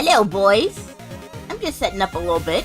Hello, boys. I'm just setting up a little bit.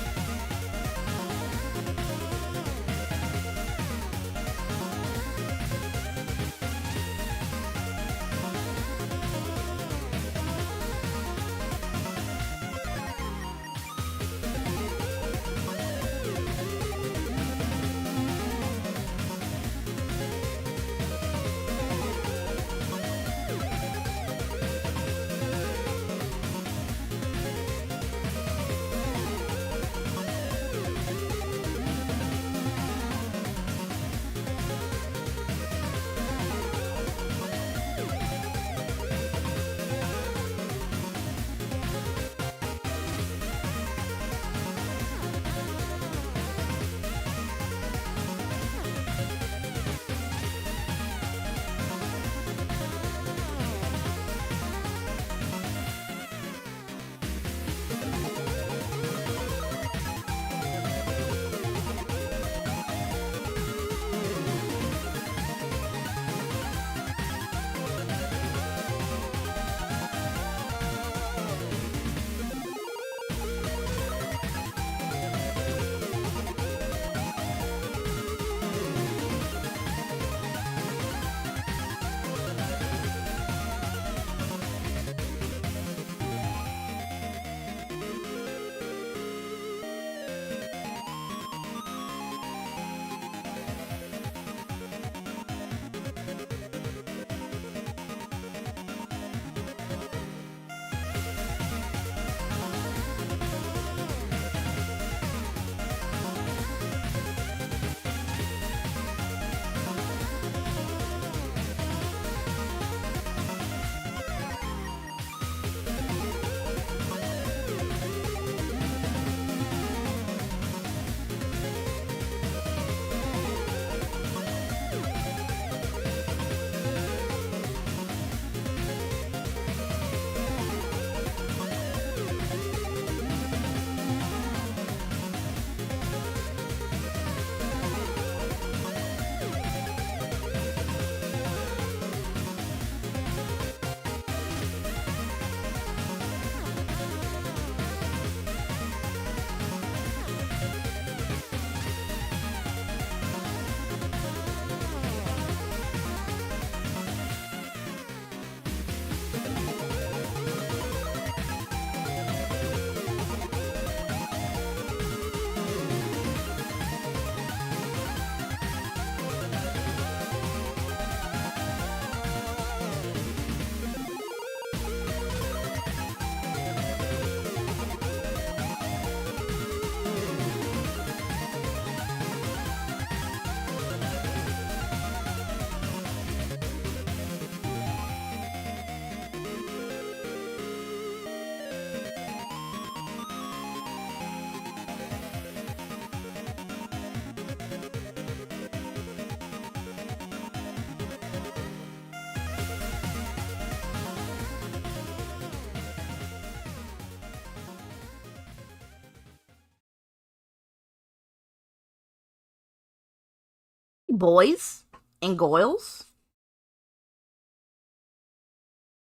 Boys and girls.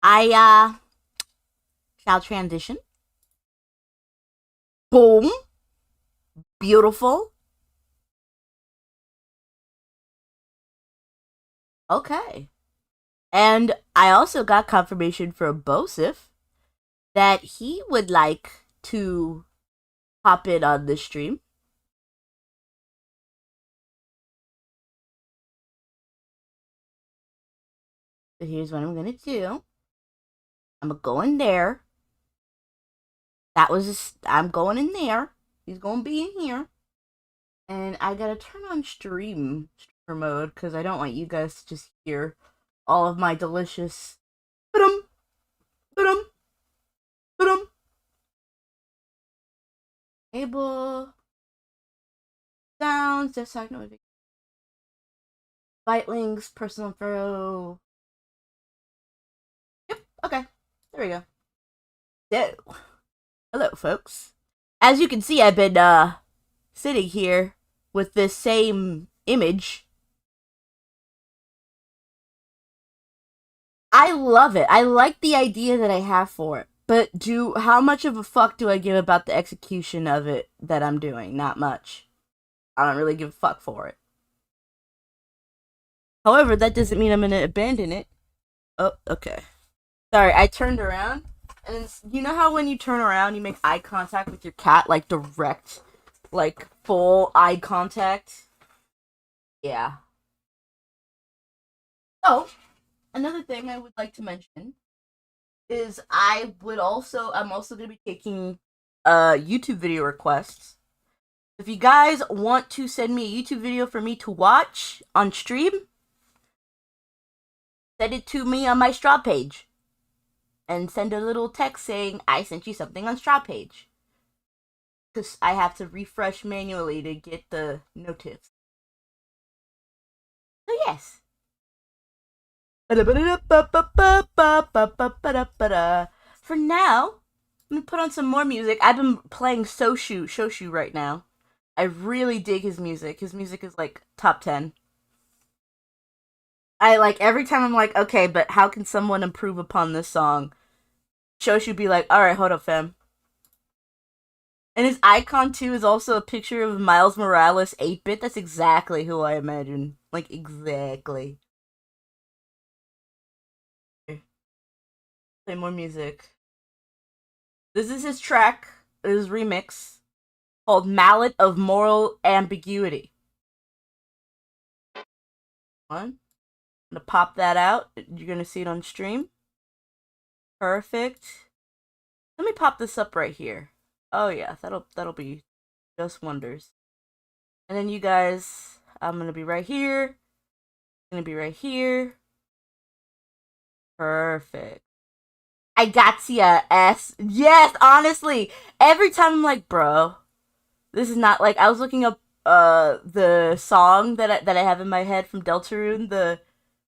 I shall transition. Boom. Beautiful. Okay. And I also got confirmation from Bosif that he would like to hop in on this stream. So here's what I'm gonna do. I'm gonna go in there. I'm going in there. He's gonna be in here. And I gotta turn on streamer mode because I don't want you guys to just hear all of my delicious ba-dum, ba-dum, ba-dum. Able sounds, desktop notifications, byte links, personal info. Yep, okay. There we go. So, hello folks. As you can see, I've been sitting here with this same image. I love it. I like the idea that I have for it. But how much of a fuck do I give about the execution of it that I'm doing? Not much. I don't really give a fuck for it. However, that doesn't mean I'm gonna abandon it. Oh, okay. Sorry, I turned around, and you know how when you turn around, you make eye contact with your cat, like direct, like full eye contact? Yeah. Oh, another thing I would like to mention is I'm also going to be taking YouTube video requests. If you guys want to send me a YouTube video for me to watch on stream, send it to me on my Straw page. And send a little text saying, I sent you something on Straw page. Because I have to refresh manually to get the notice. So yes. For now, let me put on some more music. I've been playing Shoshu right now. I really dig his music. His music is like top 10. I like every time I'm like, okay, but how can someone improve upon this song? Shoshu be like, alright, hold up, fam. And his icon too is also a picture of Miles Morales 8-bit. That's exactly who I imagine. Like, exactly. Play more music. This is his track, his remix, called Mallet of Moral Ambiguity. I'm gonna pop that out. You're gonna see it on stream. Perfect. Let me pop this up right here. Oh yeah, that'll be just wonders. And then you guys, I'm gonna be right here. Gonna be right here. Perfect. I got ya, S. Yes, honestly. Every time I'm like, bro, this is not like, I was looking up the song that I have in my head from Deltarune, the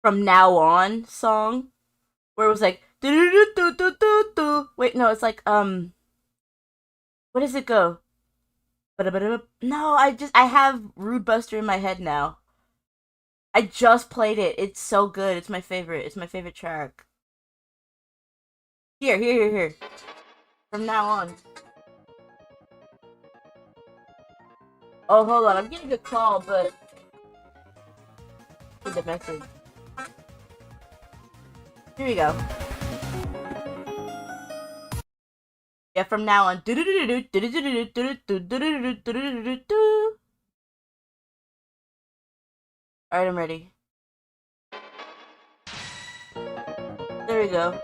From Now On song, where it was like wait, no, it's like what does it go? No, I have Rude Buster in my head now. I just played it. It's so good. It's my favorite. It's my favorite track. Here. From Now On. Oh, hold on. I'm getting a call, but with the message. Here we go. Yeah, from now on. Alright, I'm ready. There we go.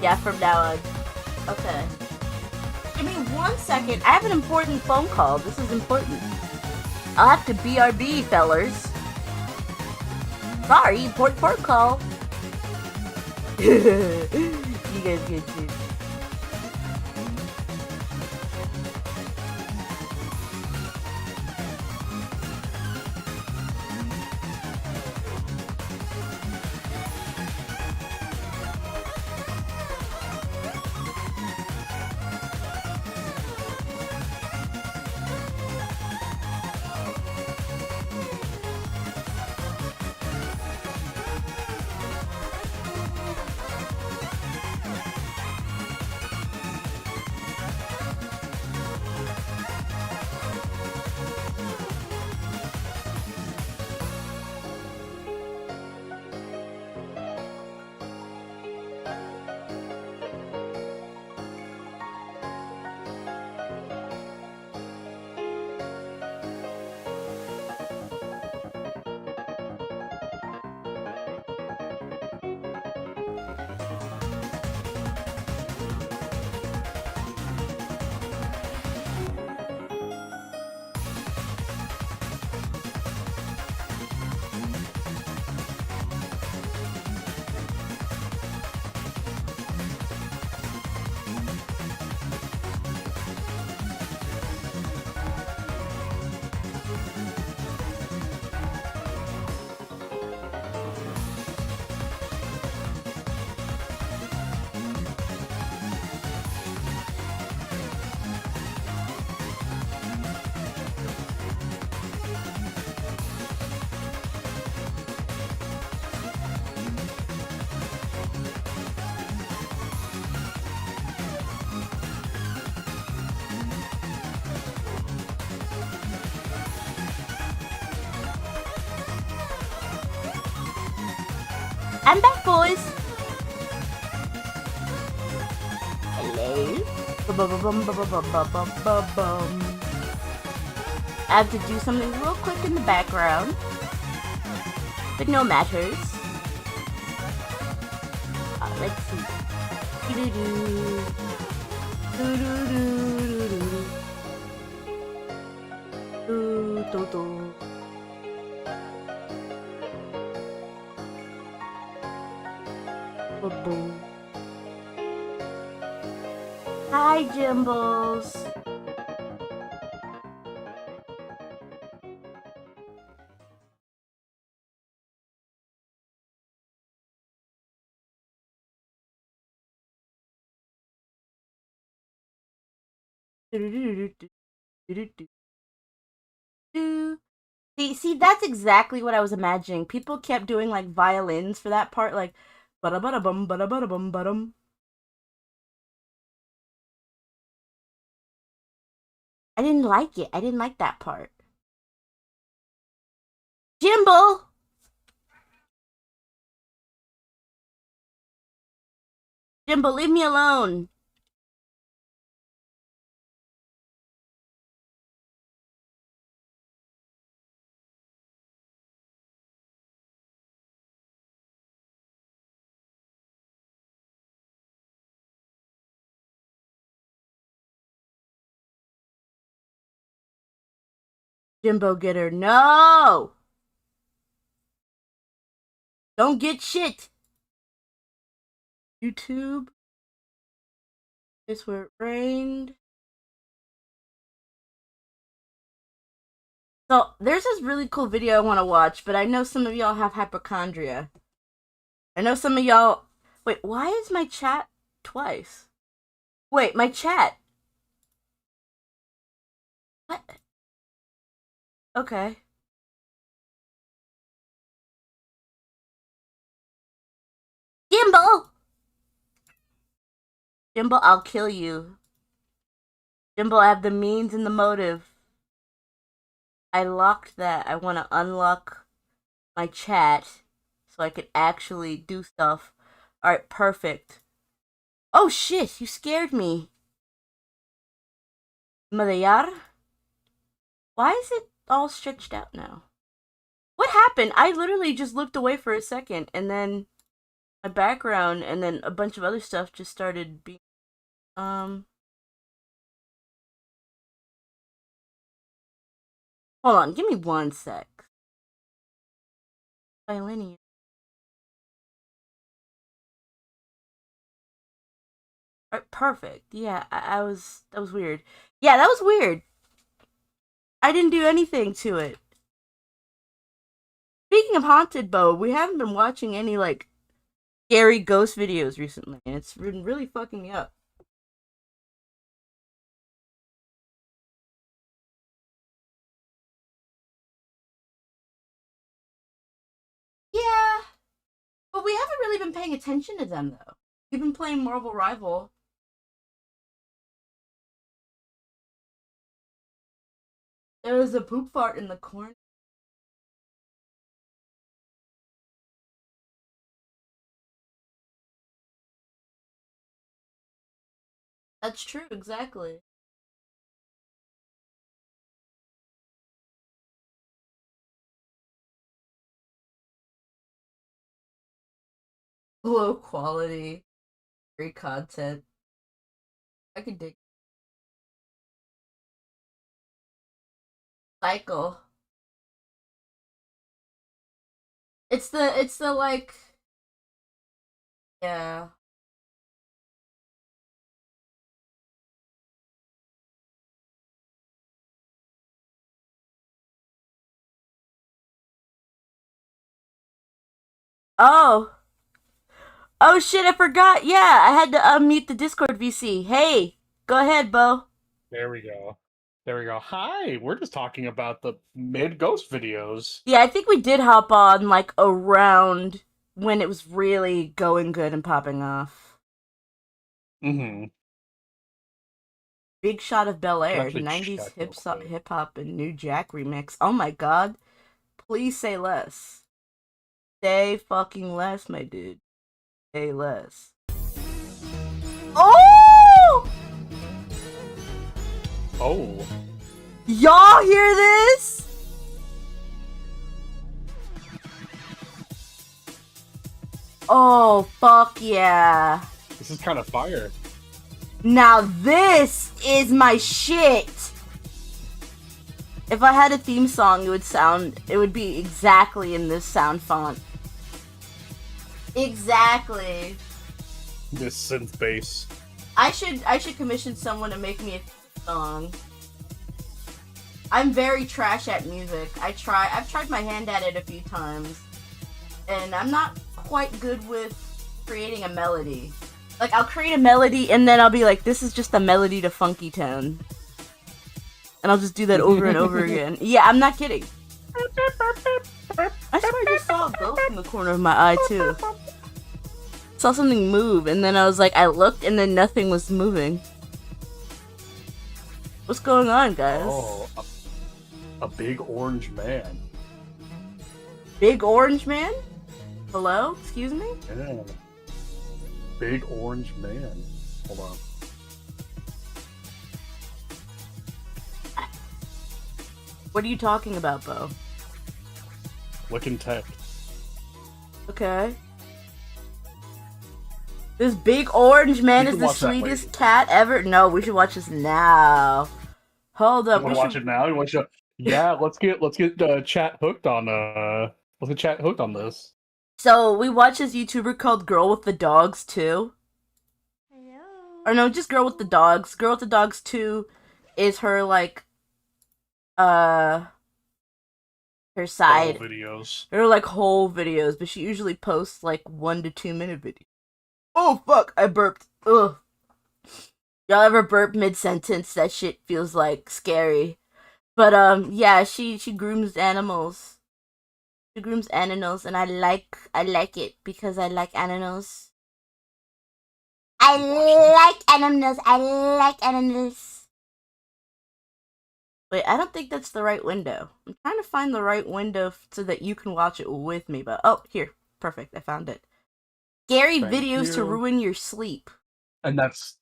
Yeah, from now on. Okay. Give me 1 second. I have an important phone call. This is important. I'll have to BRB, fellers. Sorry, important phone call. You guys get it. I'm back, boys. Hello. Bum. I have to do something real quick in the background, but no matters. Let's see. Hi, Jimbles. See, that's exactly what I was imagining. People kept doing like violins for that part, like bada bada bum bada bada bum badum. I didn't like it. I didn't like that part. Jimbo! Jimbo, leave me alone. Jimbo, get her. No! Don't get shit. YouTube. This where it rained. So, there's this really cool video I want to watch, but I know some of y'all have hypochondria. I know some of y'all... Wait, why is my chat twice? Wait, my chat... What? Okay. Jimbo! Jimbo, I'll kill you. Jimbo, I have the means and the motive. I locked that. I want to unlock my chat so I could actually do stuff. Alright, perfect. Oh shit, you scared me. Madayar? Why is it all stretched out now? What happened? I literally just looked away for a second and then my background and then a bunch of other stuff just started being hold on, give me 1 sec. Bilinear. Alright, perfect. Yeah, that was weird. Yeah, that was weird. I didn't do anything to it. Speaking of Haunted Bow, we haven't been watching any like scary ghost videos recently, and it's been really fucking me up. Yeah, but we haven't really been paying attention to them though. We've been playing Marvel Rival. There was a poop fart in the corner. That's true, exactly. Low quality, great content. I could dig. Cycle. It's the like, yeah. Oh. Oh shit, I forgot. Yeah, I had to unmute the Discord VC. Hey, go ahead, Bo. There we go. There we go. Hi, we're just talking about the mid ghost videos. Yeah, I think we did hop on like around when it was really going good and popping off. Mm-hmm. Big Shot of Bel Can Air, actually 90s check real quick. hip hop and New Jack remix. Oh my god. Please say less. Say fucking less, my dude. Say less. Oh! Oh. Y'all hear this? Oh, fuck yeah. This is kind of fire. Now this is my shit. If I had a theme song, it would be exactly in this sound font. Exactly. This synth bass. I should commission someone to make me a theme song. I'm very trash at music. I've tried my hand at it a few times, and I'm not quite good with creating a melody. Like, I'll create a melody, and then I'll be like, this is just a melody to Funky Town. And I'll just do that over and over again. Yeah, I'm not kidding. I swear I just saw a ghost in the corner of my eye, too. Saw something move, and then I looked, and then nothing was moving. What's going on, guys? Oh, a big orange man. Big orange man? Hello? Excuse me? Yeah. Big orange man. Hold on. What are you talking about, Bo? Looking tech. Okay. This big orange man is the watch that sweetest later. cat ever. No, we should watch this now. Hold up. You want to watch it now? You want to? Yeah, let's get chat hooked on let's get chat hooked on this. So we watch this YouTuber called Girl with the Dogs 2. Hello. Or no, just Girl with the Dogs. Girl with the Dogs 2 is her her side. Whole videos. They're like whole videos, but she usually posts like 1 to 2 minute videos. Oh fuck, I burped. Ugh. Y'all ever burp mid-sentence? That shit feels like scary. But yeah, she grooms animals. She grooms animals, and I like it because I like animals. I like animals. Wait, I don't think that's the right window. I'm trying to find the right window so that you can watch it with me, but oh, here. Perfect, I found it. Scary Thank videos to you. ruin your sleep. And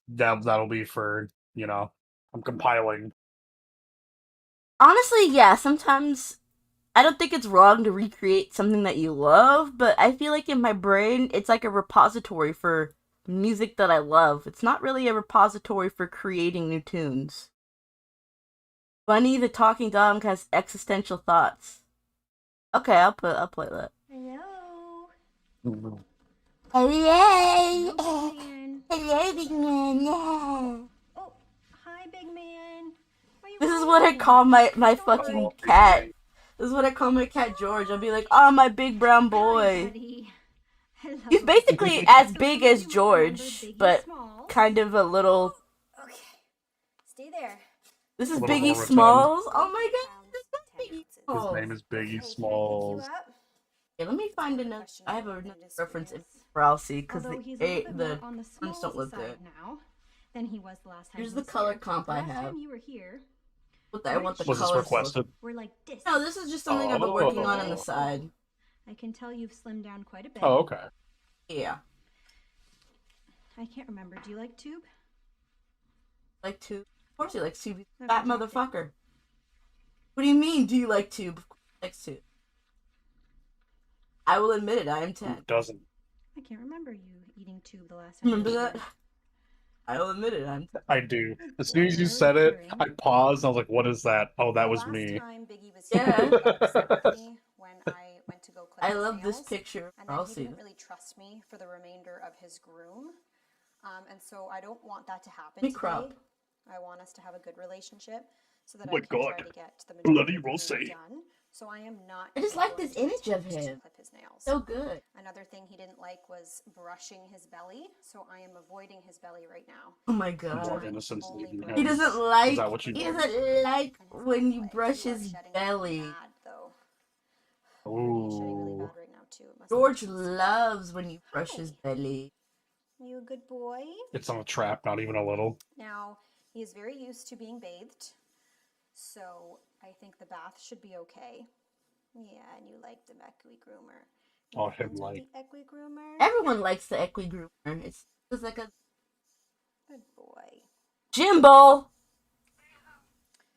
that'll be for, I'm compiling. Honestly, yeah, sometimes I don't think it's wrong to recreate something that you love, but I feel like in my brain, it's like a repository for music that I love. It's not really a repository for creating new tunes. Bunny the Talking Dog has existential thoughts. Okay, I'll play that. Hello. Mm-hmm. Hello! Hello, big man. Hello, big man. Oh, hi, big man. This is what I call my fucking cat. This is what I call my cat George. I'll be like, oh, my big brown boy. Hello. He's basically as big as George, but kind of a little... Okay. Stay there. This is A little Biggie more rotund. Smalls? Oh my god, this is Biggie His Smalls. name is Biggie Okay, can I pick Smalls. you up? Okay, let me find Another another... question I have about another Linda's reference fears. for I'll see, because Although he's a little bit the more on the ones don't small look side good. now than he was the last time. Here's he the was color here. comp The I last have. time you were here, What I want the Was this colors to look... requested? we're like this. No, this is just something I've been working on the Oh. side. I can tell you've slimmed down quite a bit. Oh, okay. Yeah. I can't remember. Do you like tube? Like Tube? Of course he likes Tube. He's a I've fat rejected. motherfucker. What do you mean, do you like Tube? Of course he likes Tube. I will admit it, I am Who 10. doesn't? I can't remember you eating tube the last time. you Remember were that? here. I will admit it, I'm 10. I do. As soon as you said it, I paused and I was like, what is that? Oh, that was The last me. time Biggie was Yeah. here, he got upset with me when I went to go clip I his love this nails, picture. and then I'll he see didn't this. really trust me for the remainder of his groom. And so I don't want that to happen Let me today. crop. I want us to have a good relationship so that Oh my I can try God. to get the Bloody majority of the groom rosé. done. So I am not I just even like going this to image of attempt to him. clip his nails. So good. Another thing he didn't like was brushing his belly, so I am avoiding his belly right now. Oh my More god. innocence Only leaving brush. He him. doesn't Is like that what you he do? doesn't like And his when back you legs. brush You are his shedding belly. Really bad, though. You're shedding really Ooh. bad right now too. It must be George cheese. loves when you brush his Hi. belly. You a good boy? It's on a trap, not even a little. Now, he is very used to being bathed, so I think the bath should be okay. Yeah, and you like the Makui groomer. Oh, You're him friends with like. the Equigroomer? Everyone likes the Equigroomer. It's just like a Good boy. Jimbo.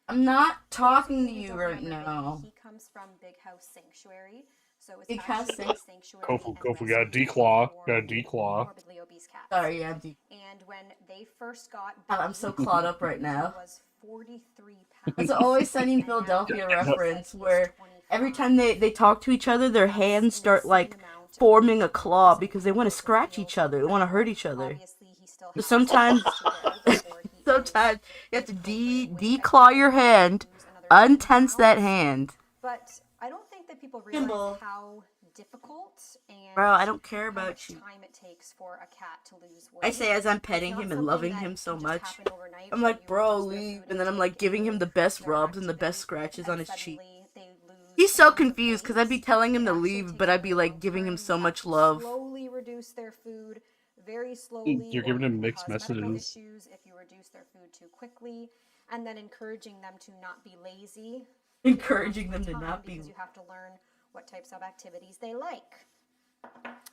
I'm not For those of talking to who you don't right remember now. Biggie, he comes from Big House Sanctuary. So it's Big House actually Sanct- a sanctuary Kofu, and Kofu, got a rescue declaw. for Got a declaw. morbidly obese cats. Sorry, yeah, And when they first got I'm Biggie, so clawed up right he now. was 43 pounds. That's an Always Sunny in And now Philadelphia he says reference he is where every 25. time they talk to each other, their That's hands an start insane like amount of forming a weight. claw It's because they want to incredible. It scratch feels each other. They want to hurt incredible. each other. Obviously, he still So has sometimes, to go before he is sometimes you have to appropriate weight. I declaw think your he hand, lose another 10 untense that pounds. hand. But I don't think that people realize Jimbo. how difficult and Bro, I don't care how about much you. time it takes for a cat to lose weight. I say as I'm It's petting not him and something loving that him so can just much. happen overnight I'm where like, you bro, reduce their leave. food And then I'm like intake, giving him the improve best their rubs and the best activity, scratches and on his cheek. suddenly they lose He's so tons of confused because I'd be weight. telling him It to actually leave, takes but a I'd be very like long giving him time. so You have much to love. slowly reduce their food, very slowly, You're or giving you him can mixed cause medical messages. issues if you reduce their food too quickly, and then encouraging them to not be lazy. Encouraging them to time not be. because you have to learn what types of activities they like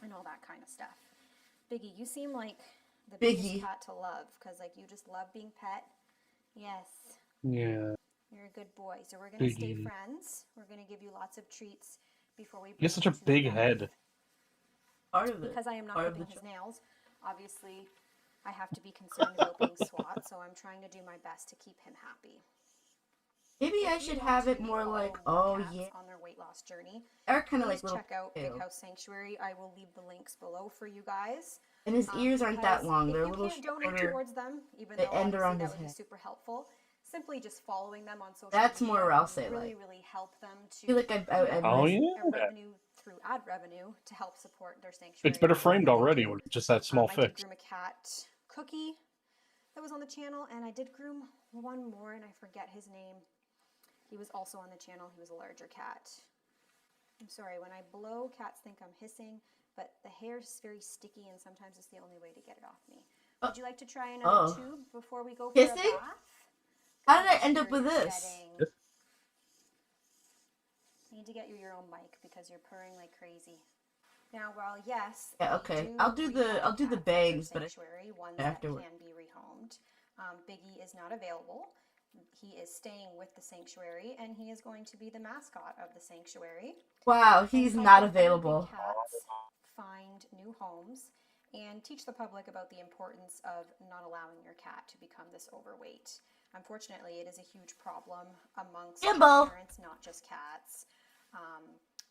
and all that kind of stuff. Biggie, you seem like the biggest Biggie. cat to love because like you just love being pet. Yes, Yeah. you're a good boy. So we're gonna stay Biggie. friends. We're gonna give you lots of treats before we He bring has such you a to big bed. head. Part of it. Because I am not Part of clipping the his nails, obviously I have to be concerned about being swat, so I'm trying to do my best to keep him happy. Maybe I If you should want have it to more follow like, more oh cats yeah. on their weight loss journey, They're kind of please like little check out Big tails. House Sanctuary. I will leave the links below for you guys. And his ears aren't that Because long. if They're a you little can't donate shorter. towards them, even They though end obviously around that his would be head. super helpful, simply just following them on social That's media more will Rouse really, like. really help them I to feel like I Oh missed. yeah. revenue through ad revenue to help support their sanctuary. It's better and everything framed that they already do. with just that small I did fix. groom a cat, Cookie, that was on the channel, and I did groom one more, and I forget his name. He was also on the channel. He was a larger cat. I'm sorry, when I blow, cats think I'm hissing, but the hair is very sticky, and sometimes it's the only way to get it off me. Would you like to try another tube before we go for Hissing? a bath? How did I end up with this? Setting. I need to get you your own mic because you're purring like crazy. Now, while yes, Yeah, we okay. do I'll do the rehome bangs, cats at but our sanctuary, ones afterward. that can be rehomed. Biggie is not available. He is staying with the sanctuary, and he is going to be the mascot of the sanctuary. Wow, he's And not helping other big available. cats find new homes and teach the public about the importance of not allowing your cat to become this overweight. Unfortunately, it is a huge problem amongst Jimbo. parents, not just cats.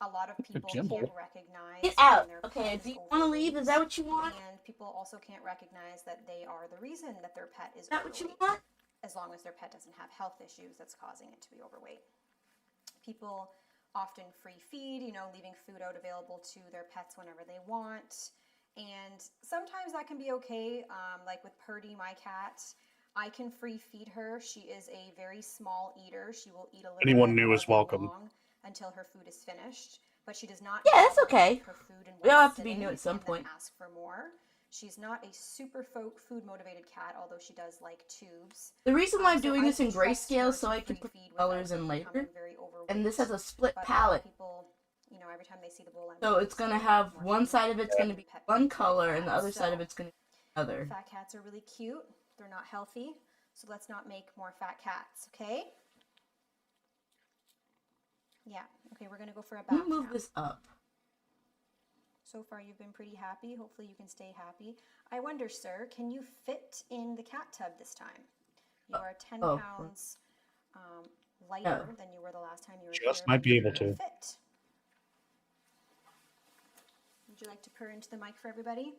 A lot of people Jimbo. can't recognize Get out. when their Okay, pet do is you want to leave? Is that overweight, what you want? Is and people also can't recognize that they are the reason that their pet is that what you overweight, want? as long as their pet doesn't have health issues that's causing it to be overweight. People often free feed, leaving food out available to their pets whenever they want. And sometimes that can be okay. Like with Purdy, my cat, I can free feed her. She is a very small eater. She will eat a little Anyone bit new all is day welcome. long until her food is finished. But she does not Yeah, that's gobble okay. up her food in We one all have to be sitting new at some and then point. ask for more. She's not a super food motivated cat, although she does like tubes. The reason why I'm So doing I this in can trust her grayscale to so I can free put feed colors without in later. becoming very overweight. And this has a split But a lot of palette. people, every time they see the bowl, So it's gonna have one side of it's gonna be one color and the other side of it's gonna be another. Fat cats are really cute. They're not healthy, so let's not make more fat cats, okay? Yeah, okay, we're gonna go for a I'm bath gonna move now. this up. So far you've been pretty happy. Hopefully you can stay happy. I wonder, sir, can you fit in the cat tub this time? You are 10 pounds lighter than you were the last time you were Just here. might but be you able will to. Fit. Would you like to purr into the mic for everybody?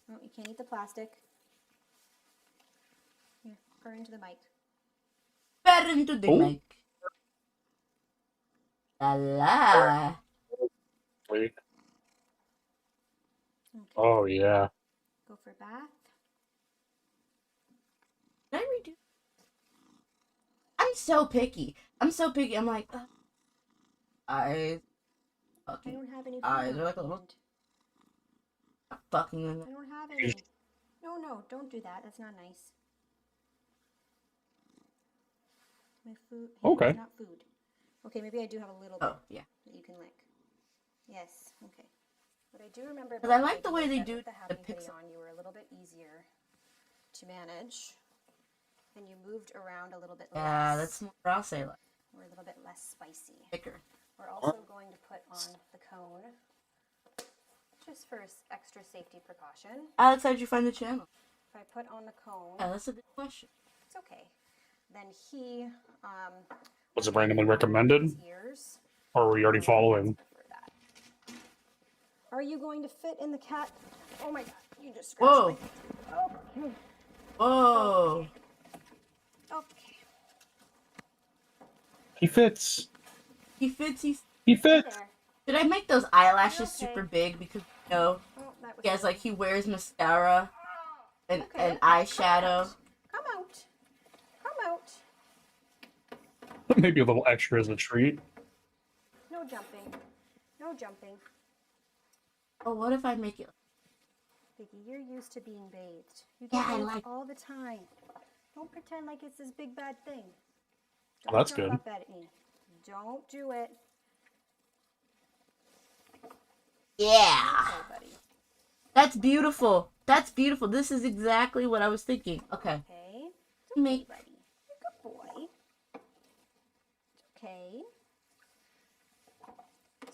No, you can't eat the plastic. Here, purr into the mic. Better into the Oh. mic. La la. Wait. Okay, Oh yeah. go for a bath. Did I redo? I'm so picky. I'm like, I I fucking don't have any food eyes on are like a my little hand. fucking in I don't have any. No, don't do that. That's not nice. My food. Okay. It's not food. Okay, maybe I do have a little bit Oh, yeah. that you can lick. Yes. Okay. But I do remember. But I like the back way when they you do with the the happy hoodie pixel. on, you were a little bit easier to manage, and you moved around a little bit Yeah, less. that's more Ross like. We're a little bit less spicy. Thicker. We're also going to put on the cone, just for extra safety precaution. Alex, how'd you find the channel? If I put on the cone, Yeah, that's a good question. it's okay. Then he Was it randomly recommended, his ears. or were you already following? For that. Are you going to fit in the cat? Oh my god, you just scratched Whoa. my feet. Whoa. Okay. He fits. He fits. He fits. There. Did I make those eyelashes Okay. super big? Because, you know, Oh, that was guys, like, he wears mascara and, Okay. and eyeshadow. Come out. Come out. Maybe a little extra as a treat. No jumping. No jumping. Oh, what if I make it? Vicky, you're used to being bathed. You Yeah, get I bathed like- all the time. Don't pretend like it's this big bad thing. Well, that's jump good. Up at me. Don't do it. Yeah. Okay, buddy. That's beautiful. That's beautiful. This is exactly what I was thinking. Okay. Okay. Make Buddy. You're a good boy. It's okay.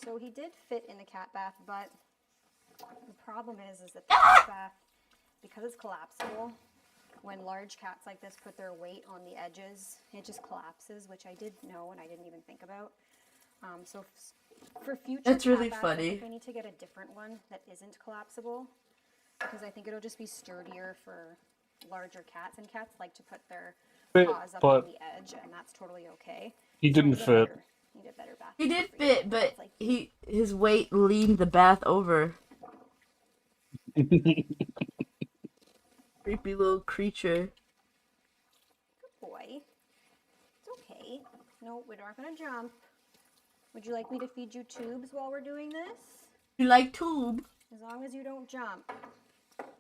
So he did fit in the cat bath, but the problem is that the cat bath, because it's collapsible, when large cats like this put their weight on the edges, it just collapses, which I did know and I didn't even think about. So for future That's really cat baths, I funny. think I need to get a different one that isn't collapsible, because I think it'll just be sturdier for larger cats, and cats like to put their Fit, paws up but on the edge, and that's totally okay. he So I didn't need a fit. better- Need a better bath. He did for you. fit, but It's like, his weight leaned the bath over. Creepy little creature. good boy. It's okay. No, we're not gonna jump. Would you like me to feed you tubes while we're doing this? You like tube? As long as you don't jump.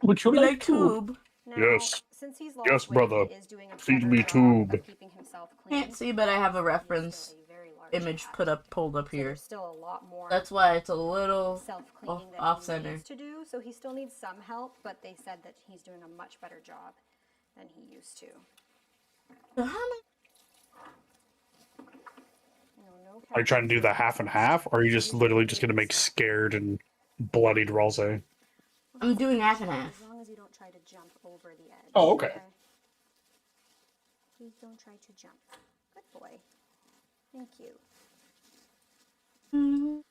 Would you You like like to? tube? Now, Yes. since he's lost Yes, weight, brother. he is doing a Feed better me job tube. of keeping himself clean. Can't see, but I have a He's reference still a very large image cat. pulled up So here. there's still a lot more That's why it's a little self-cleaning that off he center. needs to do. So he still needs some help, but they said that he's doing a much better job than he used to. So how many? No Are you trying to do the half and half, or are you just literally just gonna make scared and bloodied Ralsei? I'm doing half and half. As long as you don't try to jump over the edge. Oh, okay. Please don't try to jump. Good boy. Thank you. Mhm.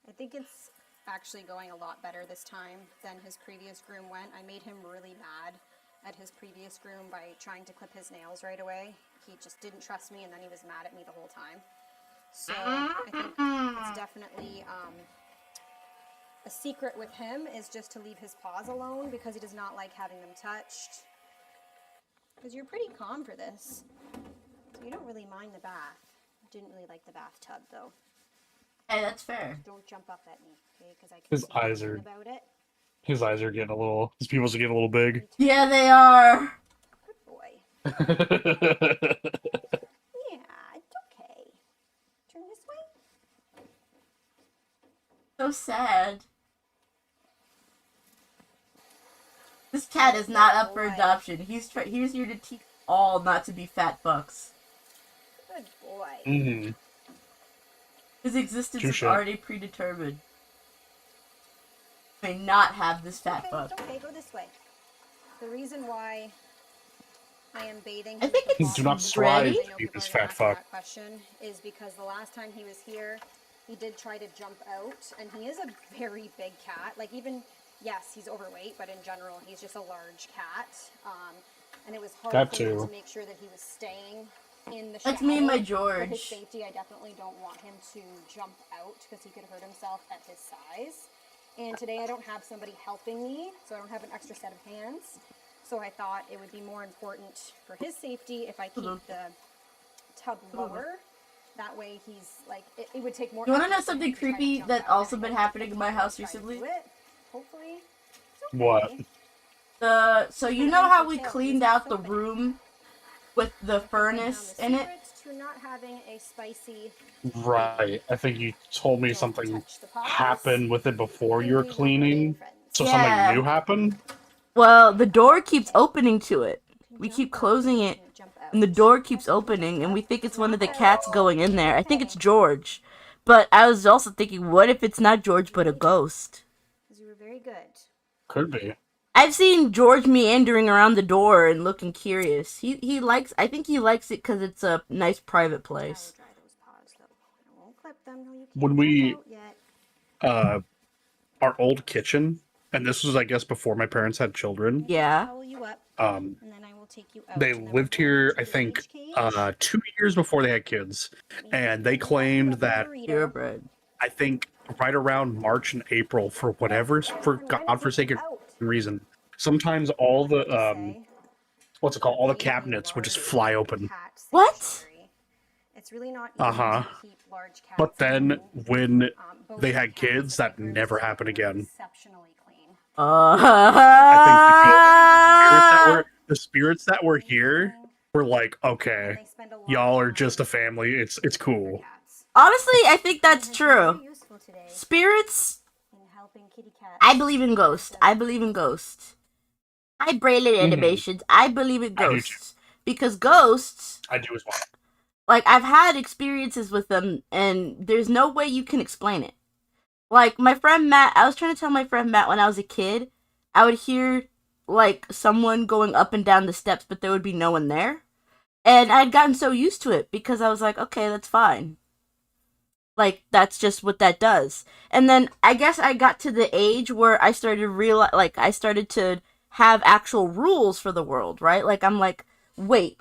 I think it's actually going a lot better this time than his previous groom went. I made him really mad at his previous groom by trying to clip his nails right away. He just didn't trust me, and then he was mad at me the whole time. So I think it's definitely a secret with him is just to leave his paws alone, because he does not like having them touched. Because you're pretty calm for this. So you don't really mind the bath. Didn't really like the bathtub though. Hey, that's fair. Don't jump up at me, okay? Because I can His see you eyes thinking are- about it. His eyes are getting a little. His pupils are getting a little big. Yeah, they are. Good boy. That's Yeah, it's okay. Turn this way. So sad. This cat is not up for Boy. adoption. He's here to teach all not to be fat fucks. Good boy. mm. His existence Touche. is already predetermined. May not have this fat Okay, fuck. it's okay. Go this way. The reason why I am bathing I him think with the it's Do not bottom, strive I know to people be are this gonna fat ask fuck. That question is because the last time he was here, he did try to jump out, and he is a very big cat. Like even, yes, he's overweight, but in general, he's just a large cat. And it was hard That for me too. to make sure that he was staying in the That's shadow. me and my For his George. safety, I definitely don't want him to jump out because he could hurt himself at his size. And today I don't have somebody helping me, so I don't have an extra set of hands. So I thought it would be more important for his safety if I keep the tub lower. That way he's like, it would take more. You wanna effort know for him something to try to creepy jump that's out also and been I don't happening think in my he will house try to recently? do it. Hopefully. It's What? okay. So you know how we cleaned out the room with the Breaking down furnace the in it. secrets to not having a spicy Right. I think you told me don't something touch the pots. happened with it before you were We won't remain cleaning. friends. So something Yeah. new happened? Well, the door keeps opening to it. Can We jump keep out, closing can it, you jump out? and the door keeps Yes, you can opening, jump and we out. think it's one of the Not cats out. going in there. I think it's Okay. George. But I was also thinking, what if it's not George but a ghost? 'Cause you were very good. Could be. I've seen George meandering around the door and looking curious. He likes. I think he likes it because it's a nice private I will place. dry those paws though. I won't clip them. No, you can't When jump we out yet. our old kitchen, and this was I guess before my parents had children. Yeah. Towel you up, Um and then I will take you out. they and then lived we'll go here into I the think age cage. 2 years before they had kids. Let me And they wrap claimed up that your burrito. Purebred. I think right around March and April for whatever for I'm gonna godforsaken take you out. reason. Sometimes all the What did you say? what's it called? All the That you have a cabinets would just large fly open. cat What? sanctuary. It's really not easy Uh-huh. to keep large cats. But then clean. when Both they the had cats kids, that that live never here happened are again. Exceptionally clean. The spirits that were here were like, and okay, they spend a lot y'all of are time just a family. It's with their cool. cats. Honestly, I think that's This has been very true. useful today Spirits. in helping kitty cats. I believe in ghosts. I believe in ghosts. I braided Mhm. animations. I believe in I do too. ghosts because ghosts. I do as well. Like, I've had experiences with them, and there's no way you can explain it. Like, my friend Matt, I was trying to tell my friend Matt when I was a kid, I would hear, like, someone going up and down the steps, but there would be no one there. And I'd gotten so used to it because I was like, okay, that's fine. Like, that's just what that does. And then I guess I got to the age where I started I started to have actual rules for the world, right? Like, I'm like, wait,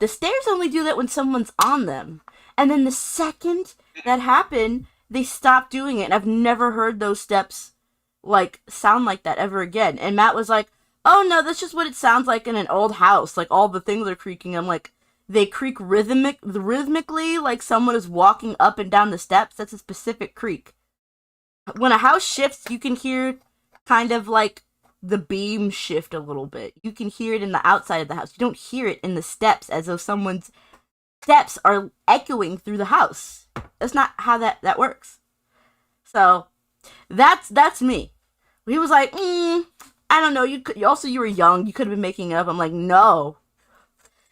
the stairs only do that when someone's on them. And then the second that happened, they stopped doing it. And I've never heard those steps, like, sound like that ever again. And Matt was like, oh no, that's just what it sounds like in an old house. Like, all the things are creaking. I'm like, they creak rhythmically, like someone is walking up and down the steps. That's a specific creak. When a house shifts, you can hear kind of like the beam shift a little bit. You can hear it in the outside of the house. You don't hear it in the steps as though someone's steps are echoing through the house. That's not how that works. So that's me. He was like, I don't know. You were young. You could have been making it up. I'm like, no.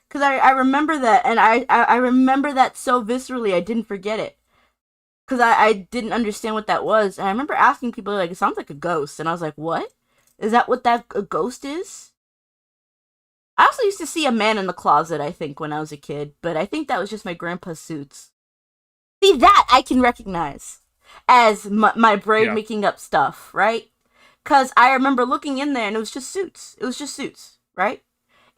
Because I remember that, and I remember that so viscerally, I didn't forget it. Because I didn't understand what that was. And I remember asking people, like, it sounds like a ghost. And I was like, what? Is that what a ghost is? I also used to see a man in the closet, I think, when I was a kid. But I think that was just my grandpa's suits. See, that I can recognize as my brain making up stuff, right? Because I remember looking in there, and it was just suits. It was just suits, right?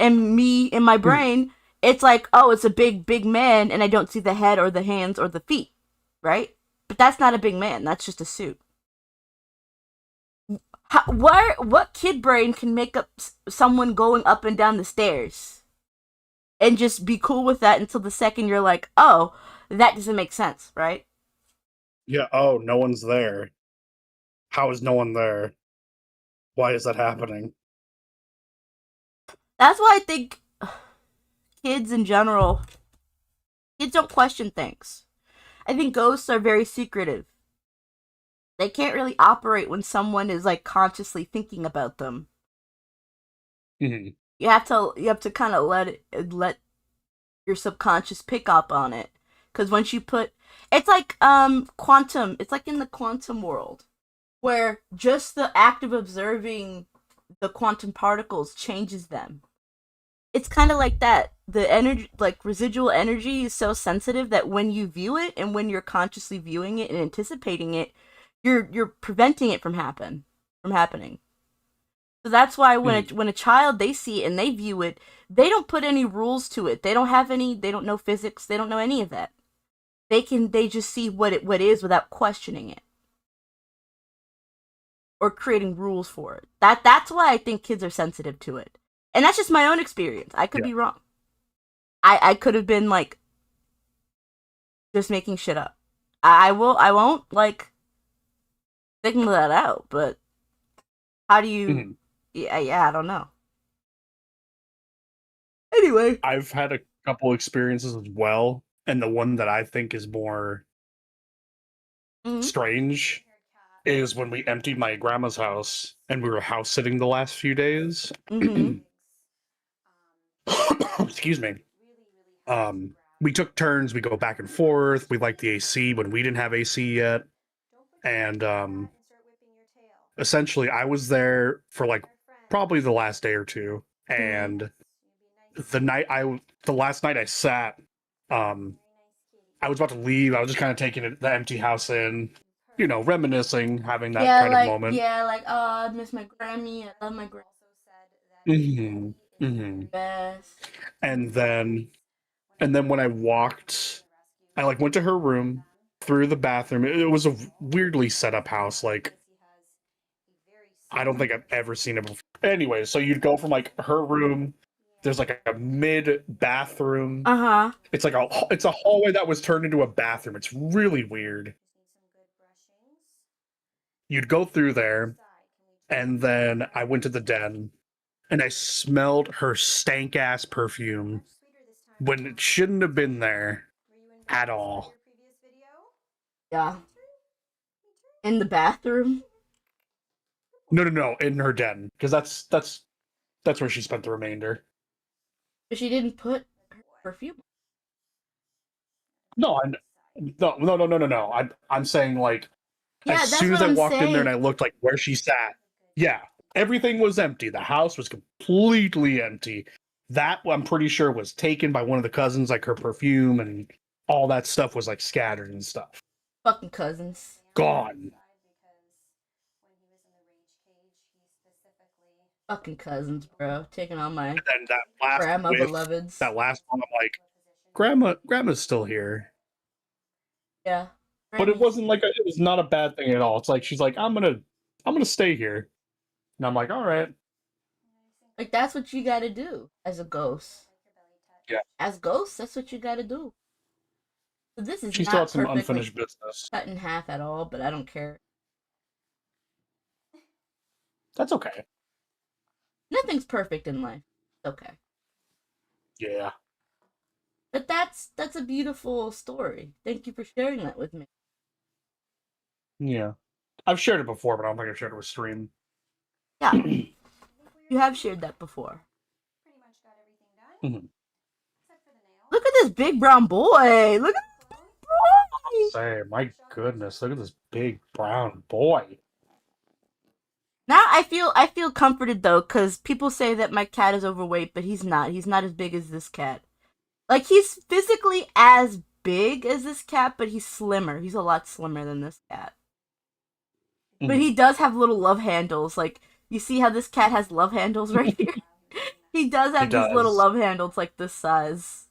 And me, in my brain, it's like, oh, it's a big man, and I don't see the head or the hands or the feet, right? But that's not a big man. That's just a suit. What kid brain can make up someone going up and down the stairs and just be cool with that until the second you're like, oh, that doesn't make sense, right? Yeah, oh, no one's there. How is no one there? Why is that happening? That's why I think kids in general, kids don't question things. I think ghosts are very secretive. They can't really operate when someone is like consciously thinking about them. Mhm. You have to kind of let your subconscious pick up on it. Because once you put, it's like quantum. It's like in the quantum world, where just the act of observing the quantum particles changes them. It's kind of like that. The energy, like residual energy, is so sensitive that when you view it and when you're consciously viewing it and anticipating it, you're preventing it from happening. So that's why when a child, they see it and they view it, they don't put any rules to it. They don't know physics. They don't know any of that. They just see what it is without questioning it or creating rules for it. That's why I think kids are sensitive to it. And that's just my own experience. I could be wrong. I could have been like just making shit up. I won't like figure that out, but how do you I don't know. Anyway. I've had a couple experiences as well, and the one that I think is more Mhm. strange is when we emptied my grandma's house and we were house sitting the last few days. Mhm. Excuse me. We took turns. We go back and forth. We liked the AC when we didn't have AC yet, and essentially, I was there for like probably the last day or two, and the last night I sat, I was about to leave. I was just kind of taking the empty house in, reminiscing, having that kind of moment. like, oh, I miss my Grammy. I love my Grammy. Hmm. Hmm. Yes. And then when I walked, I like went to her room through the bathroom. It was a weirdly set up house. Like, I don't think I've ever seen it before. Anyway, so you'd go from like her room. There's like a mid bathroom. Uh-huh. It's like it's a hallway that was turned into a bathroom. It's really weird. You'd go through there, and then I went to the den, and I smelled her stank ass perfume when it shouldn't have been there at all. Yeah. In the bathroom? No, in her den, because that's where she spent the remainder. But she didn't put her perfume. No, no. I'm saying like Yeah, as that's soon as what I I'm walked in there and I saying. looked like where she sat, yeah, everything was empty. The house was completely empty. That I'm pretty sure was taken by one of the cousins, like her perfume and all that stuff was like scattered and stuff. Fucking cousins. Gone. Fucking cousins, bro. Taking on my And then that last grandma whiff, beloveds. that last one, I'm like, grandma's still here. Yeah. But it wasn't like it was not a bad thing at all. It's like she's like, I'm gonna stay here. And I'm like, all right. Like, that's what you gotta do as a ghost. Yeah. As ghosts, that's what you gotta do. So this is She still not had some perfectly unfinished business. cut in half at all, but I don't care. That's okay. Nothing's perfect in life. It's okay. Yeah. But that's a beautiful story. Thank you for sharing that with me. Yeah. I've shared it before, but I don't think I've shared it with stream. Yeah. You have shared that before. Mhm. Look at this big brown boy. Look at this big boy. Say, my goodness, look at this big brown boy. Now I feel comforted though, because people say that my cat is overweight, but he's not. He's not as big as this cat. Like, he's physically as big as this cat, but he's slimmer. He's a lot slimmer than this cat. But he does have little love handles. Like, you see how this cat has love handles right here? He does have these little love handles like this size.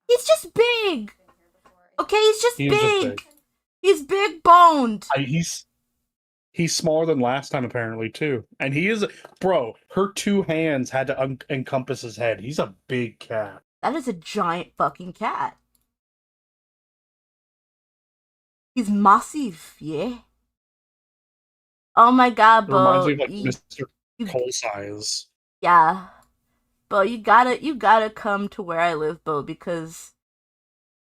He's just big. Okay, he's just big. He's big boned. He's smaller than last time apparently too, and he is bro. Her two hands had to encompass his head. He's a big cat. That is a giant fucking cat. He's massive, yeah. Oh my god, Bo. Reminds me of like Mr. Cole size. Yeah. Bo, you gotta come to where I live, Bo, because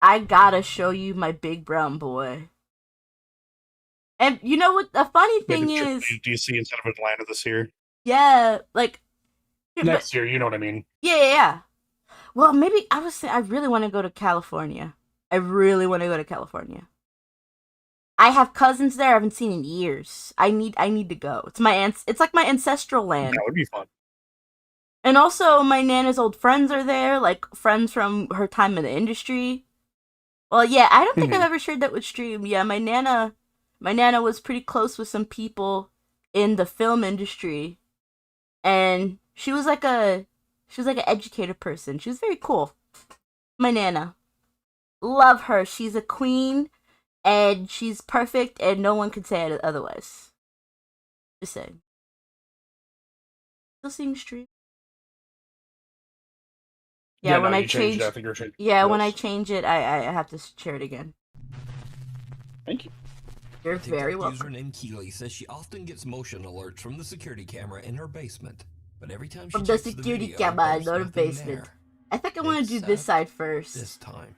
I gotta show you my big brown boy. And you know what the funny thing is? DC instead of Atlanta this year. Yeah, like next year, you know what I mean? Yeah. Well, maybe I was saying I really want to go to California. I have cousins there I haven't seen in years. I need to go. It's like my ancestral land. That would be fun. And also my Nana's old friends are there, like friends from her time in the industry. Well, yeah, I don't think I've ever shared that with stream. Yeah, my Nana was pretty close with some people in the film industry. And she was like an educated person. She was very cool. My Nana. Love her. She's a queen, and she's perfect, and no one could say it otherwise. Just saying. Still seeing stream? Yeah, when I change it, when I change it, I have to share it again. Thank you. You're very welcome. Username Keely says she often gets motion alerts from the security camera in her basement, but every time she From the checks security video, camera in there's her nothing basement. there. I think I want to do this Except side first. This time.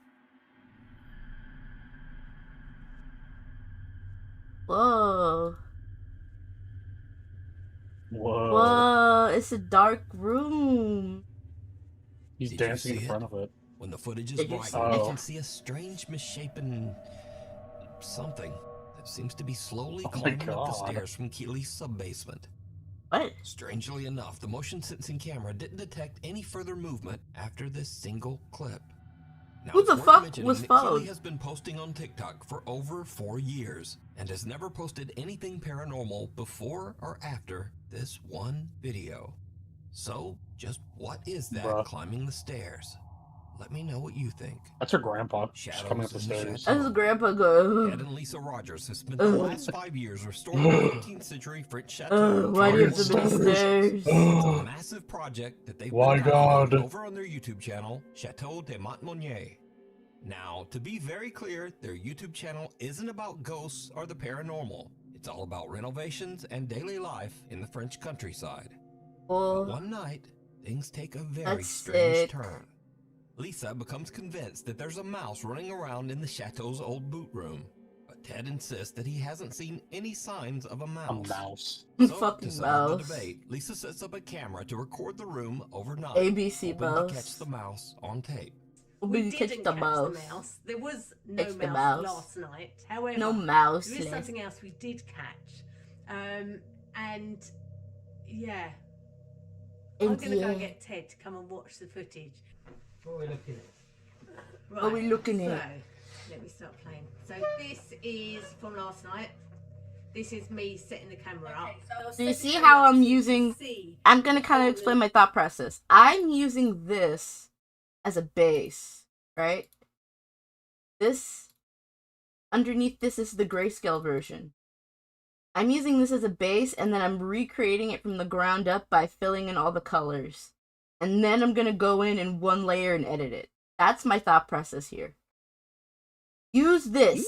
Whoa. Whoa. Whoa, it's a dark room. He's Did you dancing in see front it? of it. When the footage is Did you bright, see you it? can see a strange misshapen something that seems to be slowly Oh my climbing up the God. stairs from Keely's sub-basement. What? Strangely enough, the motion sensing camera didn't detect any further movement after this single clip. Now, Who it's the worth fuck mentioning was that followed? Keely has been posting on TikTok for over 4 years and has never posted anything paranormal before or after this one video. So, just what is that Bruh. climbing the stairs? Let me know what you think. That's her grandpa. She's coming up the Shadows in the stairs. shadow. As Grandpa go. Ed and Lisa Rogers have spent the last 5 years restoring the 18th century French chateau. Why do you have so Fucking many stairs? It's a massive project that they've My been documenting God. over on their YouTube channel, Chateau de Montmonier. Now, to be very clear, their YouTube channel isn't about ghosts or the paranormal. It's all about renovations and daily life in the French countryside. But Oh, one night, things take a very That's strange sick. turn. Lisa becomes convinced that there's a mouse running around in the chateau's old boot room. But Ted insists that he hasn't seen any signs of a A mouse. mouse. So, fucking to settle the mouse. debate, Lisa sets up a camera to record the room overnight, ABC hoping to mouse. catch the mouse on tape. We catch didn't the catch mouse. There was no Catch the mouse, mouse. last night. However, No mouse. there is left. something else we did catch. And yeah, I'm And going to go yeah. get Ted to come and watch the footage. What are we looking at? Right, What are we looking so, at? let me start playing. So this is from last night. This is me setting the camera up. Do you see how I'm using... I'm gonna kind of explain my thought process. I'm using this as a base, right? This, underneath this is the grayscale version. I'm using this as a base, and then I'm recreating it from the ground up by filling in all the colors. And then I'm gonna go in one layer and edit it. That's my thought process here. Use this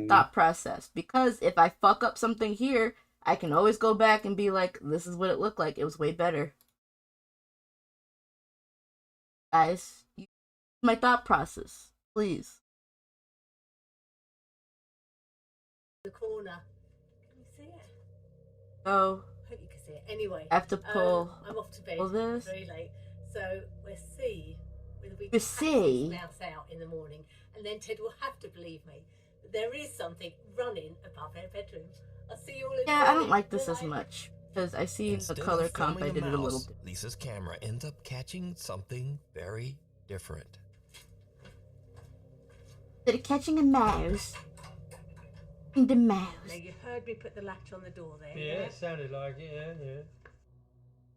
thought process, because if I fuck up something here, I can always go back and be like, this is what it looked like. It was way better. Guys, use my thought process, please. The corner. Can you see it? So, Hope you can see it. Anyway, I have to pull... I'm off to bed. pull this. It's very late. So we'll see whether we We'll can see. catch this mouse out in the morning, and then Ted will have to believe me that there is something running above our bedroom. I'll see you all in the Yeah, I don't morning. like this Good as night. much. Because I see the Instead color of comp, I filming did it a little mouse, bit. Lisa's camera ends up catching something very different. Instead of catching a mouse, the mouse. Now you heard me put the latch on the door there. Yeah, it sounded like it, yeah.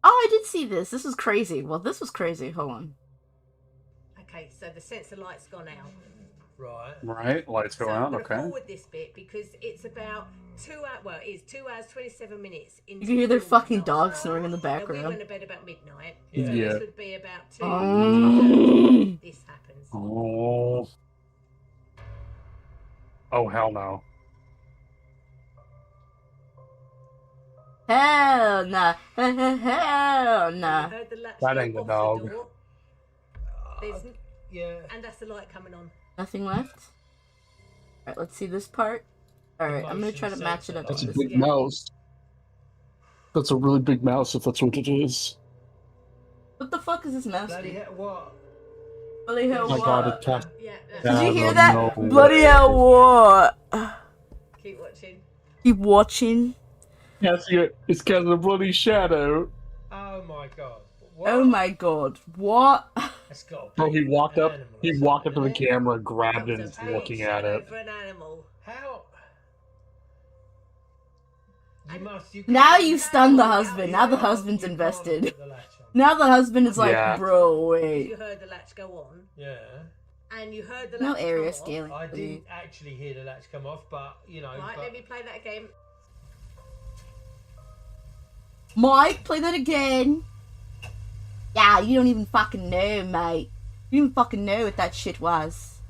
Oh, I did see this. This was crazy. Well, this was crazy. Hold on. Okay, so the sensor light's gone out. Right. Right, lights go So I'm out, going to okay. forward this bit because it's about 2 hours. Well, it's 2 hours 27 minutes. You can hear their film fucking last dog night. snoring in the Now, we background. went to bed about midnight. Yeah. So Yeah. this would be about 2. Oh. This happens. Oh. Oh, hell no. Hell nah. Hell You nah. heard the latch That go ain't the off dog. door. There's, Yeah. and that's the light coming on. Nothing left? Alright, let's see this part. Alright, I'm gonna try to match it up. That's to a this. big mouse. That's a really big mouse, if that's what it is. What the fuck is this mouse Bloody doing? hell, what? Bloody hell, Oh my what? god, it tapped. Yeah, Did that's you Yeah, hear no, that? no. Bloody hell, what? keep watching. Keep watching. Yeah, see it. It's because of the bloody shadow. Oh my god. What? Oh my god, what? That's got Bro, he walked up. Animal or He walked up to the something. camera, grabbed it, That and was was a big looking at shadow it. for an animal. How? You must. You Now can't- you stunned the how- husband. Now the you husband's can't invested. put the latch on. Now the husband is like, Yeah. bro, You wait. heard the latch go on, Yeah. and you heard the No latch area come off. scaling. I please. didn't actually hear the latch come off, but you know. Right, but let me play that again. Mike, play that again. Yeah, you don't even fucking know, mate. You don't even fucking know what that shit was.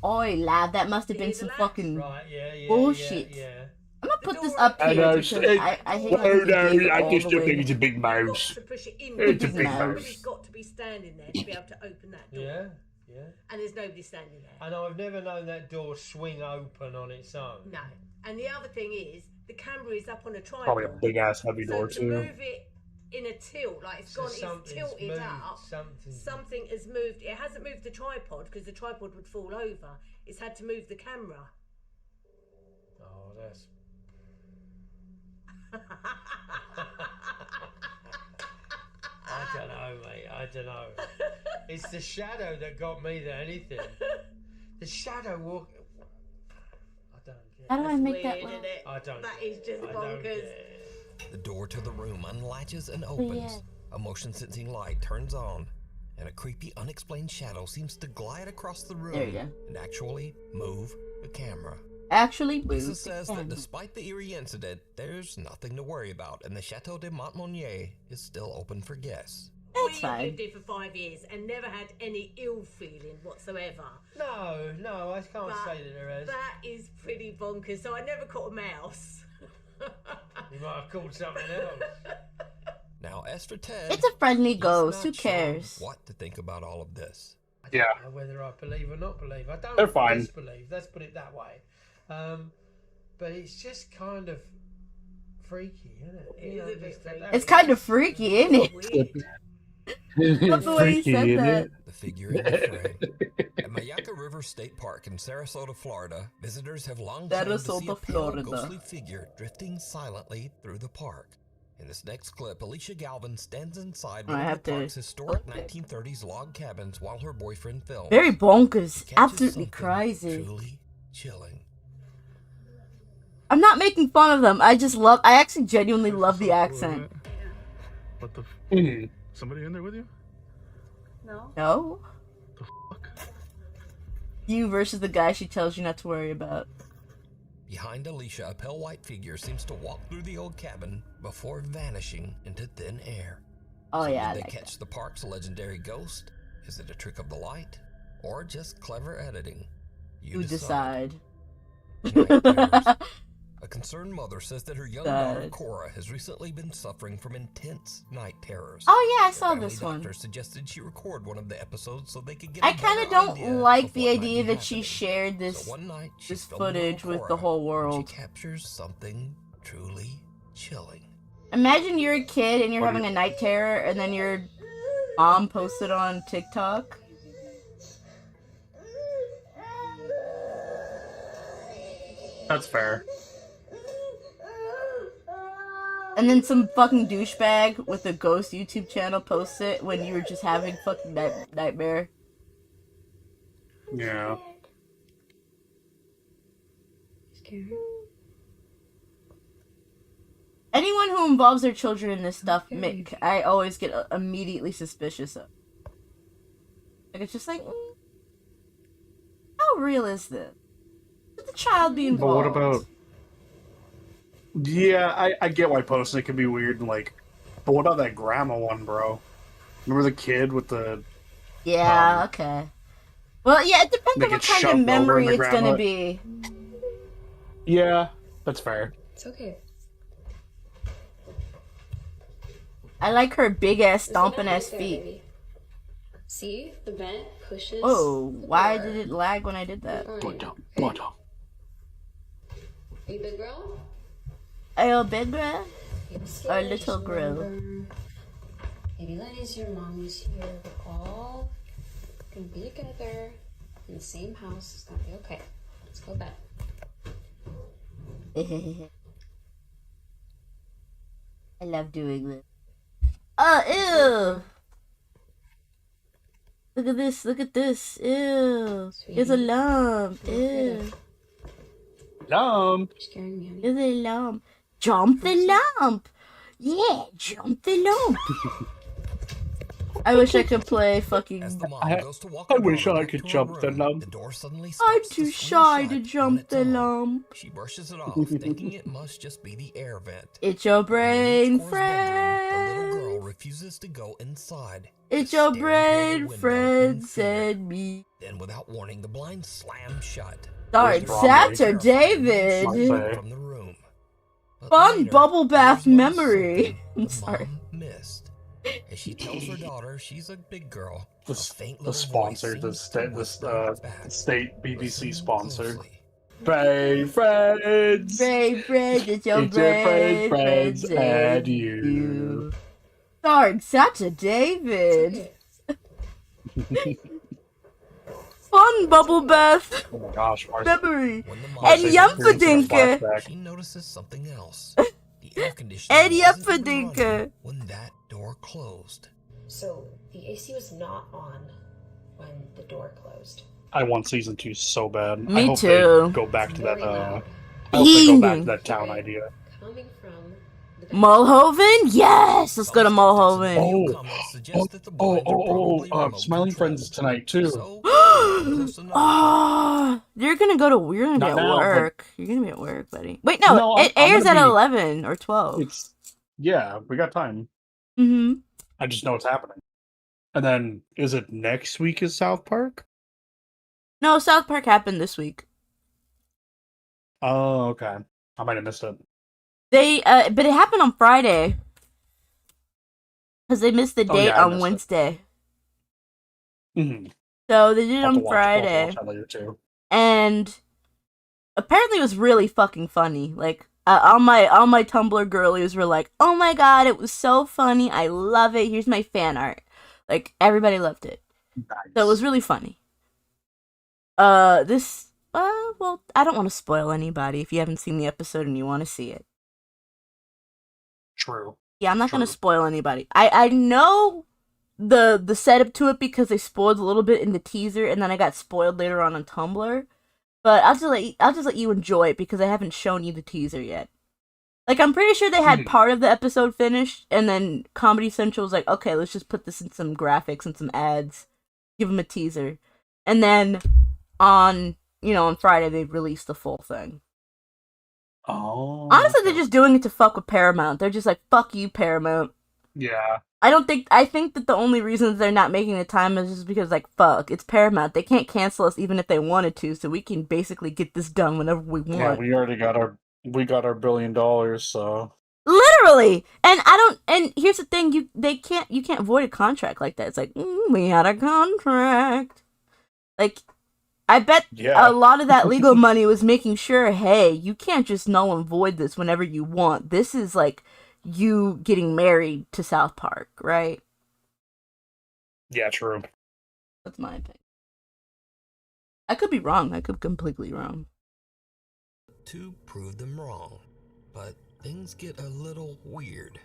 Oi, lad, that must have You been hear the some latch? fucking... Right. Yeah. Yeah. Bullshit. Yeah. I'm gonna The put this door up I here know, because it- I hate Oh having to dig no, I all just the don't way. think it's a big You've got mouse. to push it in. It's a big mouse. Somebody's got to be standing there to be able to open that door. Yeah, yeah. And there's nobody standing there. And I've never known that door swing open on its own. No. And the other thing is, the camera is up on a tripod. Probably a big ass heavy so door to too. move it in a tilt, like it's So gone, it's something's tilted moved, up. something's- Something has moved. It hasn't moved the tripod because the tripod would fall over. It's had to move the camera. Oh, that's. I don't know, mate. I don't know. It's the shadow that got me than anything. The shadow walk. I don't get How do it. I make Weird, that? isn't it? I don't. That get is it. just I don't get bonkers. it. The door to the room unlatches and opens. A motion sensing light turns on, and a creepy, unexplained shadow seems to glide across the room There you go. and actually move the camera. Actually, Lisa move says the that camera. despite the eerie incident, there's nothing to worry about, and the Chateau de Montmonier is still open for guests. That's We've fine. lived here for 5 years and never had any ill feeling whatsoever. No, I can't But say that there is. that is pretty bonkers. So I never caught a mouse. You might have called something else. Now, as for Ted, It's a friendly he's ghost. Who not sure cares? what to think about all of this. I Yeah. don't know whether I believe or not believe. I don't They're fine. disbelieve. Let's put it that way. But it's just kind of freaky, isn't it? It You is know, a bit just that- freaky. It's kind of freaky, isn't it? Weird. Love the way he Freaky, said isn't that. it? The figure in the frame. At Mayaca River State Park in Sarasota, Florida, visitors have long claimed to see Sarasota, a pale, Florida. ghostly figure drifting silently through the park. In this next clip, Alicia Galvin stands inside I one of have the to- park's historic 1930s log cabins while her boyfriend films. Very bonkers. Catches Absolutely something crazy. Truly chilling. I'm not making fun of them. I actually genuinely love the accent. What the? Mhm. Somebody in there with you? No? The fuck? You versus the guy she tells you not to worry about. Behind Alicia, a pale white figure seems to walk through the old cabin before vanishing into thin air. Oh So yeah, I did they like catch the park's legendary ghost? Is it a trick of the light? Or just clever editing? You decide. Nightmares. A concerned mother says that her young daughter Sad. Cora has recently been suffering from intense night terrors. Oh yeah, I Her saw family this one. doctor suggested she record one of the episodes so they could get. I a kind of better don't idea like of the what might idea be that she happening. shared this So one night, she's this filming little footage with the Cora, whole and world. She captures something truly chilling. Imagine you're a kid and you're What do having a night terror, and then your mom posts it on TikTok. That's fair. And then some fucking douchebag with a ghost YouTube channel posts it when you were just having fucking nightmare. Yeah. Anyone who involves their children in this stuff, I always get immediately suspicious of. Like, it's just like, how real is this? Should the child be But what involved? about? Yeah, I get why posting it can be weird and like, but what about that grandma one, bro? Remember the kid with the? Yeah, okay. Well, yeah, it depends They on what get kind of shoved over memory in the it's gonna grandma. be. Yeah, that's fair. It's okay. I like her big ass There's no stomping ass right there, feet. baby. See? The vent pushes. Oh, the why door. did it lag when I did that? Fine. Come Okay. on. Are you big girl? Oh, big girl? Baby Or scared, little just girl? remember, Baby Lenny's your mommy's here. We're all gonna be together in the same house. It's gonna be okay. Let's go to bed. I love doing this. Oh, ew! Look at this, look at this. Ew. There's a Sweetie. lump. I'm afraid Ew. You're scaring me, honey. There's a lump. Jump the lump! Yeah, jump the lump! I wish I could play fucking. As the mom I- goes to walk I her wish daughter I back could to her jump the room, lump. The door suddenly I'm starts too swing shy shut to on jump its the own. lump. She brushes it off, thinking it must just be the air vent. It's your brain, Cora's bedroom, the little girl friend. refuses to go inside. It's just your staring toward the brain, window friend, in fear. said me. Then, without warning, the blinds slam shut. Starring Where's Bromley? Saturn Terrified, David. Say. from the room. But Fun later, bubble bath here's what memory. something I'm the sorry. mom missed. As she tells her daughter she's a big girl, a faint The little sponsor, voice the seems to state, whisper back. the state BBC Listen sponsor. closely. Brave friends, Brave friends, it's your it's your brave brave friends friends and and you. you. Starring Sacha David. Fun bubble bath Oh my gosh, Marcy. memory. When the mom And Marcy's says experiencing a Yumpfadinka. flashback. she notices something else. The air conditioning And wasn't even Yumpfadinka. running when that door closed. So the AC was not on when the door closed. I want season 2 so bad. Me I hope too. They go back to that. Very loud. I hope they go back to Ew. that town idea. Coming from the Mulhoven? Yes! Let's go to Some skeptics in the Mulhoven. video Oh, comments suggest that the blinds are probably remote Smiling Friends is controlled. tonight too. So, close enough. Oh, you're gonna be Not at now, but- work. You're gonna be at work, buddy. Wait, no, No, it I'm airs gonna at be- 11 or 12. Yeah, we got time. Mm-hmm. I just know it's happening. And then, is it next week is South Park? No, South Park happened this week. Oh, okay. I might have missed it. But it happened on Friday. Because they missed the Oh, date yeah, I on missed it. Wednesday. Mm-hmm. So they did it I'll have on to Friday. watch that later too. And apparently it was really fucking funny. Like, all my Tumblr girlies were like, "Oh my god, it was so funny. I love it. Here's my fan art." Like, everybody loved it. So it was really funny. Well, I don't want to spoil anybody if you haven't seen the episode and you want to see it. True. Yeah, I'm not gonna True. spoil anybody. I know the setup to it because they spoiled a little bit in the teaser, and then I got spoiled later on Tumblr. But I'll just let you enjoy it because I haven't shown you the teaser yet. Like, I'm pretty sure they had part of the episode finished, and then Comedy Central was like, okay, let's just put this in some graphics and some ads, give them a teaser, and then on Friday they released the full thing. Oh. Honestly, they're just doing it to fuck with Paramount. They're just like, fuck you, Paramount. Yeah. I think that the only reasons they're not making the time is just because, like, fuck, it's Paramount. They can't cancel us even if they wanted to, so we can basically get this done whenever we want. Yeah, we already got our $1 billion, so Literally! And here's the thing, you can't void a contract like that. It's like, we had a contract. Like, I bet yeah. a lot of that legal money was making sure, hey, you can't just null and void this whenever you want. This is like you getting married to South Park, right? Yeah, true. That's my opinion. I could be wrong. I could completely wrong. To prove them wrong. But things get a little weird.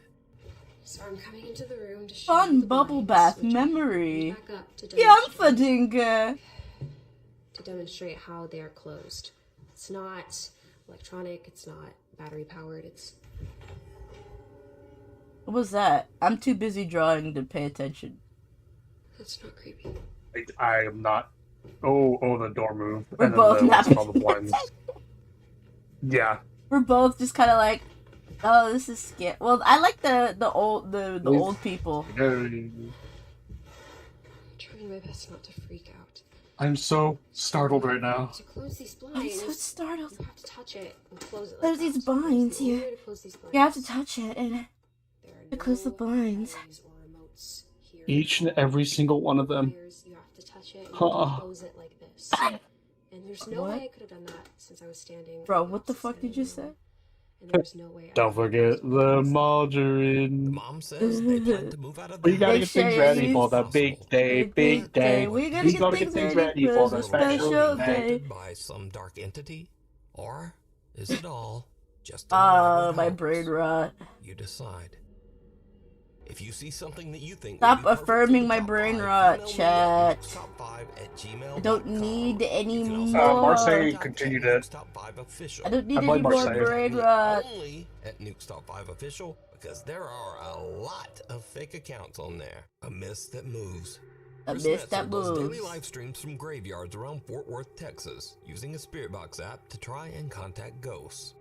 So I'm coming into the room to show Fun you the bubble blinds, bath which I memory. back up to demonstrate, Yumpfadinka. to demonstrate how they are closed. It's not electronic, it's not battery powered, it's What was that? I'm too busy drawing to pay attention. that's not creepy. I am not. Oh, the door moved. We're and both then not what's called the blinds. Yeah. We're both just kind of like, oh, this is scary. Well, I like the old people. I'm trying my best not to freak out. I'm so startled right now. To close these I'm blinds, so startled. you have to touch it and close it. There's like these that. There's blinds the only here. way to close these blinds. You have to touch it and There are to close the no blinds. buttons or remotes here. Each and every single one of them. Wires, you have to touch it and Huh. close it like this. And there's no What? way I could have done that since I was standing. Bro, on what the opposite fuck side did of you the say? room. And there was no way I Don't could have forget closed the blinds. The margarine. mom says they plan to move out of the We gotta They get things say ready for it's the big day, big day. We gotta We get gotta things get things ready ready for for the the special special day. day. Affected by some dark entity? Or is it all just Oh, my hoax? brain rot. You decide. If you see something that you think Stop would be perfect for affirming the my top brain five, rot, email me chat. at nukestop5@gmail.com. I don't need any You can also more. Marseille contact continued at it. nukestop5official. I don't need I any blame more Marseille. brain rot. Only at nukestop5official because there are a lot of fake accounts on there. A miss that moves. A Chris miss that Metzer does daily moves. live streams from graveyards around Fort Worth, Texas, using a Spirit Box app to try and contact ghosts.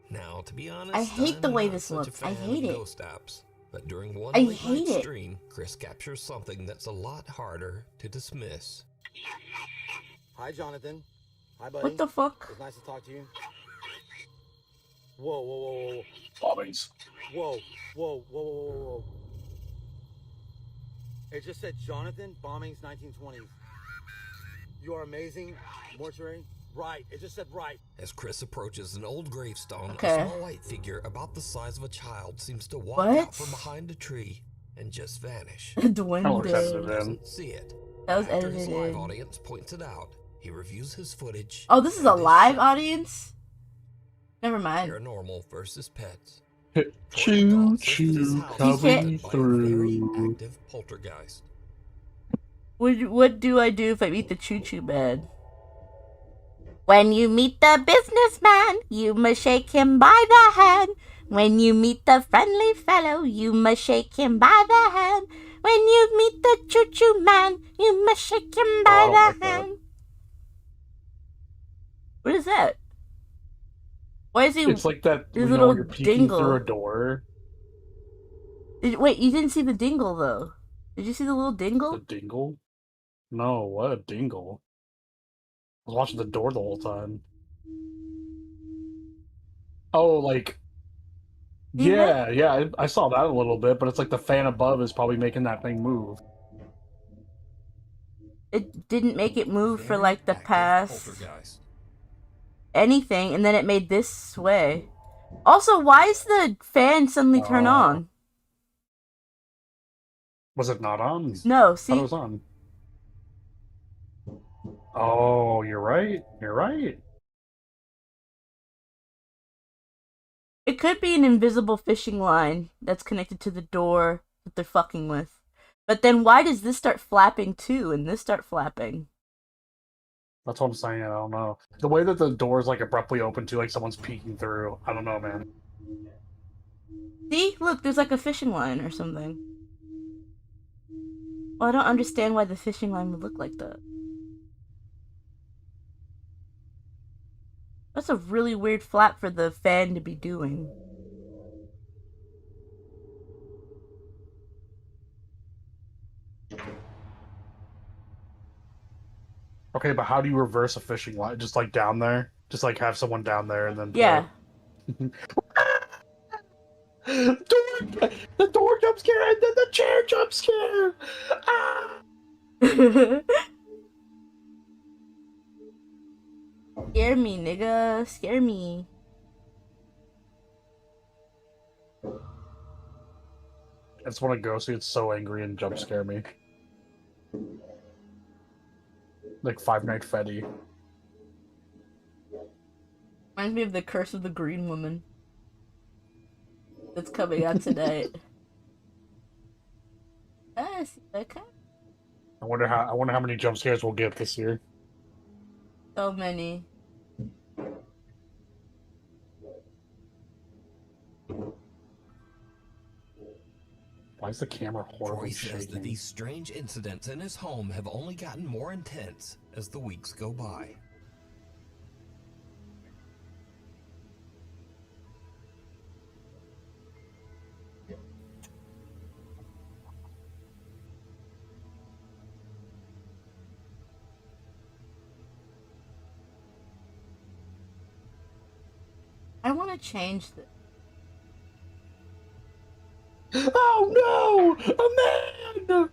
Now, to be honest, I hate the I'm way not this such a looks. I fan hate of it. ghost apps. But during one I late hate night it. stream, Chris captures something that's a lot harder to dismiss. Hi, Jonathan. Hi, buddy. What the fuck? It's nice to talk to you. Whoa, whoa, whoa, Bombings. whoa, whoa, whoa, whoa, whoa, whoa, whoa. It just said Jonathan, bombings 1920s. You are amazing. Mortuary. Right. It just said right. As Chris approaches an old gravestone, Okay. a small white figure about the size of a child seems to walk What? out from behind a tree and just vanish. Duende. Doesn't see it. That was After his edited live in. audience points it out, he reviews his footage. Oh, this is a and live shocked. audience? Never mind. Paranormal versus pets. Choo Says that his choo house is coming haunted by a very through. active poltergeist. What do I do if I meet the choo-choo man? When you meet the businessman, you must shake him by the hand. When you meet the friendly fellow, you must shake him by the hand. When you meet the choo-choo man, you must shake him by I don't the like that. hand. What is that? Why is he... It's like that His you know, little when you're peeking dingle. through a door. Wait, you didn't see the dingle, though. Did you see the little dingle? The dingle? No, what a dingle. I was watching the door the whole time. Oh, like... See that? Yeah, I saw that a little bit, but it's like the fan above is probably making that thing move. It didn't make it move for Very like the active past poltergeist. anything, and then it made this sway. Also, why is the fan suddenly turn on? Was it not on? No, I see? thought it was on. Oh, you're right. You're right. It could be an invisible fishing line that's connected to the door that they're fucking with. But then why does this start flapping too, and this start flapping? That's what I'm saying. I don't know. The way that the door's like abruptly open to like someone's peeking through. I don't know, man. See? Look, there's like a fishing line or something. Well, I don't understand why the fishing line would look like that. That's a really weird flap for the fan to be doing. Okay, but how do you reverse a fishing line? Just like down there? Just like have someone down there and then... Yeah. The door jump scare and then the chair jump scare! Ah! Scare me, nigga. Scare me. I just want to go see it's so angry and jump scare me. Like Five Nights Freddy. Reminds me of The Curse of the Green Woman. That's coming out tonight. Ah, see, okay. I wonder how many jump scares we'll get this year. So many. Why is the camera horribly Troy says that shaking? these strange incidents in his home have only gotten more intense as the weeks go by. I want to change this. Oh no! A man!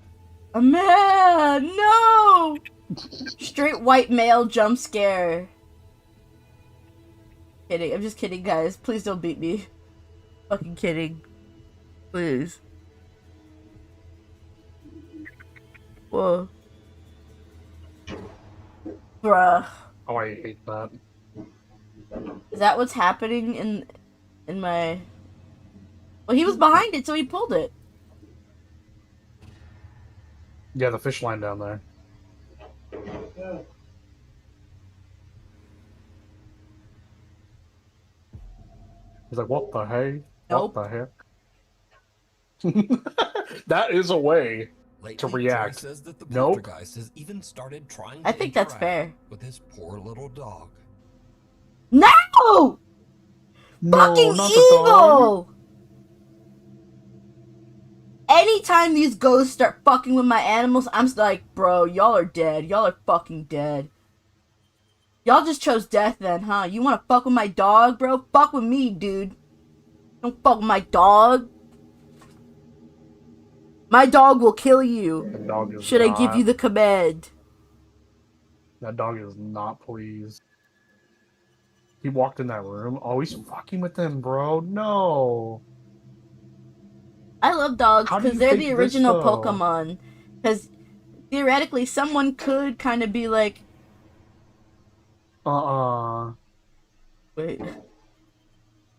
A man! No! Straight white male jump scare. Kidding. I'm just kidding, guys. Please don't beat me. Fucking kidding. Please. Whoa. Bruh. Oh, I hate that. Is that what's happening in my... Well, he was behind it, so he pulled it. Yeah, the fish line down there. He's like, what the hey? Nope. What the heck? That is a way Lately, to react. Troy says that the Nope. poltergeist has even started trying I to think that's interact fair. with his poor little dog. No! Fucking not the dog. evil! Anytime these ghosts start fucking with my animals, I'm like, bro, y'all are dead. Y'all are fucking dead. Y'all just chose death then, huh? You wanna fuck with my dog, bro? Fuck with me, dude. Don't fuck with my dog. My dog will kill you. The dog is Should I give not- you the command? That dog is not pleased. He walked in that room. Oh, he's fucking with them, bro. No. I love dogs How do because you they're think the this, original though? Pokemon. Because theoretically, someone could kind of be like, wait,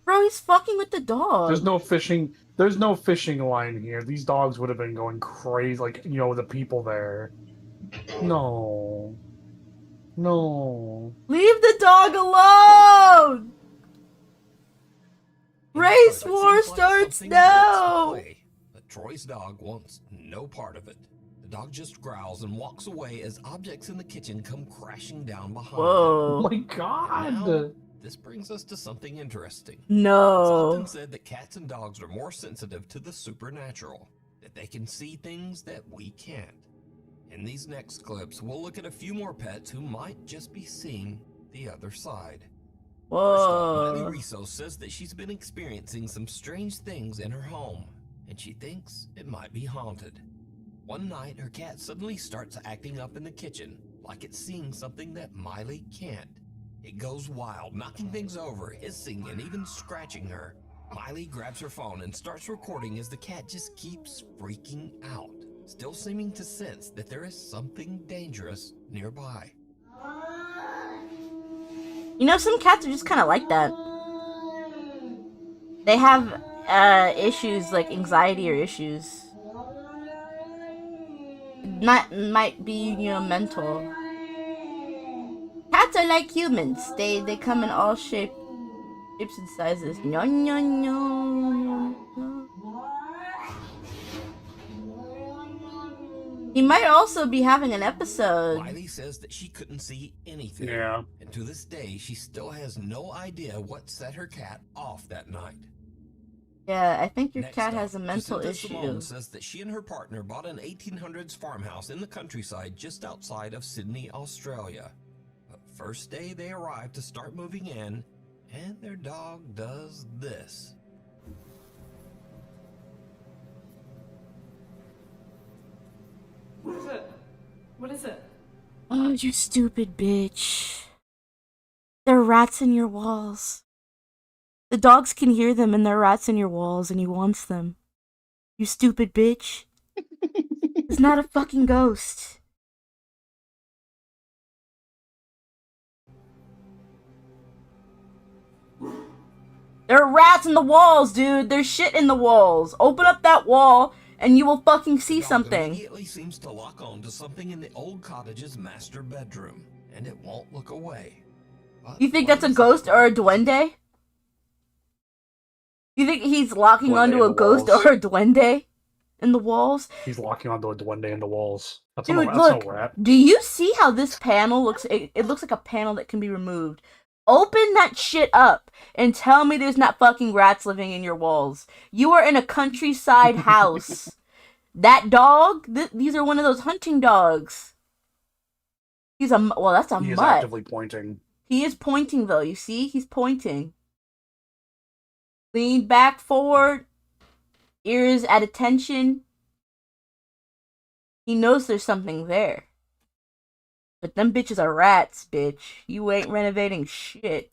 bro, he's fucking with the dog. There's no fishing. There's no fishing line here. These dogs would have been going crazy, like, you know, the people there. No. No. Leave the dog alone! Race But it war seems like starts something wants to now! play, but Troy's dog wants no part of it. The dog just growls and walks away as objects in the kitchen come crashing down behind Oh Whoa. my god. Now, this brings us to something interesting. It's No. often said that cats and dogs are more sensitive to the supernatural, that they can see things that we can't. In these next clips, we'll look at a few more pets who might just be seeing the other side. First up, Miley Whoa. Riso says that she's been experiencing some strange things in her home, and she thinks it might be haunted. One night, her cat suddenly starts acting up in the kitchen, like it's seeing something that Miley can't. It goes wild, knocking things over, hissing, and even scratching her. Miley grabs her phone and starts recording as the cat just keeps freaking out, still seeming to sense that there is something dangerous nearby. You know, some cats are just kind of like that. They have issues like anxiety or issues. Might be, you know, mental. Cats are like humans. They come in all shapes and sizes. No, no, no, no. He might also be having an episode. Miley says that she couldn't see anything. Yeah. And to this day, she still has no idea what set her cat off that night. Yeah, I think your Next cat up, has a mental Jacinta issue. Simone says that she and her partner bought an 1800s farmhouse in the countryside just outside of Sydney, Australia. But first day they arrive to start moving in, and their dog does this. What is it? What is it? Oh, you stupid bitch. There are rats in your walls. The dogs can hear them and there are rats in your walls and he wants them. You stupid bitch. It's not a fucking ghost. There are rats in the walls, dude. There's shit in the walls. Open up that wall and you will fucking see The dog something. immediately seems to lock on to something in the old cottage's master bedroom, and it won't look away. But You think what that's a is ghost it? or a duende? You think he's locking Duende onto in a the ghost walls. or a duende in the walls? He's locking onto a duende in the walls. That's Dude, not, that's look. no rat. Do you see how this panel looks? It looks like a panel that can be removed. Open that shit up and tell me there's not fucking rats living in your walls. You are in a countryside house. That dog? These are one of those hunting dogs. He's a well. That's a He is mutt. actively pointing. He is pointing though. You see, he's pointing. Lean back forward. Ears at attention. He knows there's something there. But them bitches are rats, bitch. You ain't renovating shit.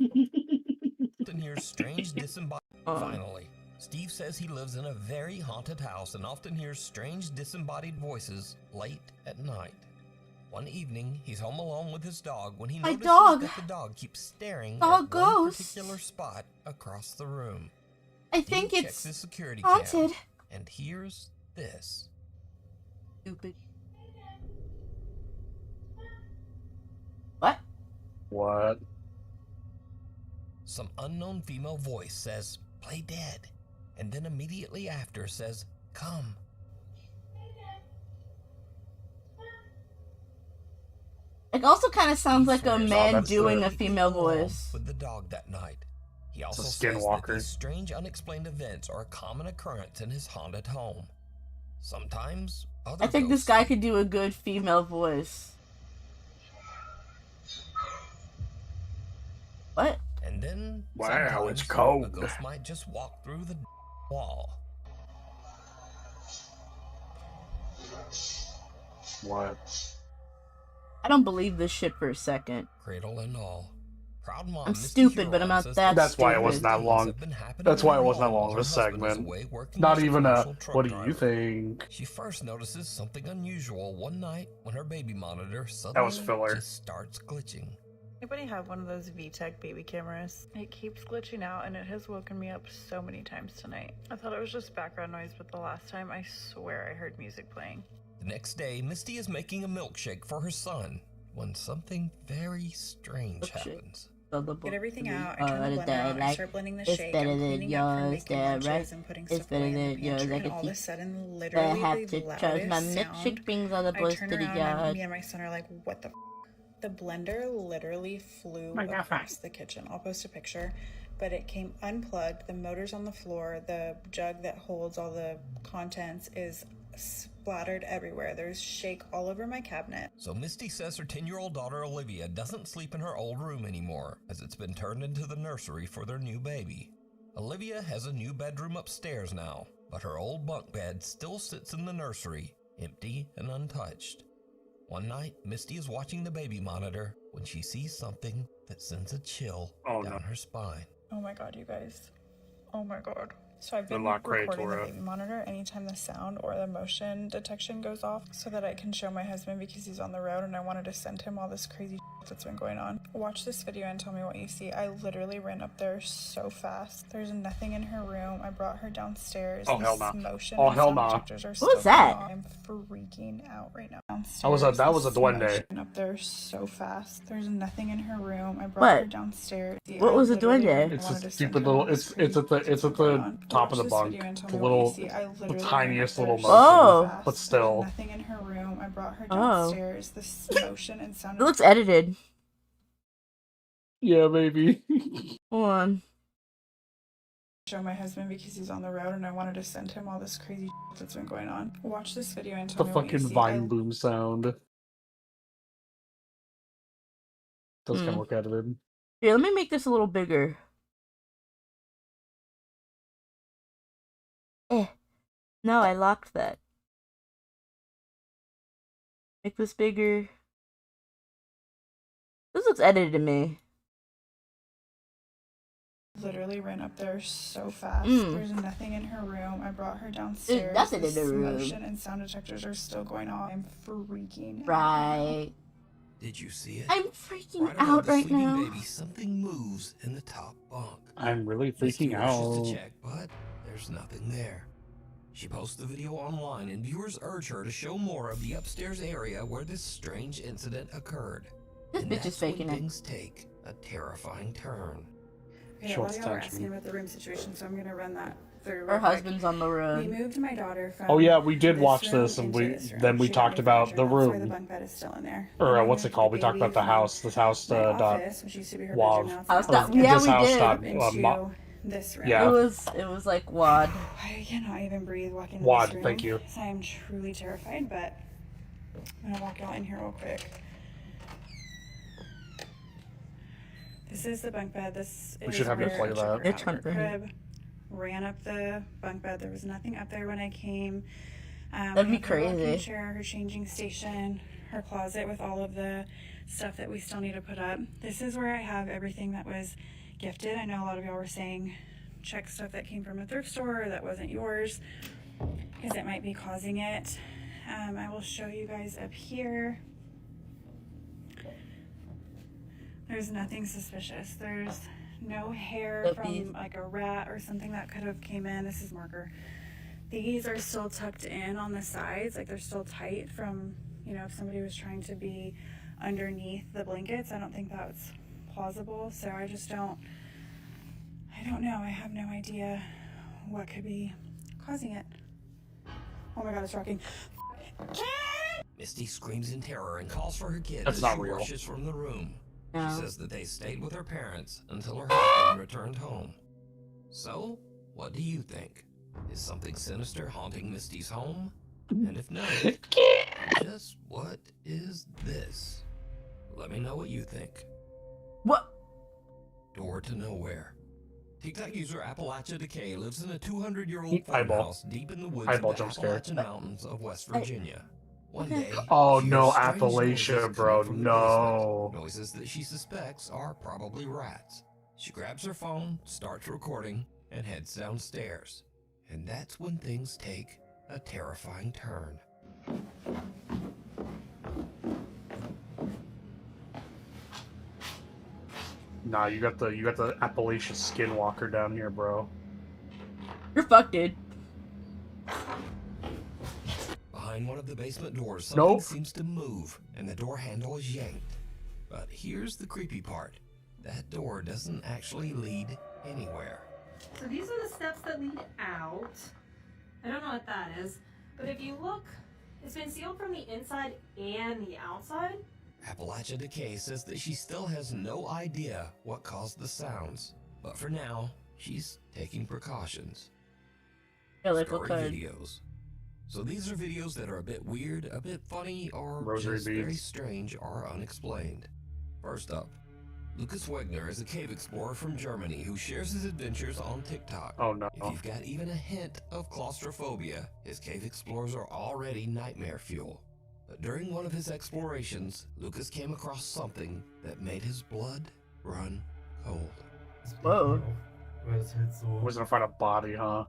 Often hears strange disembodied. Finally, Steve says he lives in a very haunted house and often hears strange disembodied voices late at night. One evening, he's home alone with his dog when he My notices dog. that the dog keeps staring Dog at one ghost. particular spot across the room. I Steve think checks it's his security haunted. cam and hears this. Stupid. What? What? Some unknown female voice says, "Play dead," and then immediately after says, "Come." It also kind of sounds like a Steve man that's doing the- a female alone voice. with the dog that night. He also a says that skinwalker. these strange unexplained events are a common occurrence in his haunted home. Sometimes other I think this ghosts guy could do a good female voice. then Wow, it's sometimes cold. a ghost might just walk through the wall. What? I don't believe this shit for a second. Cradle and all. Proud mom, I'm Misty stupid, but I'm Huron not says that That's why it stupid. wasn't that long. have been happening That's why in it her wasn't that home long while of her a husband is segment. away working Not as a even a. commercial truck What do you driver. think? She first notices something unusual one night when her baby monitor That suddenly was filler. just starts glitching. Anybody have one of those VTech baby cameras? It keeps glitching out and it has woken me up so many times tonight. I thought it was just background noise, but the last time I swear I heard music playing. The next day, Misty is making a milkshake for her son when something very strange happens. Get everything out. I turn the blender on. I start blending the shake. I'm cleaning up from making lunches and putting stuff away in the pantry. And all of a sudden, literally the loudest sound. Brings all the I boys turn to the around yard. and me and my son are like, "What the?" The blender literally flew across the kitchen. I'll post a picture, but it came unplugged. The motor's on the floor. The jug that holds all the contents is splattered everywhere. There's shake all over my cabinet. So Misty says her 10-year-old daughter Olivia doesn't sleep in her old room anymore, as it's been turned into the nursery for their new baby. Olivia has a new bedroom upstairs now, but her old bunk bed still sits in the nursery, empty and untouched. One night, Misty is watching the baby monitor when she sees something that sends a chill down her spine. Oh my god, you guys. Oh my god. So I've been Good luck, recording the Creatora. baby monitor anytime the sound or the motion detection goes off so that I can show my husband because he's on the road and I wanted to send him all this crazy that's been going on. Watch this video and tell me what you see. I literally ran up there so fast. There's nothing in her room. I brought her downstairs. Oh, hell This nah. motion Oh, and hell sound nah. detectors are What still was that? going on. I'm freaking out right now. That was a Downstairs, duende. this motion up there so fast. There's nothing in her room. I brought What? her downstairs. What was a literally duende? wanted It's to a send stupid him all little. this It's at the top of the Watch this bunk. video and tell The me what you little, see. I the literally tiniest ran up little there motion. Oh. fast. But There's still. nothing in her room. I brought her Oh. downstairs. This motion and sound. It looks edited. Yeah, maybe. Hold on. Show my husband because he's on the road and I wanted to send him all this crazy that's been going on. Watch this video and The tell me what you fucking see. vine boom sound. Does kind of Hmm. look edited. Here, let me make this a little bigger. No, I locked that. Make this bigger. This looks edited to me. Literally ran up there so fast. Mm. There's nothing in her room. I brought her downstairs. nothing in This the room. motion and sound detectors are still going on. I'm freaking out. Right. Did you see it? I'm freaking Right above out the right sleeping now. baby, something moves in the top bunk. I'm really Misty freaking rushes out. to check, but there's nothing there. She posts the video online, and viewers urge her to show more of the upstairs area where this strange incident occurred. This And bitch is that's when faking it. things take a terrifying turn. Okay, a Shorts lot of y'all were tension. asking about the room situation, so I'm gonna run that through. Her real quick. husband's on the We road. moved my daughter from. Oh yeah, we did watch room this, and into we this room. then we She got talked new about furniture. the That's why the room, bunk bed is still in there. or And then what's we it called? We moved talked about the baby house. This house from my dot office, which used to be her wav. bedroom, now House it's dot- not. yeah, this we house did. dot Into this room. yeah. It was like WAD. I cannot even breathe walking in WAD, this room. thank you. So I am truly terrified, but I'm gonna walk y'all in here real quick. This is the bunk bed. This We is should have you where play I took that. her It's out of her fun. crib. Ran up the bunk bed. There was nothing up there when I came. That'd we be have her rocking crazy. chair, her changing station, her closet with all of the stuff that we still need to put up. This is where I have everything that was gifted. I know a lot of y'all were saying check stuff that came from a thrift store or that wasn't yours, because it might be causing it. I will show you guys up here. There's nothing suspicious. There's no hair Puppies. from like a rat or something that could have came in. This is marker. These are still tucked in on the sides, like they're still tight from, you know, if somebody was trying to be underneath the blankets. I don't think that's plausible. So I don't know. I have no idea what could be causing it. Oh my god, it's rocking. Misty screams in terror and calls for her kids That's as not she real. rushes from the room. No. She says that they stayed with her parents until her husband returned home. So, what do you think? Is something sinister haunting Misty's home? And if not, just what is this? Let me know what you think. What? Door to Nowhere. TikTok user Appalachia Decay lives in a 200-year-old Eyeball. farmhouse deep in the woods Eyeball of the jump scare. Appalachian Mountains of West Virginia. One day, Oh she no, hears strange Appalachia, noises bro, coming from the no. basement. Noises that she suspects are probably rats. She grabs her phone, starts recording, and heads downstairs. And that's when things take a terrifying turn. Nah, you got the Appalachia Skinwalker down here, bro. You're fucked, dude. Behind one of the basement doors, something seems to move, and the door handle is yanked. But here's the creepy part. That door doesn't actually lead anywhere. So these are the steps that lead out. I don't know what that is, but if you look, it's been sealed from the inside and the outside. Appalachia Decay says that she still has no idea what caused the sounds. But for now, she's taking precautions. Yeah, like Story what kind? videos. So these are videos that are a bit weird, a bit funny, or Rosary just very beads. strange or unexplained. First up, Lucas Wegner is a cave explorer from Germany who shares his adventures on TikTok. Oh no. If you've got even a hint of claustrophobia, his cave explorers are already nightmare fuel. But during one of his explorations, Lucas came across something that made his blood run cold. Whoa. Was gonna find a body, huh?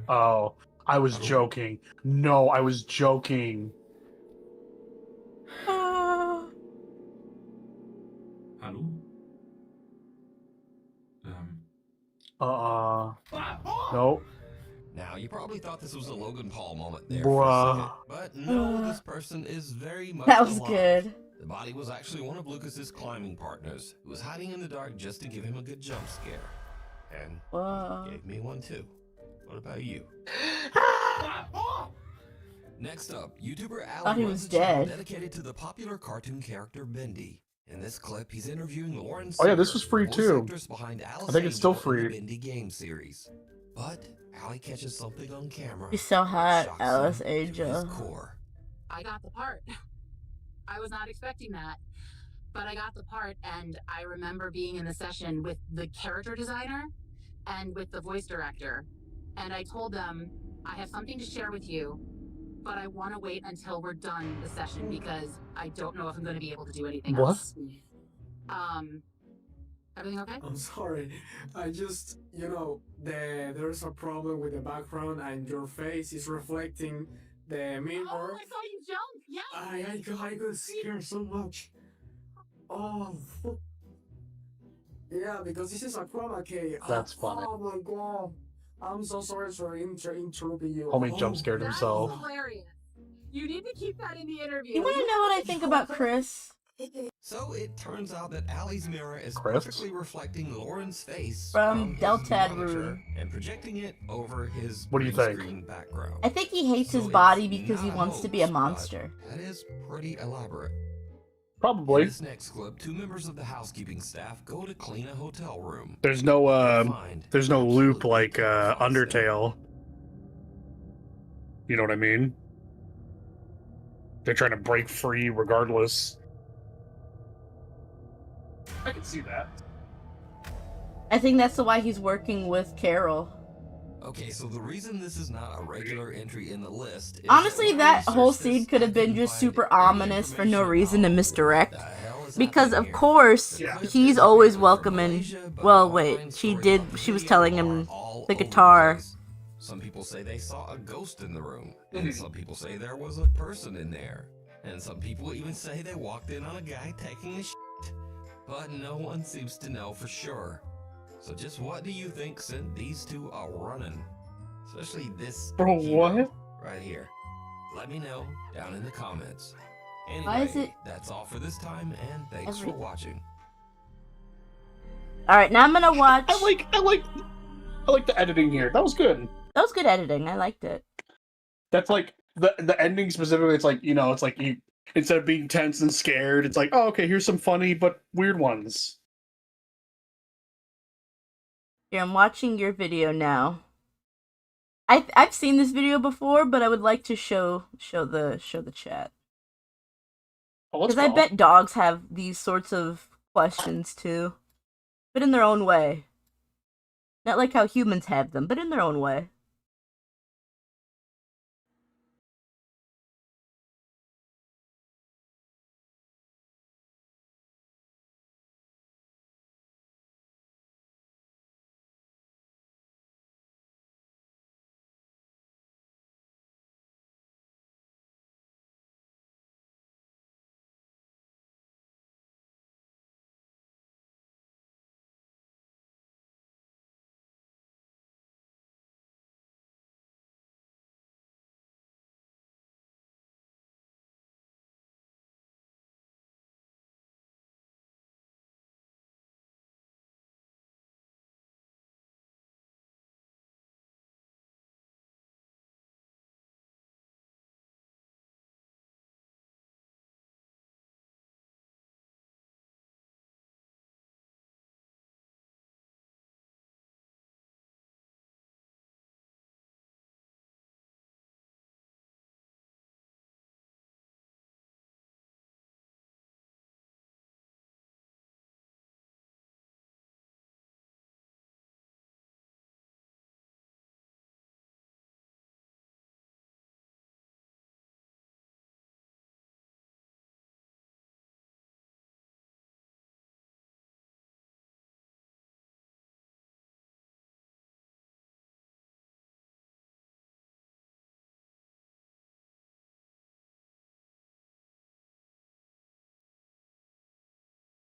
Oh, I was joking. No, I was joking. Hallo? Nope. Now, you probably thought this was a Logan Paul moment there Bruh. for a second, but no, this person is very much That was alive. good. The body was actually one of Lucas's climbing partners, who was hiding in the dark just to give him a good jump scare. And Whoa. gave me one too. What about you? Next up, YouTuber Thought Ali he runs was a channel dead. dedicated to the popular cartoon character Bendy. In this clip, he's interviewing Lauren Oh yeah, this Singer, was free voice too. actress behind Alice I think it's still Angel in the free. Bendy game series. But Ali catches something on camera. She's so hot, Shocks Alice him to his Angel. core. I got the part. I was not expecting that, but I got the part, and I remember being in the session with the character designer and with the voice director, and I told them, I have something to share with you, but I want to wait until we're done the session because I don't know if I'm going to be able to do anything What? else. Everything okay? I'm sorry. I just, there's a problem with the background and your face is reflecting the mirror. Oh, I saw you jump! Yes! I got scared so much. Oh. Yeah, because this is a chroma key. That's funny. Oh my god. I'm so sorry for interrupting you. Homie jump scared That's himself. hilarious. You need to keep that in the interview. You want to know what I think about Chris? So it turns out that Ali's mirror is Chris? perfectly reflecting Lauren's face From his Deltad monitor Room. and projecting it over his What do you green think? screen background. I think he hates his So body it's because he not wants to be a hoax, but monster. That is pretty elaborate. Probably. In this next clip, two members of the housekeeping staff go to clean a hotel room. There's no loop like Undertale. You know what I mean? They're trying to break free regardless. I can see that. I think that's why he's working with Carol. Okay, so the reason this is not a regular entry in the list is Honestly, when I that researched whole this, scene could have been just super ominous for no reason to misdirect. what the hell is Because happening of here? course, The clip he's is always created from welcoming. Malaysia, but Well, online wait, she stories did. on She was video telling are him all the over guitar. place. Some people say they saw a ghost in the room, and some people say there was a person in there, and some people even say they walked in on a guy taking a shit. But no one seems to know for sure. So just what do you think sent these two a running? Especially this Bro, hero what? right here. Let me know down in the comments. Anyway, Why is it that's all for this time, and thanks for watching. All right, now I'm gonna watch. I like the editing here. That was good. That was good editing. I liked it. That's like the ending specifically. It's like it's like you instead of being tense and scared, it's like, oh, okay, here's some funny but weird ones. Here, I'm watching your video now. I've seen this video before, but I would like to show the chat Oh, let's because I go. bet dogs have these sorts of questions too, but in their own way. Not like how humans have them, but in their own way.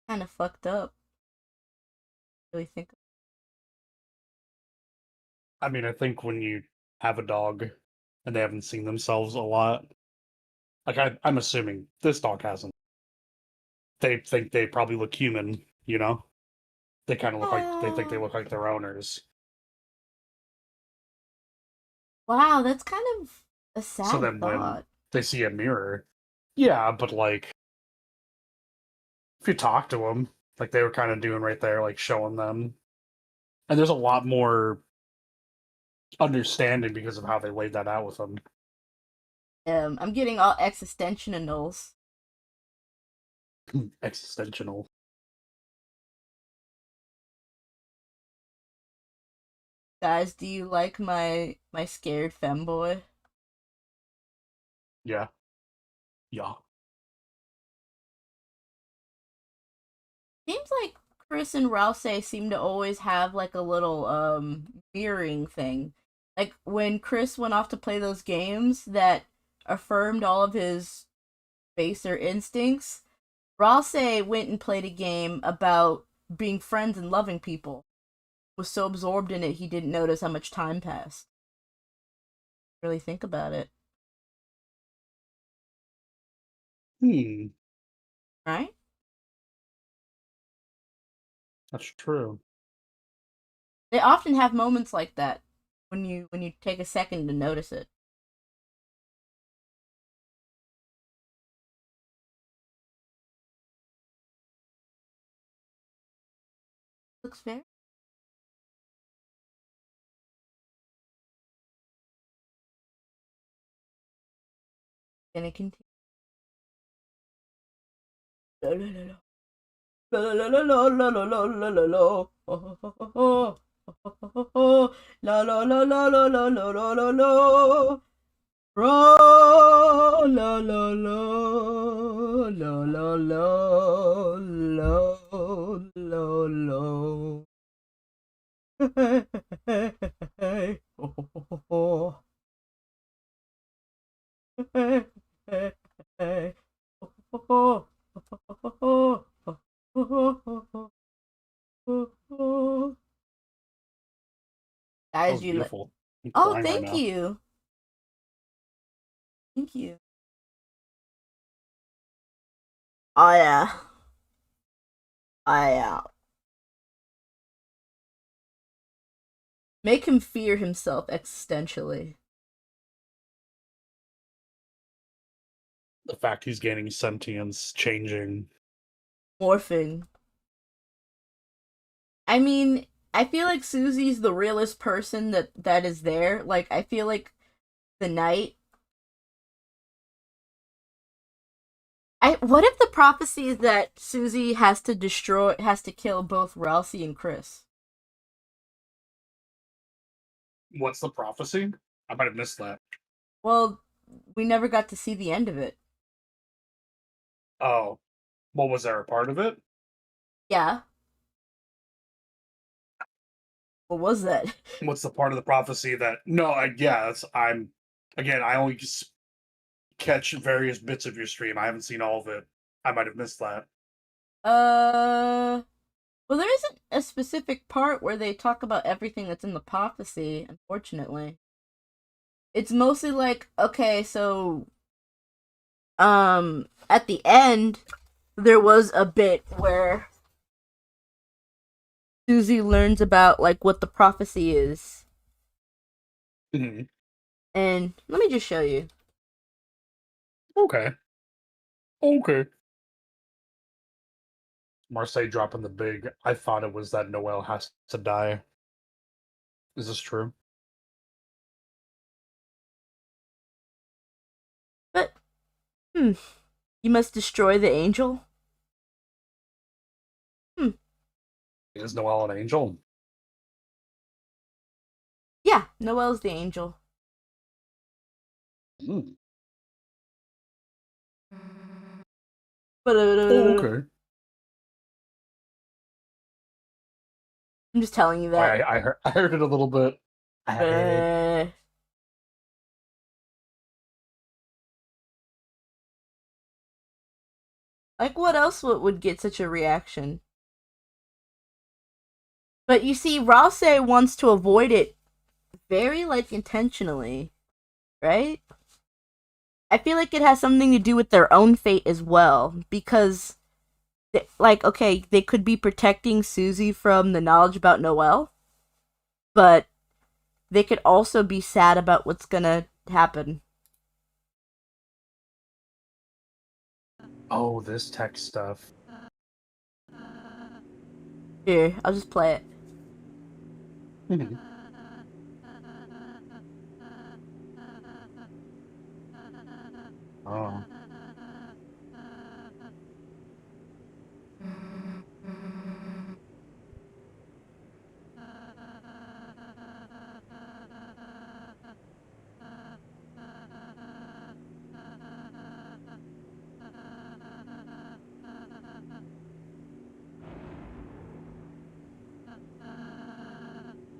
Kind of fucked up. Really think. I mean, I think when you have a dog and they haven't seen themselves a lot, like I'm assuming this dog hasn't. They think they probably look human, you know? They kind of look like they think they look like their owners. Wow, that's kind of a sad So then when thought. they see a mirror, yeah, but like if you talk to them, like they were kind of doing right there, like showing them, and there's a lot more understanding because of how they laid that out with them. I'm getting all existentials. Existential. Guys, do you like my scared femboy? Yeah. Yeah. Seems like Chris and Rouse seem to always have like a little mirroring thing. Like when Chris went off to play those games that affirmed all of his baser instincts, Rouse went and played a game about being friends and loving people. Was so absorbed in it he didn't notice how much time passed. Really think about it. Right? That's true. They often have moments like that when you take a second to notice it. Looks fair. Gonna continue. La la la la. La la la la la la la la la la. La la la la la la la la la la. Ra la la la la la la la la la. Hey, oh, oh, oh, hey, hey, hey, oh, oh, oh, oh. Guys, you beautiful. Oh, thank you. Thank you. Oh yeah. Oh yeah. Make him fear himself existentially. The fact he's gaining sentience, changing. Morphing. I mean, I feel like Susie's the realest person that is there. Like, I feel like the Knight. What if the prophecy is that Susie has to kill both Ralsei and Chris? What's the prophecy? I might have missed that. Well, we never got to see the end of it. Oh, well, was there a part of it? Yeah. What was that? What's the part of the prophecy that? No, I guess I only just catch various bits of your stream. I haven't seen all of it. I might have missed that. Well, there isn't a specific part where they talk about everything that's in the prophecy, unfortunately. It's mostly like, okay, so at the end there was a bit where Susie learns about like what the prophecy is. Mm-hmm. And let me just show you. Okay. Marseille dropping the big. I thought it was that Noelle has to die. Is this true? But, you must destroy the angel? Is Noelle an angel? Yeah, Noelle's the angel. Okay. I'm just telling you that. I heard it a little bit. Like, what else would get such a reaction? But you see, Ralsei wants to avoid it very, like, intentionally. Right? I feel like it has something to do with their own fate as well. Because, like, okay, they could be protecting Susie from the knowledge about Noelle. But they could also be sad about what's gonna happen. Oh, this tech stuff. Here, I'll just play it. Mm-hmm. Oh.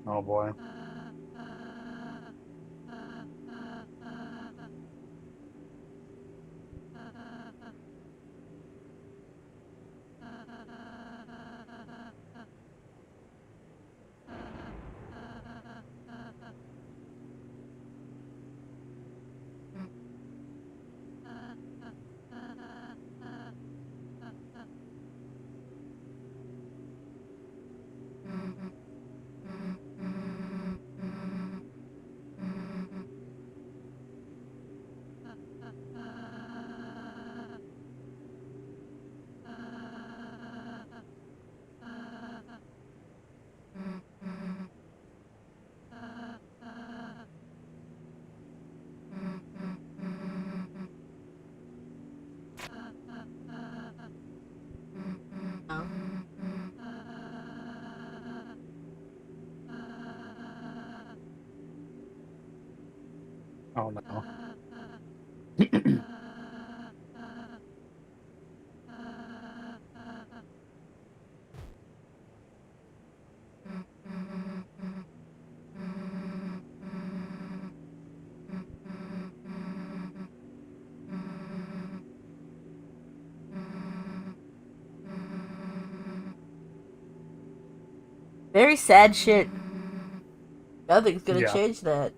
Oh boy. Oh no. Very sad shit. Nothing's gonna Yeah. change that.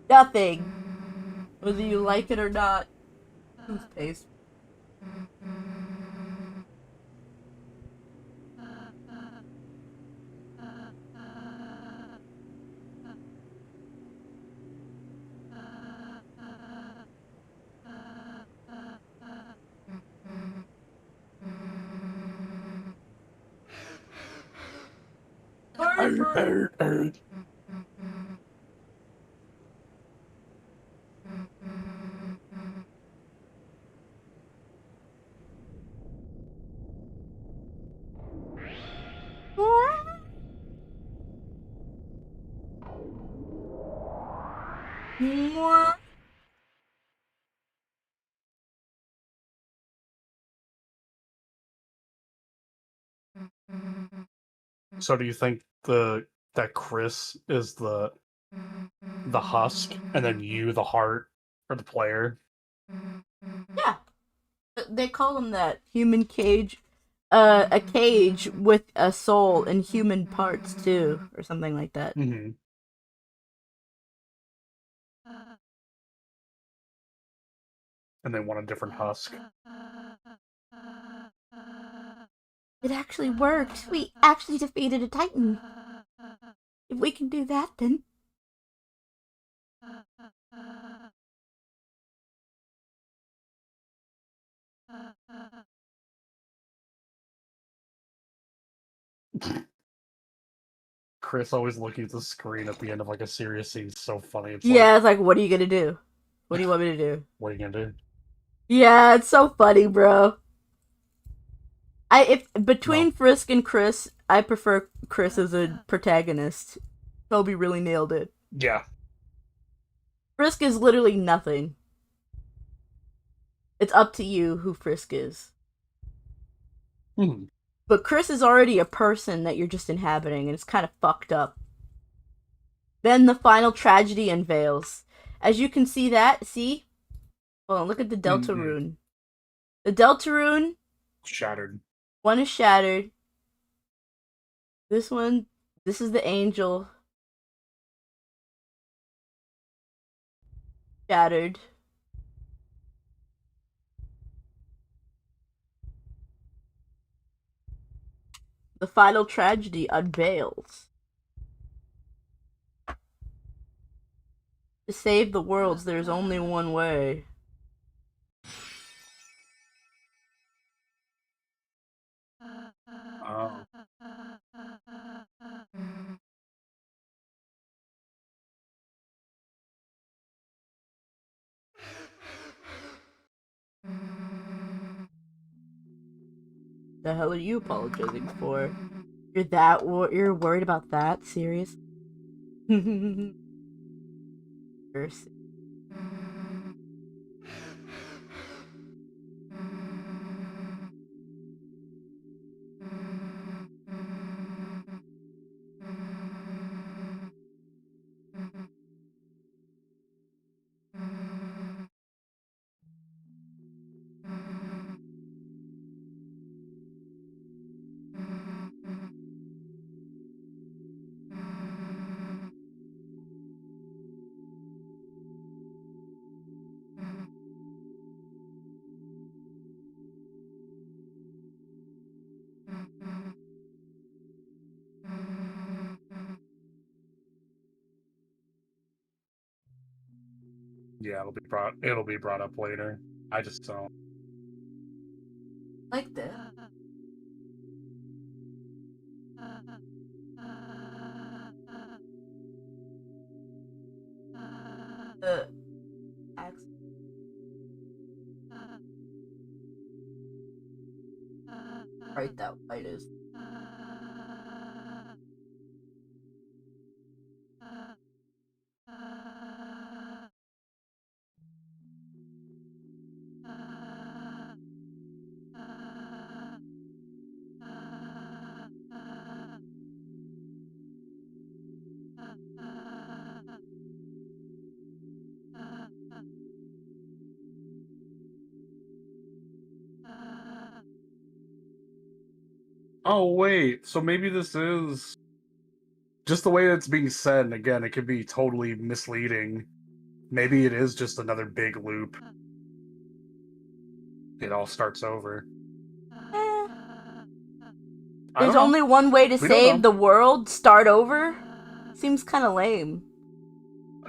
Nothing. Whether you like it or not. Toothpaste. Mwah. So do you think that Chris is the husk, and then you the heart or the player? Yeah. They call him that. Human cage. A cage with a soul and human parts too, or something like that. Mm-hmm. And they want a different husk. It actually worked. We actually defeated a Titan. If we can do that, then... Chris always looking at the screen at the end of like a serious scene is so funny. It's Yeah, like, it's like, what are you gonna do? What do you want me to do? what are you gonna do? Yeah, it's so funny, bro. If between Frisk and Chris, I prefer Chris as a protagonist. Toby really nailed it. Yeah. Frisk is literally nothing. It's up to you who Frisk is. Hmm. But Chris is already a person that you're just inhabiting, and it's kind of fucked up. Then the final tragedy unveils. As you can see that, see? Hold on, look at the Delta Rune. The Delta Rune... Shattered. One is shattered. This one, this is the angel. Shattered. The final tragedy unveils. To save the worlds, there's only one way. Oh. The hell are you apologizing for? You're worried about that? Serious? Mercy. Yeah, it'll be brought up later. I just don't. Like this. Right, that light is. Oh wait, so maybe this is just the way it's being said, and again, it could be totally misleading. Maybe it is just another big loop. It all starts over. There's only one way to save the world? Start over? Seems kind of lame.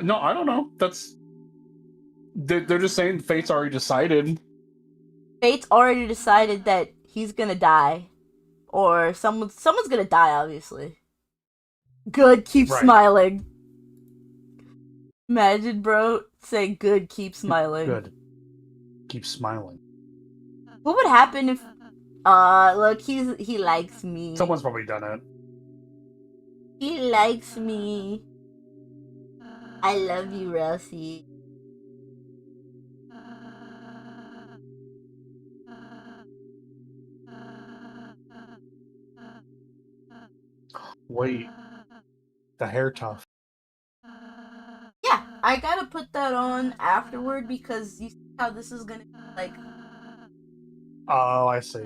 No, I don't know. They're just saying fate's already decided. Fate's already decided that he's gonna die. Or someone's gonna die, obviously. Good, keep smiling. Imagine, bro, say good, keep smiling. Good. Keep smiling. What would happen if look, he likes me. Someone's probably done it. He likes me. I love you, Rosie. Wait, the hair tough. Yeah, I gotta put that on afterward because you see how this is gonna be like. Oh, I see.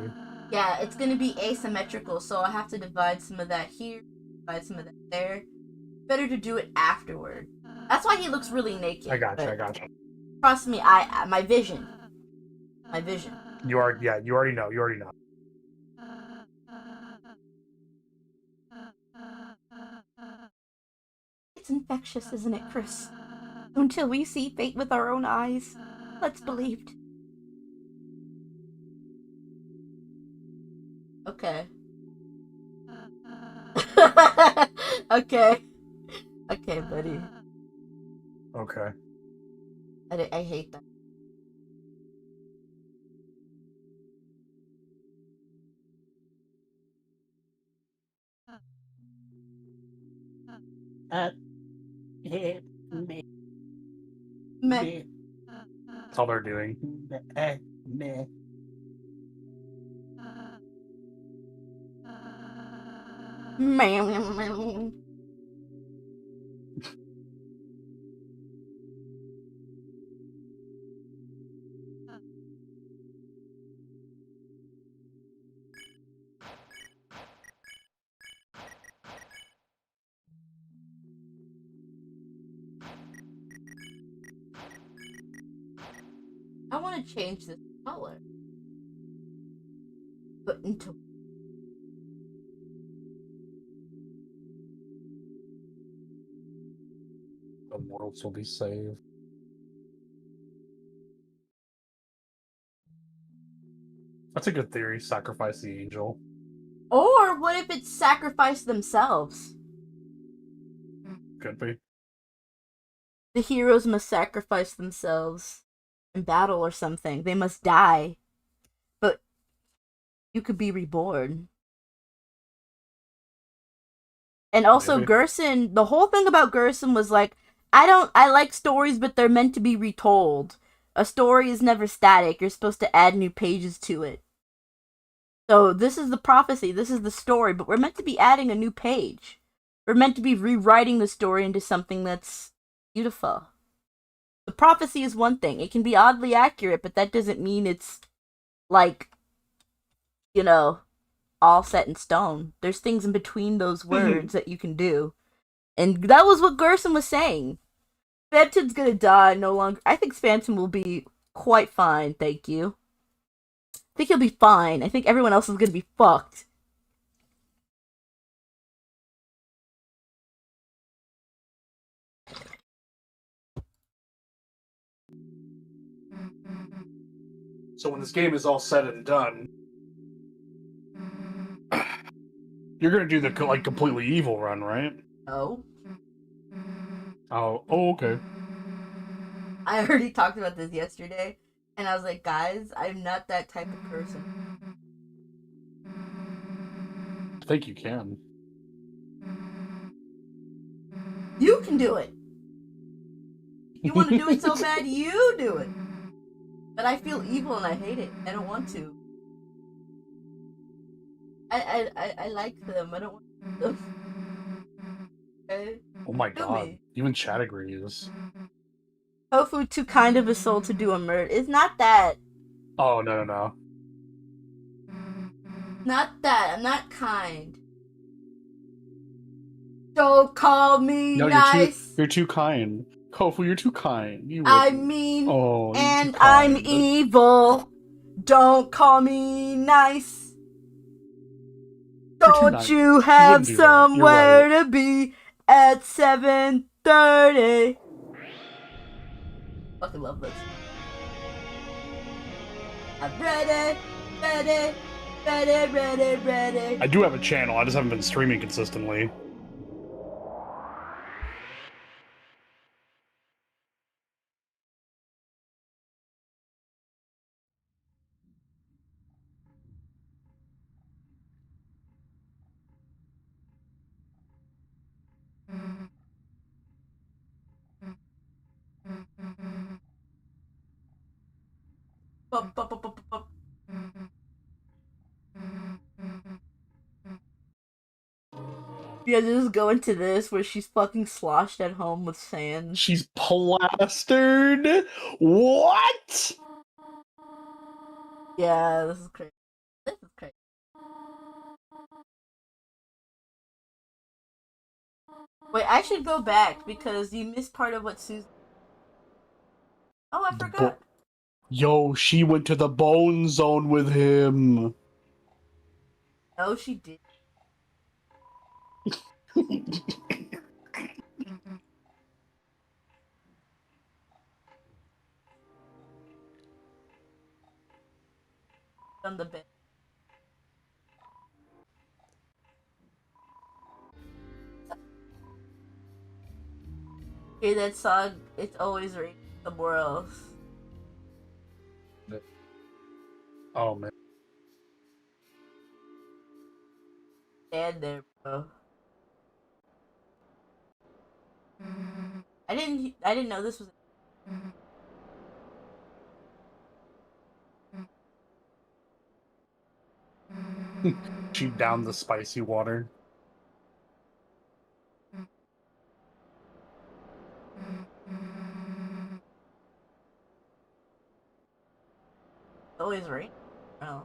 Yeah, it's gonna be asymmetrical, so I have to divide some of that here, divide some of that there. Better to do it afterward. That's why he looks really naked. I gotcha. but I gotcha. Trust me, my vision. You are. Yeah, you already know. You already know. It's infectious, isn't it, Chris? Until we see fate with our own eyes, let's believe. Okay. Okay. Okay, buddy. Okay. I hate that. Me. That's all they're doing. Me. I want to change this color. But into The worlds will be saved. That's a good theory. Sacrifice the angel. Or what if it's sacrifice themselves? Could be. The heroes must sacrifice themselves in battle or something. They must die. But you could be reborn. And also Maybe. Gerson, the whole thing about Gerson was like, I like stories, but they're meant to be retold. A story is never static. You're supposed to add new pages to it. So this is the prophecy, this is the story, but we're meant to be adding a new page. We're meant to be rewriting the story into something that's beautiful. The prophecy is one thing. It can be oddly accurate, but that doesn't mean it's like, you know, all set in stone. There's things in between those words that you can do. And that was what Gerson was saying. Phantom's gonna die no longer. I think Phantom will be quite fine, thank you. I think he'll be fine. I think everyone else is gonna be fucked. So when this game is all said and done, you're gonna do the like completely evil run, right? No. Oh, okay. I already talked about this yesterday, and I was like, guys, I'm not that type of person. I think you can. You can do it. You want to do it so bad, you do it. But I feel evil and I hate it. I don't want to. I like them. I don't want them. Okay? Oh my Kill god. me. Even chat agrees. Tofu too kind of a soul to do a murder. It's not that. Oh, no. Not that. I'm not kind. Don't call me No, nice. you're too kind. Kofu, you're too kind. You I wouldn't. mean, Oh, you're and too I'm kind. evil. Don't call me nice. You're too Don't nice. you You have wouldn't do that. You're somewhere right. to be at 7:30? Fucking love this. I'm ready. I do have a channel. I just haven't been streaming consistently. Bup, bup, bup, bup, bup. Yeah, just go into this where she's fucking sloshed at home with sand. She's plastered. What? Yeah, this is crazy. This is crazy. Wait, I should go back because you missed part of what Susan. Oh, I forgot. Yo, she went to the bone zone with him. Oh, she did. On the bed. Hear that song? It's always raining somewhere else. Oh man. Stand there, bro. I didn't know this was. She downed the spicy water. Always raining. Oh.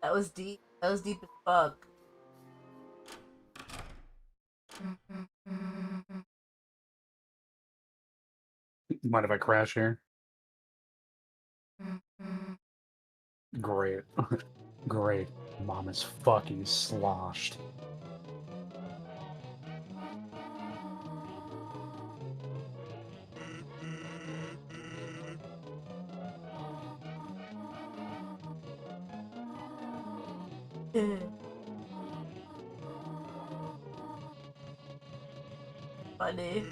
That was deep. That was deep as fuck. Mind if I crash here? Great. Great. Mom is fucking sloshed. Funny.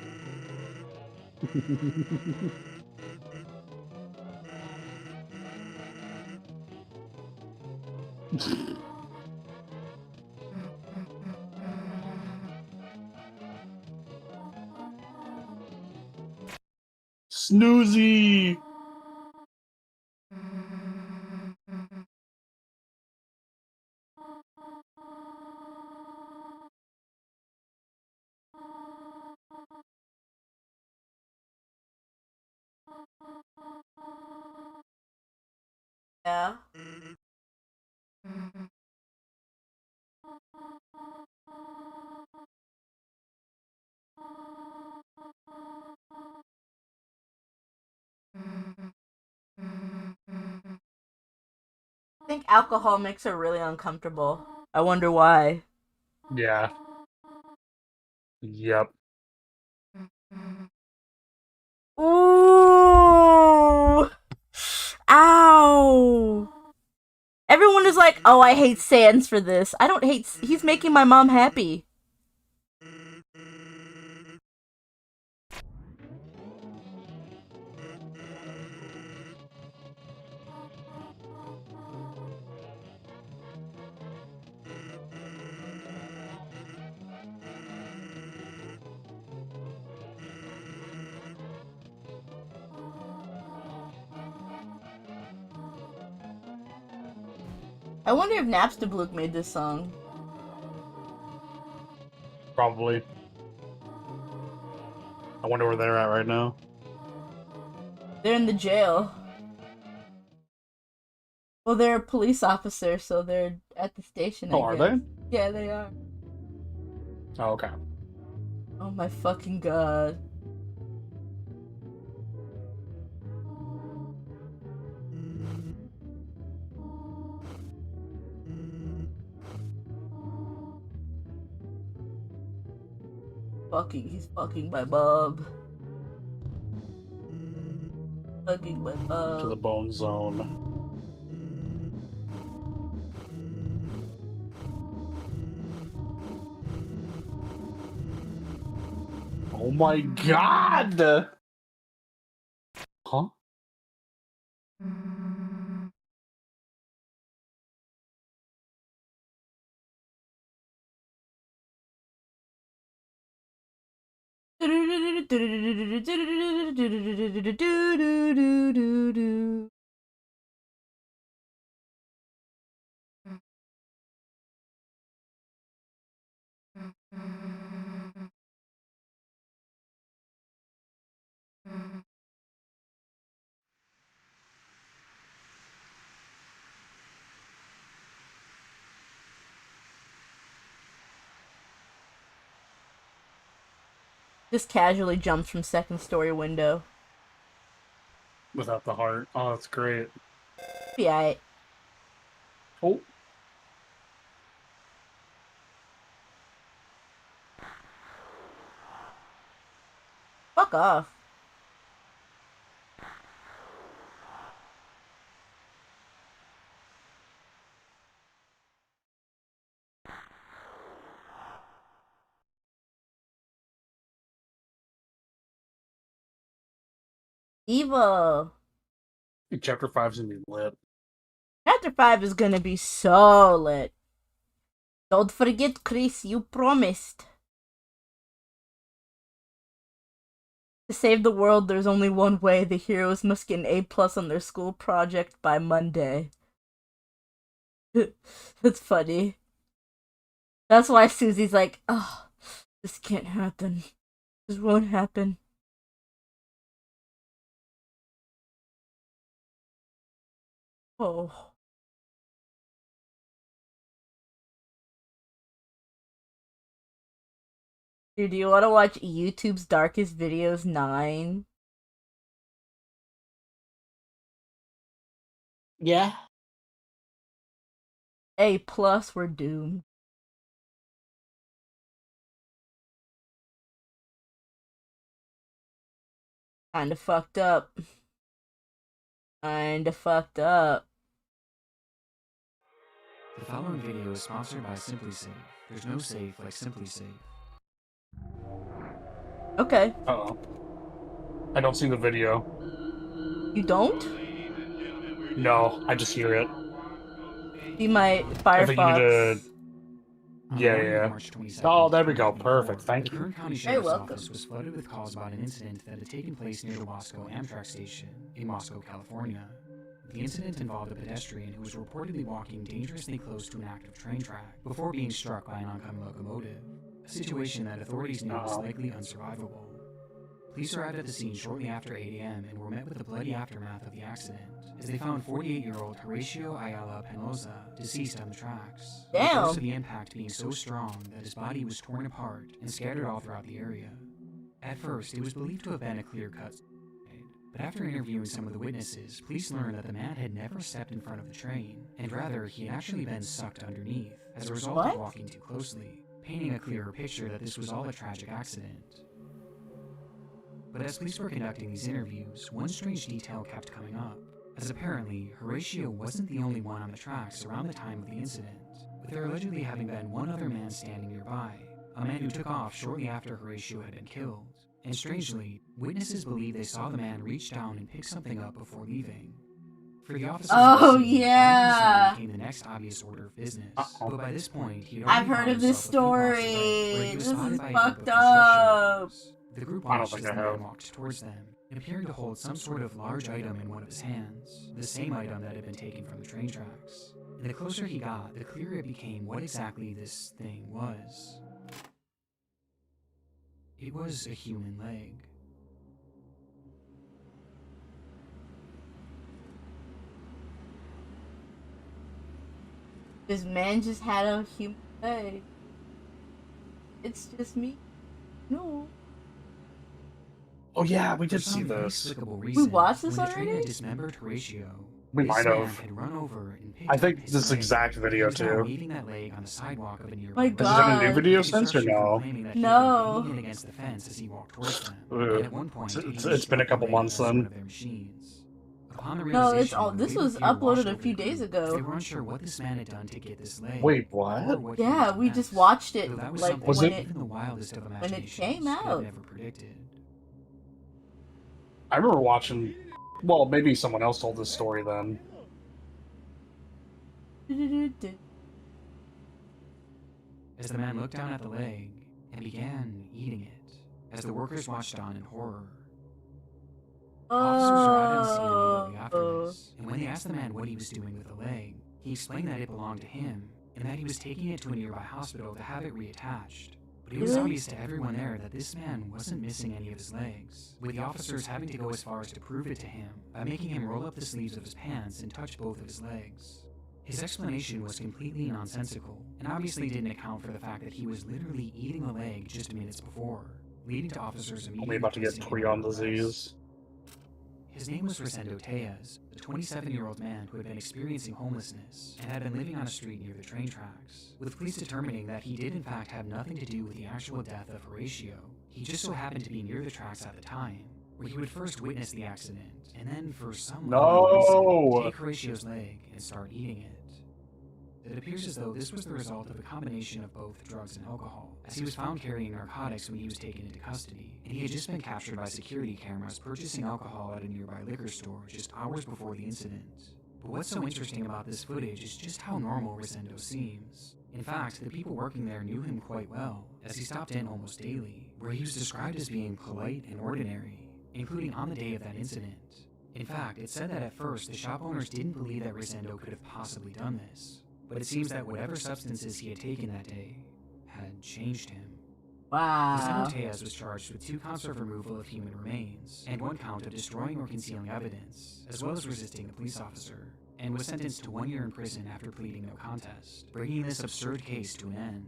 Snoozy! Yeah. I think alcohol makes her really uncomfortable. I wonder why. Yeah. Yep. Ooh! Ow! Everyone is like, oh, I hate Sans for this. I don't hate. He's making my mom happy. I wonder if Napstablook made this song. Probably. I wonder where they're at right now. They're in the jail. Well, they're a police officer, so they're at the station. Oh, are they? Yeah, they are. Oh, okay. Oh my fucking god. He's fucking my mom. Fucking my mom. To the bone zone. Oh my god! Huh? Just casually jumps from second story window. Without the heart. Oh, that's great. Yeah. Oh. Fuck off. Evil. Chapter 5's gonna be lit. Chapter 5 is gonna be so lit. Don't forget, Chris, you promised. To save the world, there's only one way. The heroes must get an A+ on their school project by Monday. That's funny. That's why Susie's like, oh, this can't happen. This won't happen. Oh. Dude, do you want to watch YouTube's Darkest Videos 9? Yeah. A+, we're doomed. Kinda fucked up. Kinda fucked up. The following video is sponsored by SimpliSafe. There's no safe like SimpliSafe. Okay. Uh-oh. I don't see the video. You don't? No, I just hear it. See my Firefox. I think you need to... Yeah. Oh, there we go. Perfect. Thank The you. Kern County Sheriff's Office was flooded with calls about an incident that had taken place near the Wasco Amtrak station in Wasco, California. The incident involved a pedestrian who was reportedly walking dangerously close to an active train track before being struck by an oncoming locomotive, a situation that authorities knew was likely unsurvivable. Police arrived at the scene shortly after 8 a.m. and were met with the bloody aftermath of the accident, as they found 48-year-old Horacio Ayala Penosa deceased on the tracks. The force of the impact being so strong that his body was torn apart and scattered all throughout the area. At first, it was believed to have been a clear-cut suicide, but after interviewing some of the witnesses, police learned that the man had never stepped in front of the train, and rather, he had actually been sucked underneath as a result of walking too closely, painting a clearer picture that this was all a tragic accident. But as police were conducting these interviews, one strange detail kept coming up, as apparently, Horacio wasn't the only one on the tracks around the time of the incident, with there allegedly having been one other man standing nearby, a man who took off shortly after Horacio had been killed, and strangely, witnesses believe they saw the man reach down and pick something up before leaving. For the officers, oh yeah, became the next obvious order of business. But by this point, he I've heard of this story. This is fucked up. The group watched as the man walked towards them, appearing to hold some sort of large item in one of his hands, the same item that had been taken from the train tracks. And the closer he got, the clearer it became what exactly this thing was. It was a human leg. This man just had a human leg. It's just me. No. Oh yeah, we did see this. We watched this already? Dismembered Horacio. We might have. Had run over and picked I up think his this leg. exact video He was now too. leaving that leg on the sidewalk of a nearby My road. Has there been a new video Police since or rushed him, no? claiming that he had No. been leaning against the fence as he walked towards them. Ugh. And at one point, he It's been a couple months then. their machines. Upon the No, realization, it's all. This a wave was of fear washed uploaded a over few the days group, as ago. they were unsure what this man had done to get this leg. Wait, or what? what he Yeah, did we next. just watched it Though that was like something Was when it- even the wildest of when it imaginations came could have out. never predicted. I remember watching. Well, maybe someone else told this story then. As the man looked down at the leg and began eating it, as the workers watched on in horror. Officers arrived on scene immediately after this, and when they asked the man what he was doing with the leg, he explained that it belonged to him, and that he was taking it to a nearby hospital to have it reattached. But it was Really? obvious to everyone there that this man wasn't missing any of his legs, with the officers having to go as far as to prove it to him by making him roll up the sleeves of his pants and touch both of his legs. His explanation was completely nonsensical, and obviously didn't account for the fact that he was literally eating the leg just minutes before, leading to officers Only immediately about to get placing him prion under arrest. disease. His name was Rosendo Tejas, a 27-year-old man who had been experiencing homelessness and had been living on a street near the train tracks, with police determining that he did in fact have nothing to do with the actual death of Horatio. He just so happened to be near the tracks at the time, where he would first witness the accident, and then for some unknown reason, take Horatio's leg and start eating it. It appears as though this was the result of a combination of both drugs and alcohol, as he was found carrying narcotics when he was taken into custody, and he had just been captured by security cameras purchasing alcohol at a nearby liquor store just hours before the incident. But what's so interesting about this footage is just how normal Rosendo seems. In fact, the people working there knew him quite well, as he stopped in almost daily, where he was described as being polite and ordinary, including on the day of that incident. In fact, it said that at first the shop owners didn't believe that Rosendo could have possibly done this. But it seems that whatever substances he had taken that day had changed him. Wow. Rosendo Tejas was charged with 2 counts of removal of human remains, and 1 count of destroying or concealing evidence, as well as resisting the police officer, and was sentenced to 1 year in prison after pleading no contest, bringing this absurd case to an end.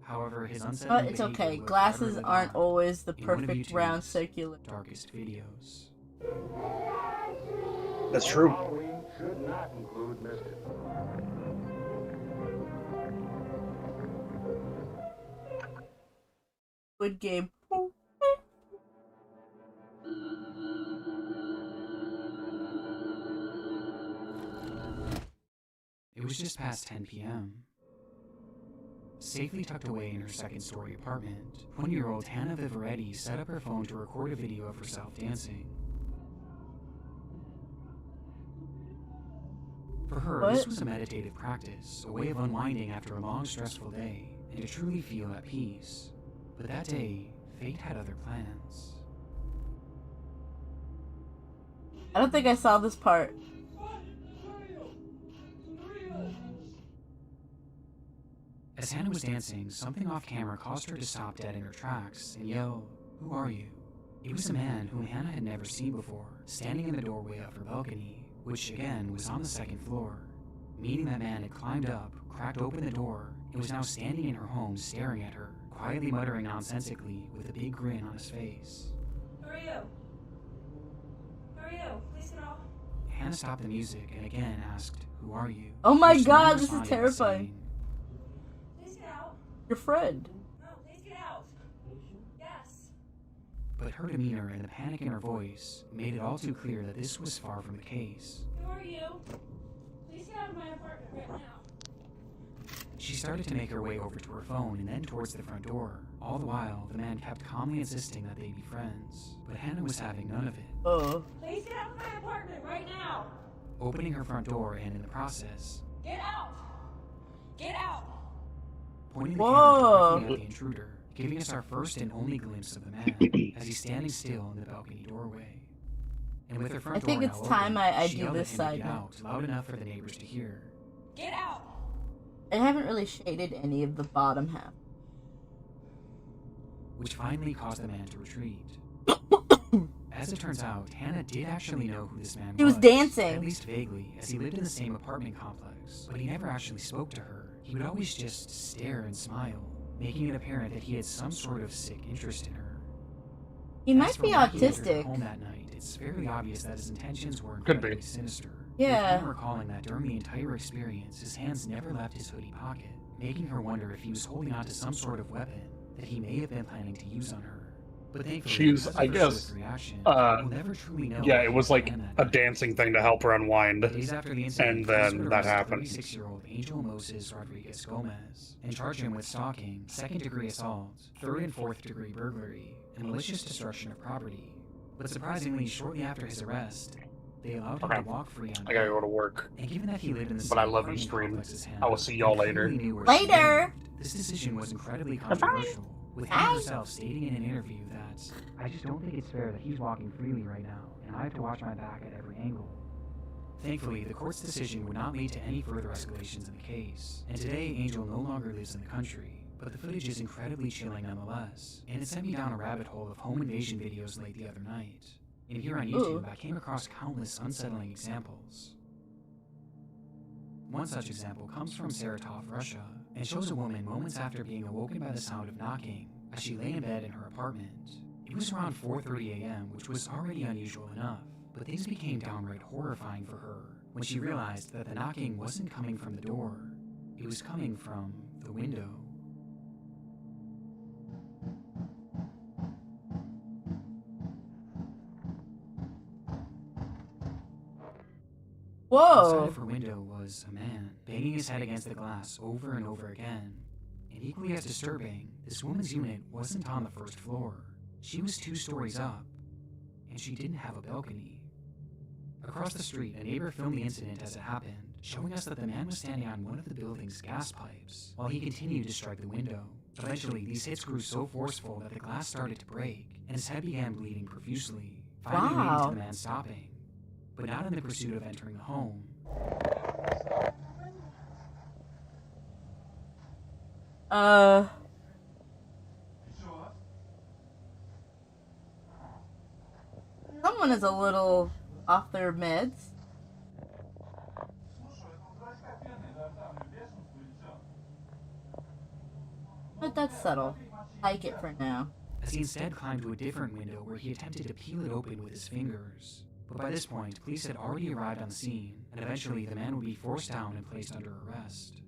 However, his unsettling But it's behavior okay. would Glasses forever live aren't on always the in one of perfect round YouTube's circular. darkest videos. That's true. Halloween should not include mischief. Good game. It was just past 10 p.m. Safely tucked away in her second-story apartment, 20-year-old Hannah Vivaretti set up her phone to record a video of herself dancing. For her, this was a meditative practice, a way of unwinding after a long, stressful day, and to truly feel at peace. But that day, fate had other plans. I don't think I saw this part. As Hannah was dancing, something off camera caused her to stop dead in her tracks and yell, "Who are you?" It was a man whom Hannah had never seen before, standing in the doorway of her balcony, which again was on the second floor, meaning that man had climbed up, cracked open the door, and was now standing in her home staring at her, quietly muttering nonsensically with a big grin on his face. Who are you? Who are you? Please get off. Hannah stopped the music and again asked, "Who are you?" Oh my Which the man god, this is responded by terrifying. saying, Please get out. Your friend. No, please get out. Yes. But her demeanor and the panic in her voice made it all too clear that this was far from the case. Who are you? Please get out of my apartment right now. She started to make her way over to her phone and then towards the front door. All the while, the man kept calmly insisting that they be friends, but Hannah was having none of it. Please get out of my apartment right now. Opening her front door and in the process, Get out. Get out. pointing the Whoa. camera directly at the intruder, giving us our first and only glimpse of the man as he's standing still in the balcony doorway. And with her front I think door it's now time open, I she do yelled at this him to side get now. out, loud enough for the neighbors to hear. Get out. I haven't really shaded any of the bottom half. Which finally caused the man to retreat. As it turns out, Hannah did actually know who this man He was dancing. At least vaguely, as he lived in the same apartment complex, but he never actually spoke to her. He would always just stare and smile, making it apparent that he had some sort of sick interest in her. He As might for be why he entered her autistic. home that night, it's fairly obvious that his intentions were Could be. incredibly sinister. Yeah. With him recalling that during the entire experience, his hands never left his hoodie pocket, making her wonder if he was holding onto some sort of weapon that he may have been planning to use on her. But thankfully, She's, because I of her guess, swift reaction, we'll never truly know yeah, if it he was like planned that a night. dancing thing to help her unwind. Days after the incident, And police then would that arrest happened. 36-year-old Angel Moses Rodriguez Gomez and charge him with stalking, second-degree assault, third and fourth-degree burglary, and malicious destruction of property. But surprisingly, shortly after his arrest, they allowed him Okay. to walk free on I gotta bail. go to work. And given that he lived in the But I same love your apartment stream. complex as him, I will see y'all and later. clearly knew where she Later. lived, this decision was incredibly controversial, with Hannah herself stating in an interview that, "I just don't think it's fair that he's walking freely right now, and I have to watch my back at every angle." Thankfully, the court's decision would not lead to any further escalations in the case, and today Angel no longer lives in the country, but the footage is incredibly chilling nonetheless, and it sent me down a rabbit hole of home invasion videos late the other night. And here on YouTube, I came across countless unsettling examples. One such example comes from Saratov, Russia, and shows a woman moments after being awoken by the sound of knocking as she lay in bed in her apartment. It was around 4:30 a.m., which was already unusual enough, but things became downright horrifying for her when she realized that the knocking wasn't coming from the door, it was coming from the window. Outside Whoa. of her window was a man, banging his head against the glass over and over again. And equally as disturbing, this woman's unit wasn't on the first floor. She was 2 stories up, and she didn't have a balcony. Across the street, a neighbor filmed the incident as it happened, showing us that the man was standing on one of the building's gas pipes while he continued to strike the window. Eventually, these hits grew so forceful that the glass started to break, and his head began bleeding profusely, finally leading to the man stopping, but not in the pursuit of entering the home. Someone is a little off their meds. But that's subtle. Like it for now. As he instead climbed to a different window where he attempted to peel it open with his fingers. But by this point, police had already arrived on the scene, and eventually the man would be forced down and placed under arrest.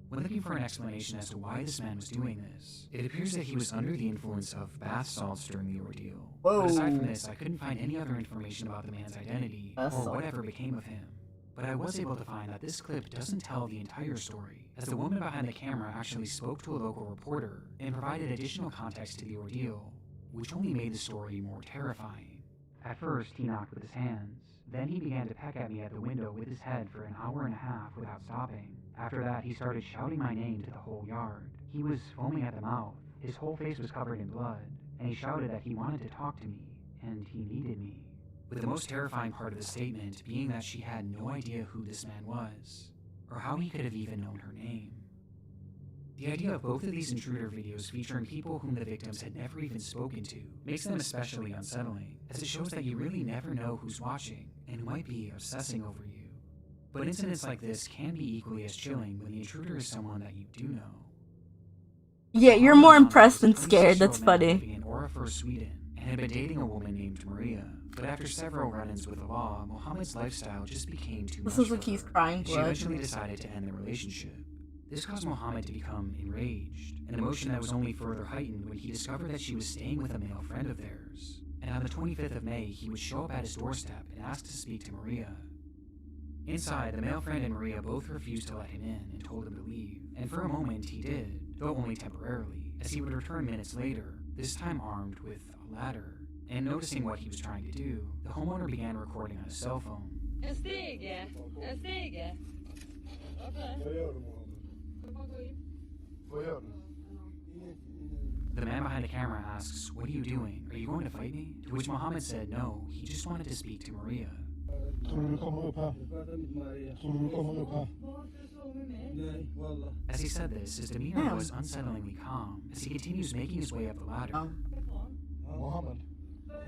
When looking for an explanation as to why this man was doing this, it appears that he was under the influence of bath salts during the ordeal. Whoa. But aside from this, I couldn't find any other information about the man's identity, Bath or salt. whatever became of him. But I was able to find that this clip doesn't tell the entire story, as the woman behind the camera actually spoke to a local reporter and provided additional context to the ordeal, which only made the story more terrifying. At first, he knocked with his hands. Then he began to peck at me at the window with his head for an hour and a half without stopping. After that, he started shouting my name to the whole yard. He was foaming at the mouth, his whole face was covered in blood, and he shouted that he wanted to talk to me, and he needed me. With the most terrifying part of the statement being that she had no idea who this man was, or how he could have even known her name. The idea of both of these intruder videos featuring people whom the victims had never even spoken to makes them especially unsettling, as it shows that you really never know who's watching and who might be obsessing over you. But incidents like this can be equally as chilling when the intruder is someone that you do know. Yeah, you're more impressed than scared. That's funny. Living in Orrefors, Sweden, and had been dating a woman named Maria. But after several run-ins with the law, Mohammed's lifestyle just became too much This is for like he's her. crying She blood. eventually decided to end the relationship. This caused Mohammed to become enraged, an emotion that was only further heightened when he discovered that she was staying with a male friend of theirs. And on the 25th of May, he would show up at his doorstep and ask to speak to Maria. Inside, the male friend and Maria both refused to let him in and told him to leave. And for a moment, he did, though only temporarily, as he would return minutes later, this time armed with a ladder. And noticing what he was trying to do, the homeowner began recording on his cell phone. En stege. En stege. The man behind the camera asks, "What are you doing? Are you going to fight me?" To which Mohammed said no, he just wanted to speak to Maria. As he said this, his demeanor was unsettlingly calm as he continues making his way up the ladder. Mohammed,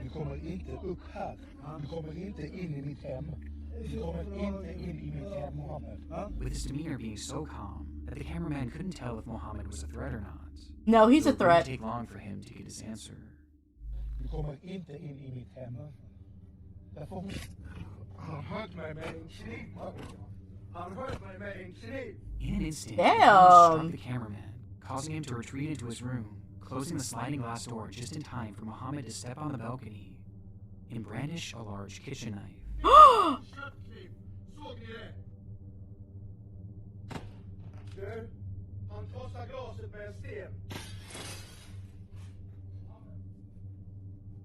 du kommer inte upp här. Du kommer inte in I mitt hem. Du kommer inte in I mitt hem, Mohammed. With his demeanor being so calm that the cameraman couldn't tell if Mohammed was a threat or not. No, he's a It threat. wouldn't take long for him to get his answer. Du kommer inte in I mitt hem. Därför han högg mig med en kniv. Han högg mig med en kniv. In an instant, Damn. Mohammed struck the cameraman, causing him to retreat into his room, closing the sliding glass door just in time for Muhammad to step on the balcony and brandish a large kitchen knife.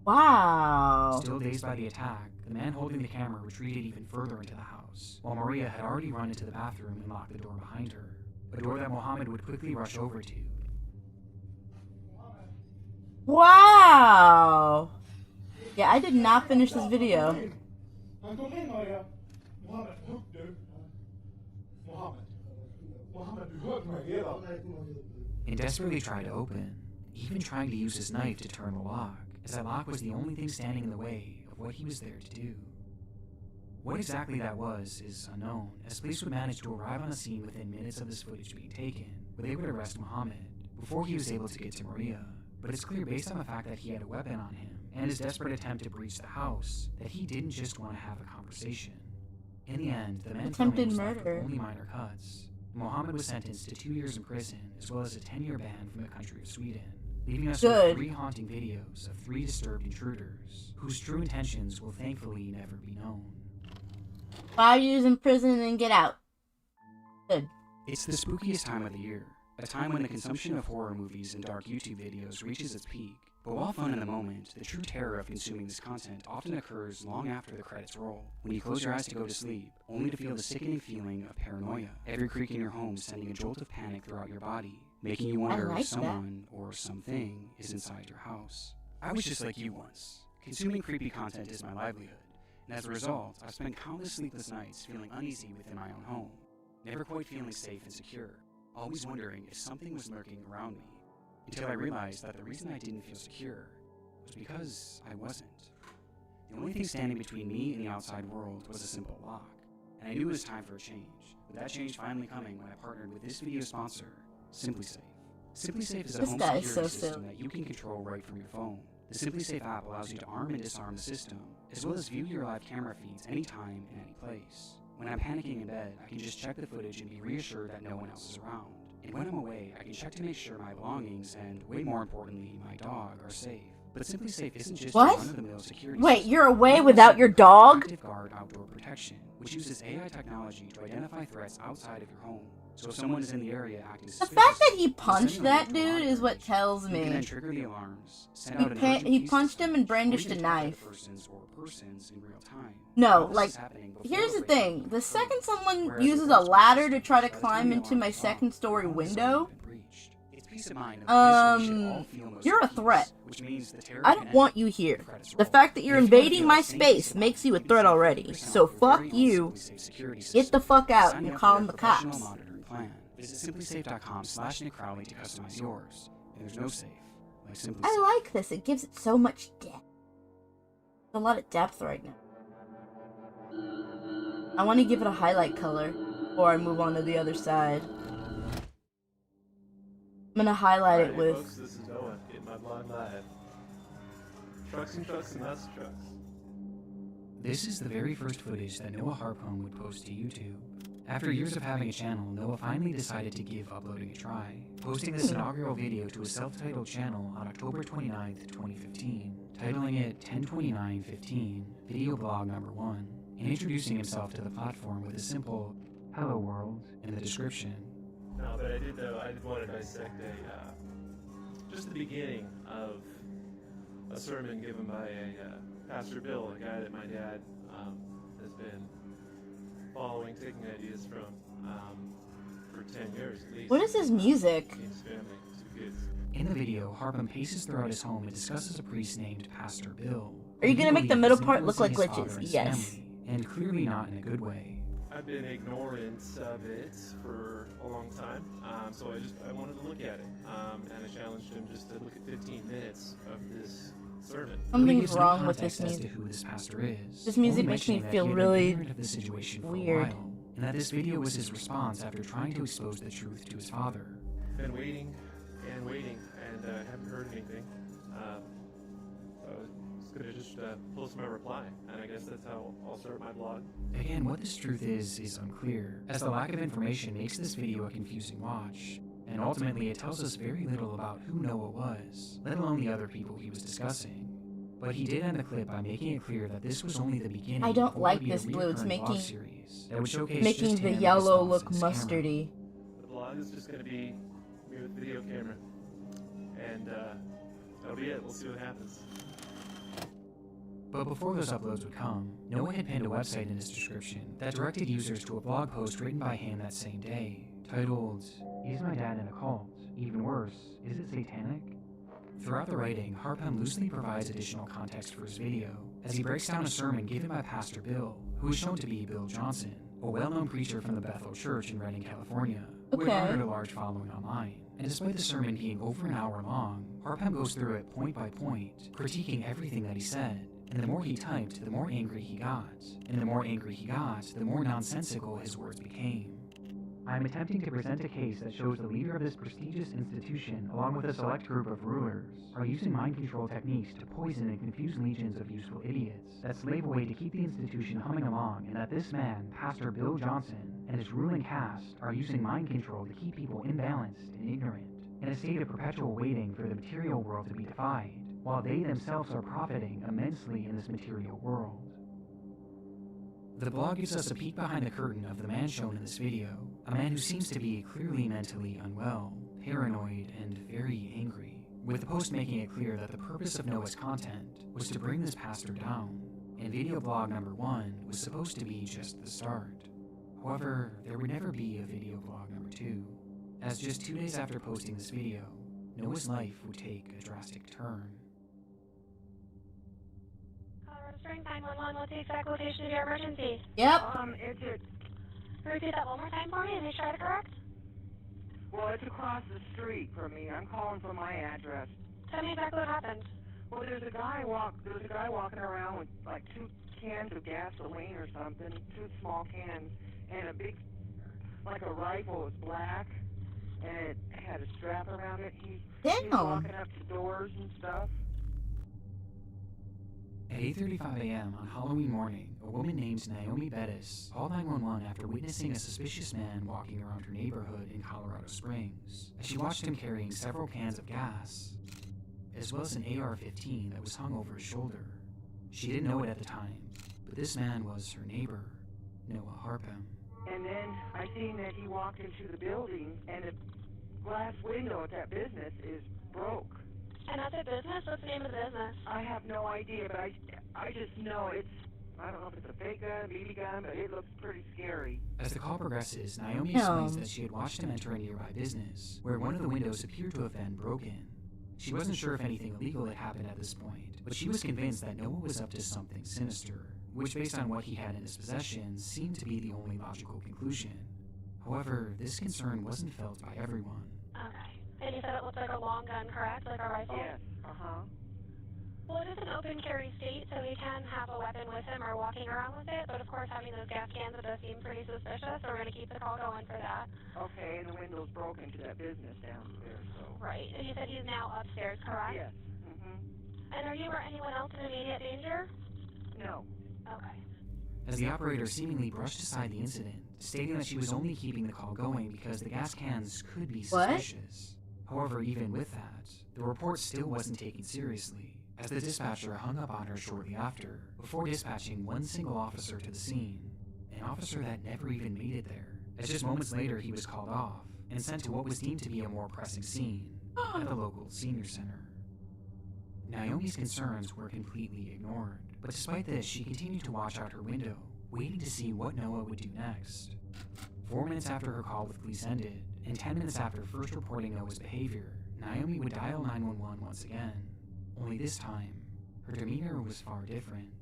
Wow. Still dazed by the attack, the man holding the camera retreated even further into the house, while Maria had already run into the bathroom and locked the door behind her, a door that Muhammad would quickly rush over to. Wow. Yeah, I did not finish this video. And desperately tried to open, even trying to use his knife to turn the lock, as that lock was the only thing standing in the way of what he was there to do. What exactly that was is unknown, as police would manage to arrive on the scene within minutes of this footage being taken, where they would arrest Muhammad before he was able to get to Maria. But it's clear based on the fact that he had a weapon on him and his desperate attempt to breach the house that he didn't just want to have a conversation. In the end, the man Attempted was left with murder. only minor cuts. Muhammad was sentenced to 2 years in prison, as well as a 10-year ban from the country of Sweden, leaving us Good. with 3 haunting videos of 3 disturbed intruders, whose true intentions will thankfully never be known. 5 years in prison and then get out. Good. It's the spookiest time of the year, a time when the consumption of horror movies and dark YouTube videos reaches its peak. But while fun in the moment, the true terror of consuming this content often occurs long after the credits roll, when you close your eyes to go to sleep, only to feel the sickening feeling of paranoia, every creak in your home sending a jolt of panic throughout your body, making you wonder like if that. someone or something is inside your house. I was just like you once. Consuming creepy content is my livelihood, and as a result, I've spent countless sleepless nights feeling uneasy within my own home, never quite feeling safe and secure, always wondering if something was lurking around me, until I realized that the reason I didn't feel secure was because I wasn't. The only thing standing between me and the outside world was a simple lock, and I knew it was time for a change, with that change finally coming when I partnered with this video sponsor, SimpliSafe. SimpliSafe is a This home guy is security so system silly. that you can control right from your phone. The SimpliSafe app allows you to arm and disarm the system, as well as view your live camera feeds anytime and any place. When I'm panicking in bed, I can just check the footage and be reassured that no one else is around. And when I'm away, I can check to make sure my belongings and, way more importantly, my dog are safe. But SimpliSafe isn't just What? a run-of-the-mill security Wait, system. you're away It without also your includes dog? Active Guard Outdoor Protection, which uses AI technology to identify threats outside of your home. So if someone is in the area acting The suspicious, fact that he they'll send punched you a that link to dude monitor is what tells you can then me. trigger the alarms, send He, out an pa- urgent he peace punched him system, and or brandished a even talk to the knife. persons or persons in real time. No, All this like, is happening before here's the the break-in thing. The second someone Whereas uses with a this ladder system, to try to by the time climb the into alarm my goes off, second story the home has window, already been breached. It's peace of mind of a place where we should all feel most you're a at peace, threat. which means the terror I can don't end want you when here. the credits The roll. fact that you're And if you wanna invading feel my like safe and space secure, makes you a you can threat sign up for already. 50% So off your fuck very own you. SimpliSafe security Get the system. fuck out Sign and up call for in their the professional cops. monitoring plan. Visit simplisafe.com/NickCrowley to customize yours. And there's no safe like SimpliSafe. I like this. It gives it so much depth. There's a lot of depth right now. I want to give it a highlight color before I move on to the other side. I'm gonna highlight it with. Folks, this is Noah, Get My Blog Live. Trucks and trucks and lots of trucks. This is the very first footage that Noah Harpone would post to YouTube. After years of having a channel, Noah finally decided to give uploading a try, posting this inaugural video to his self-titled channel on October 29th, 2015, titling it 102915, video blog number 1, and introducing himself to the platform with a simple, "Hello world," in the description. No, but I did want to dissect just the beginning of a sermon given by a Pastor Bill, a guy that my dad has been following, taking ideas from for 10 years at least. What is his music? His family, 2 kids. In the video, Harpum paces throughout his home and discusses a priest named Pastor Bill. Are you who he gonna make the believes middle is part look like influencing his glitches? father and his Yes. family, and clearly not in a good way. I've been ignorant of it for a long time, so I wanted to look at it, and I challenged him just to look at 15 minutes of this sermon. Something's He gives no wrong with context this as to music. who this pastor is. This music only makes me mentioning that feel he had been really ignorant of the situation for weird. a while, and that this video was his response after trying to expose the truth to his father. Been waiting and waiting, and haven't heard anything. So I was gonna just post my reply, and I guess that's how I'll start my blog. Again, what this truth is unclear, as the lack of information makes this video a confusing watch, and ultimately it tells us very little about who Noah was, let alone the other people he was discussing. But he did end the clip by making it clear that this was only the beginning. I don't of what like would be a this blue. It's reoccurring making vlog series that would showcase making just the him and yellow his look thoughts and his camera. mustardy. The vlog is just going to be me with video camera. And that'll be it. We'll see what happens. But before those uploads would come, Noah had pinned a website in his description that directed users to a blog post written by him that same day, titled, "Is my dad in a cult? Even worse, is it satanic?" Throughout the writing, Harpham loosely provides additional context for his video, as he breaks down a sermon given by Pastor Bill, who is shown to be Bill Johnson, a well-known preacher from the Bethel Church in Redding, California, who had garnered a large following online. And despite the sermon being over an hour long, Harpham goes through it point by point, critiquing everything that he said. And the more he typed, the more angry he got. And the more angry he got, the more nonsensical his words became. I am attempting to present a case that shows the leader of this prestigious institution, along with a select group of rulers, are using mind control techniques to poison and confuse legions of useful idiots that slave away to keep the institution humming along, and that this man, Pastor Bill Johnson, and his ruling caste are using mind control to keep people imbalanced and ignorant, in a state of perpetual waiting for the material world to be defied, while they themselves are profiting immensely in this material world. The blog gives us a peek behind the curtain of the man shown in this video, a man who seems to be clearly mentally unwell, paranoid, and very angry, with the post making it clear that the purpose of Noah's content was to bring this pastor down, and video blog number 1 was supposed to be just the start. However, there would never be a video blog number 2, as just 2 days after posting this video, Noah's life would take a drastic turn. Spring 911, what's the exact location of your emergency? Yep. It's it. Repeat that one more time for me and make sure I have it correct. Well, it's across the street from me. I'm calling from my address. Tell me exactly what happened. Well, there's a guy walking around with like 2 cans of gasoline or something, 2 small cans, and a big, like a rifle. It was black, and it had a strap around it. He was walking up to doors and stuff. At 8:35 a.m. on Halloween morning, a woman named Naomi Bettis called 911 after witnessing a suspicious man walking around her neighborhood in Colorado Springs, as she watched him carrying several cans of gas, as well as an AR-15 that was hung over his shoulder. She didn't know it at the time, but this man was her neighbor, Noah Harpham. And then I seen that he walked into the building, and the glass window at that business is broke. And that's a business? What's the name of the business? I have no idea, but I just know it's, I don't know if it's a fake gun, BB gun, but it looks pretty scary. As the call progresses, Naomi explains that she had watched him enter a nearby business, where one of the windows appeared to have been broken. She wasn't sure if anything illegal had happened at this point, but she was convinced that Noah was up to something sinister, which based on what he had in his possession, seemed to be the only logical conclusion. However, this concern wasn't felt by everyone. Okay. And you said it looked like a long gun, correct? Like a rifle? Yes. Well, it is an open carry state, so he can have a weapon with him or walking around with it, but of course having those gas cans, it does seem pretty suspicious, so we're going to keep the call going for that. Okay, and the window's broken to that business downstairs, so. Right, and you said he's now upstairs, correct? Yes. And are you or anyone else in immediate danger? No. Okay. As the operator seemingly brushed aside the incident, stating that she was only keeping the call going because the gas cans could be suspicious. However, even with that, the report still wasn't taken seriously, as the dispatcher hung up on her shortly after, before dispatching one single officer to the scene, an officer that never even made it there, as just moments later he was called off and sent to what was deemed to be a more pressing scene at the local senior center. Naomi's concerns were completely ignored, but despite this, she continued to watch out her window, waiting to see what Noah would do next. 4 minutes after her call with police ended, and 10 minutes after first reporting Noah's behavior, Naomi would dial 911 once again. Only this time, her demeanor was far different.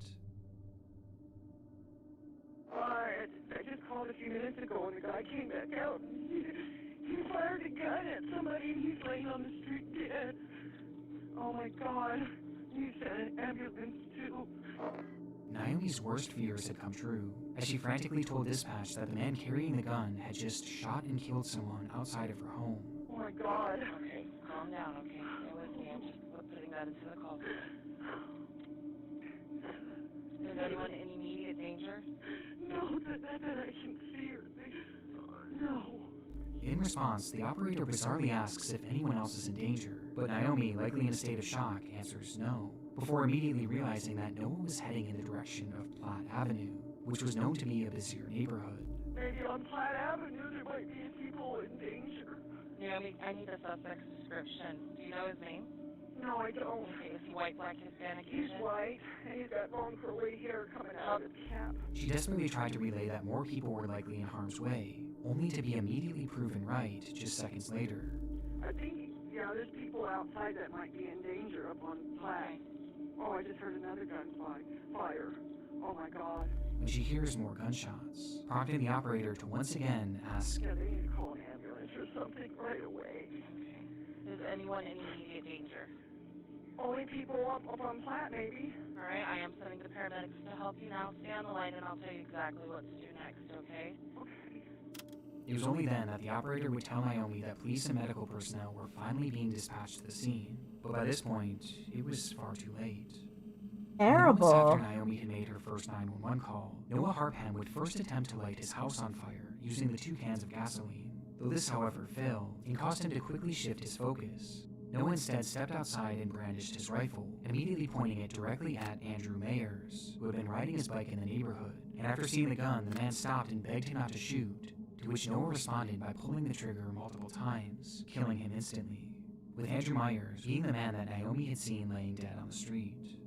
I just called a few minutes ago, and the guy came back out. He fired a gun at somebody, and he's laying on the street dead. Oh my God. He sent an ambulance too. Naomi's worst fears had come true, as she frantically told dispatch that the man carrying the gun had just shot and killed someone outside of her home. Oh my God. Okay, calm down, okay? Stay with me. I'm just putting that into the call. Is anyone in immediate danger? No, that I can see or no. In response, the operator bizarrely asks if anyone else is in danger, but Naomi, likely in a state of shock, answers no, before immediately realizing that Noah was heading in the direction of Platt Avenue, which was known to be a busier neighborhood. Maybe on Platt Avenue there might be people in danger. Yeah, I need a suspect's description. Do you know his name? No, I don't. Okay, is he white, black, Hispanic? He's white, and he's got long curly hair coming out of his cap. She desperately tried to relay that more people were likely in harm's way, only to be immediately proven right just seconds later. I think, yeah, there's people outside that might be in danger up on Platt. Oh, I just heard another gun fire. Oh my God. When she hears more gunshots, prompting the operator to once again ask, Yeah, they need to call an ambulance or something right away. Is anyone in immediate danger? Only people up on Platt, maybe. Alright, I am sending the paramedics to help you now. Stay on the line and I'll tell you exactly what to do next, okay? It was only then that the operator would tell Naomi that police and medical personnel were finally being dispatched to the scene, but by this point, it was far too late. Terrible. Moments after Naomi had made her first 911 call, Noah Harpham would first attempt to light his house on fire using the 2 cans of gasoline, though this, however, failed and caused him to quickly shift his focus. Noah instead stepped outside and brandished his rifle, immediately pointing it directly at Andrew Mayers, who had been riding his bike in the neighborhood, and after seeing the gun, the man stopped and begged him not to shoot, to which Noah responded by pulling the trigger multiple times, killing him instantly, with Andrew Myers being the man that Naomi had seen laying dead on the street.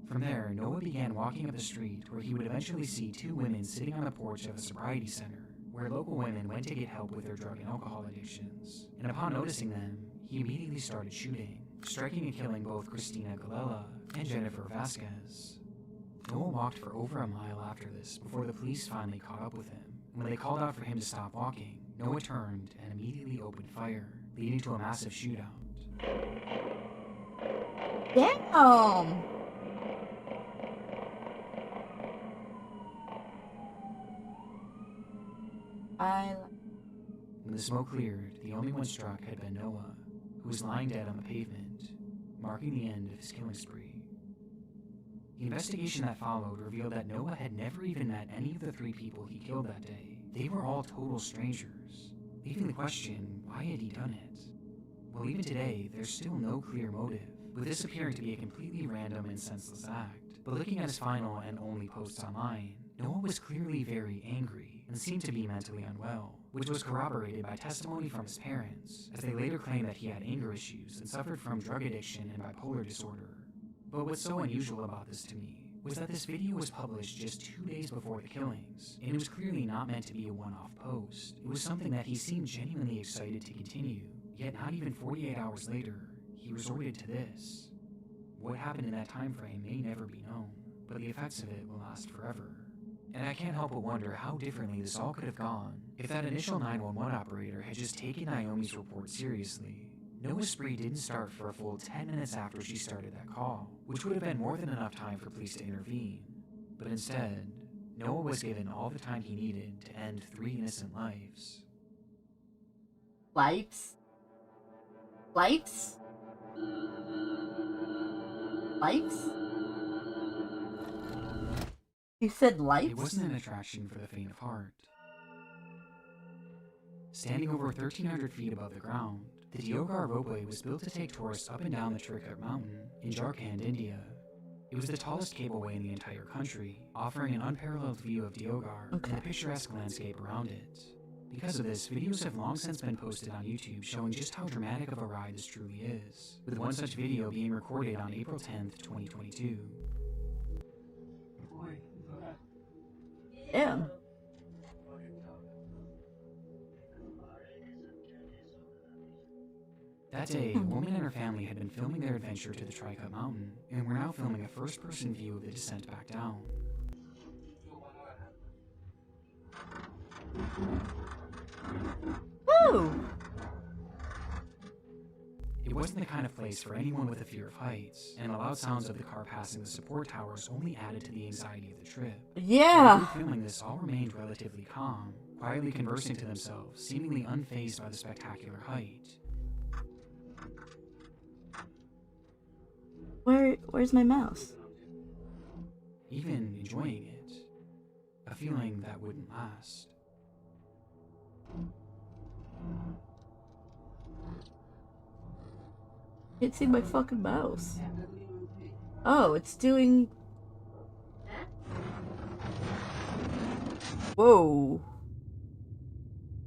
From there, Noah began walking up the street where he would eventually see 2 women sitting on the porch of a sobriety center, where local women went to get help with their drug and alcohol addictions, and upon noticing them, he immediately started shooting, striking and killing both Christina Galella and Jennifer Vasquez. Noah walked for over a mile after this before the police finally caught up with him, and when they called out for him to stop walking, Noah turned and immediately opened fire, leading to a massive shootout. Damn! When the smoke cleared, the only one struck had been Noah, who was lying dead on the pavement, marking the end of his killing spree. The investigation that followed revealed that Noah had never even met any of the 3 people he killed that day. They were all total strangers, leaving the question, why had he done it? Well, even today, there's still no clear motive, with this appearing to be a completely random and senseless act. But looking at his final and only posts online, Noah was clearly very angry and seemed to be mentally unwell, which was corroborated by testimony from his parents, as they later claimed that he had anger issues and suffered from drug addiction and bipolar disorder. But what's so unusual about this to me was that this video was published just 2 days before the killings, and it was clearly not meant to be a one-off post. It was something that he seemed genuinely excited to continue, yet not even 48 hours later, he resorted to this. What happened in that time frame may never be known, but the effects of it will last forever. And I can't help but wonder how differently this all could have gone if that initial 911 operator had just taken Naomi's report seriously. Noah's spree didn't start for a full 10 minutes after she started that call, which would have been more than enough time for police to intervene. But instead, Noah was given all the time he needed to end 3 innocent lives. Lives? Lives? Lives? You said lives? It wasn't an attraction for the faint of heart. Standing over 1,300 feet above the ground, the Deoghar Ropeway was built to take tourists up and down the Trikut Mountain in Jharkhand, India. It was the tallest cableway in the entire country, offering an unparalleled view of Deoghar and the picturesque landscape around it. Because of this, videos have long since been posted on YouTube showing just how dramatic of a ride this truly is, with one such video being recorded on April 10th, 2022. Yeah. That day, a woman and her family had been filming their adventure to the Trikut Mountain, and were now filming a first-person view of the descent back down. Woo! It wasn't the kind of place for anyone with a fear of heights, and the loud sounds of the car passing the support towers only added to the anxiety of the trip. Yeah. The filming this all remained relatively calm, quietly conversing to themselves, seemingly unfazed by the spectacular height. Where's my mouse? Even enjoying it. A feeling that wouldn't last. Can't see my fucking mouse. Oh, it's doing... Whoa.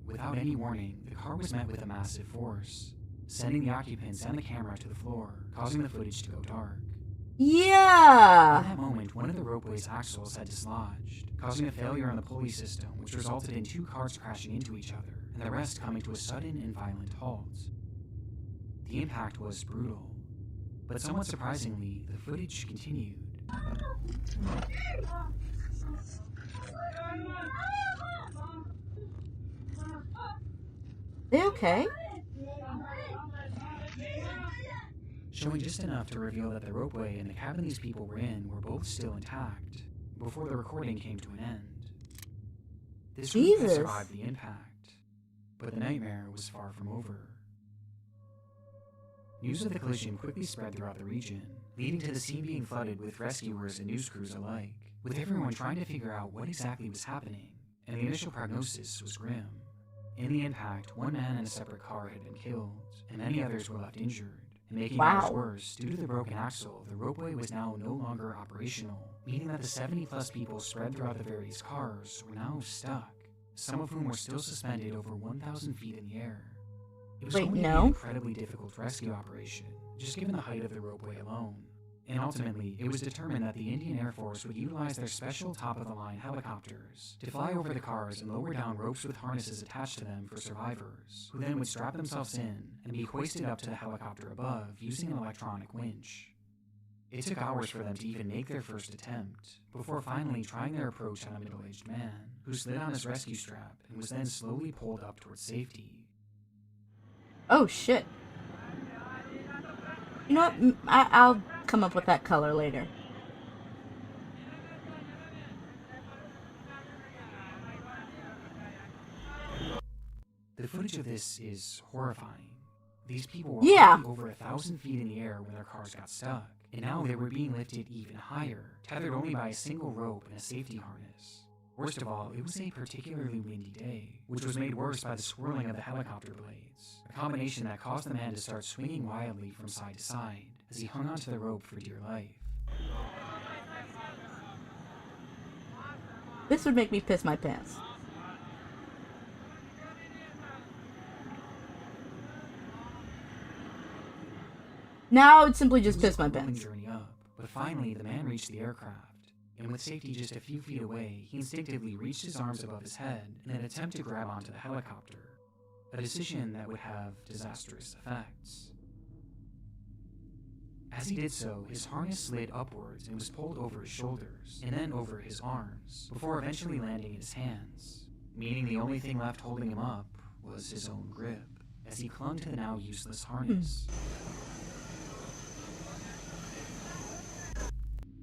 Without any warning, the car was met with a massive force, sending the occupants and the camera to the floor, causing the footage to go dark. Yeah! At that moment, one of the ropeway's axles had dislodged, causing a failure on the pulley system, which resulted in 2 cars crashing into each other, and the rest coming to a sudden and violent halt. The impact was brutal, but somewhat surprisingly, the footage continued. They okay? Showing just enough to reveal that the ropeway and the cabin these people were in were both still intact, before the recording came to an end. This group had survived the impact, but the nightmare was far from over. News of the collision quickly spread throughout the region, leading to the scene being flooded with rescuers and news crews alike, with everyone trying to figure out what exactly was happening, and the initial prognosis was grim. In the impact, 1 man in a separate car had been killed, and many others were left injured. And making matters worse, due to the broken axle, the ropeway was now no longer operational, meaning that the 70+ people spread throughout the various cars were now stuck, some of whom were still suspended over 1,000 feet in the air. It was going to be an incredibly difficult rescue operation, just given the height of the ropeway alone. And ultimately, it was determined that the Indian Air Force would utilize their special top-of-the-line helicopters to fly over the cars and lower down ropes with harnesses attached to them for survivors, who then would strap themselves in and be hoisted up to the helicopter above using an electronic winch. It took hours for them to even make their first attempt, before finally trying their approach on a middle-aged man, who slid on his rescue strap and was then slowly pulled up towards safety. Oh shit. You know what? I'll come up with that color later. The footage of this is horrifying. These people were over 1,000 feet in the air when their cars got stuck, and now they were being lifted even higher, tethered only by a single rope and a safety harness. Worst of all, it was a particularly windy day, which was made worse by the swirling of the helicopter blades, a combination that caused the man to start swinging wildly from side to side as he hung onto the rope for dear life. This would make me piss my pants. Now it's simply just piss my pants. Journey up, but finally the man reached the aircraft, and with safety just a few feet away, he instinctively reached his arms above his head in an attempt to grab onto the helicopter, a decision that would have disastrous effects. As he did so, his harness slid upwards and was pulled over his shoulders, and then over his arms, before eventually landing in his hands, meaning the only thing left holding him up was his own grip, as he clung to the now useless harness.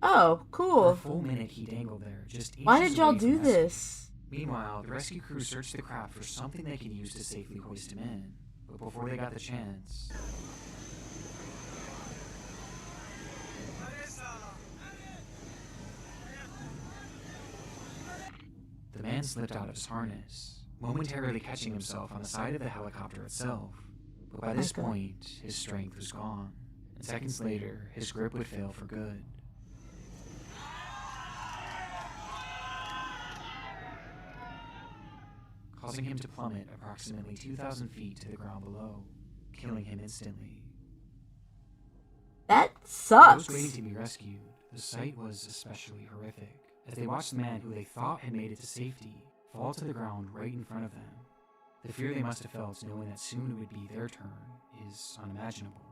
Oh, cool. For a full minute he dangled there, just Why inches did y'all away from do rescue. this? Meanwhile, the rescue crew searched the craft for something they could use to safely hoist him in, but before they got the chance... the man slipped out of his harness, momentarily catching himself on the side of the helicopter itself, but by this point, his strength was gone, and seconds later, his grip would fail for good. Causing him to plummet approximately 2,000 feet to the ground below, killing him instantly. That For sucks. those waiting to be rescued, the sight was especially horrific, as they watched the man who they thought had made it to safety fall to the ground right in front of them. The fear they must have felt knowing that soon it would be their turn is unimaginable.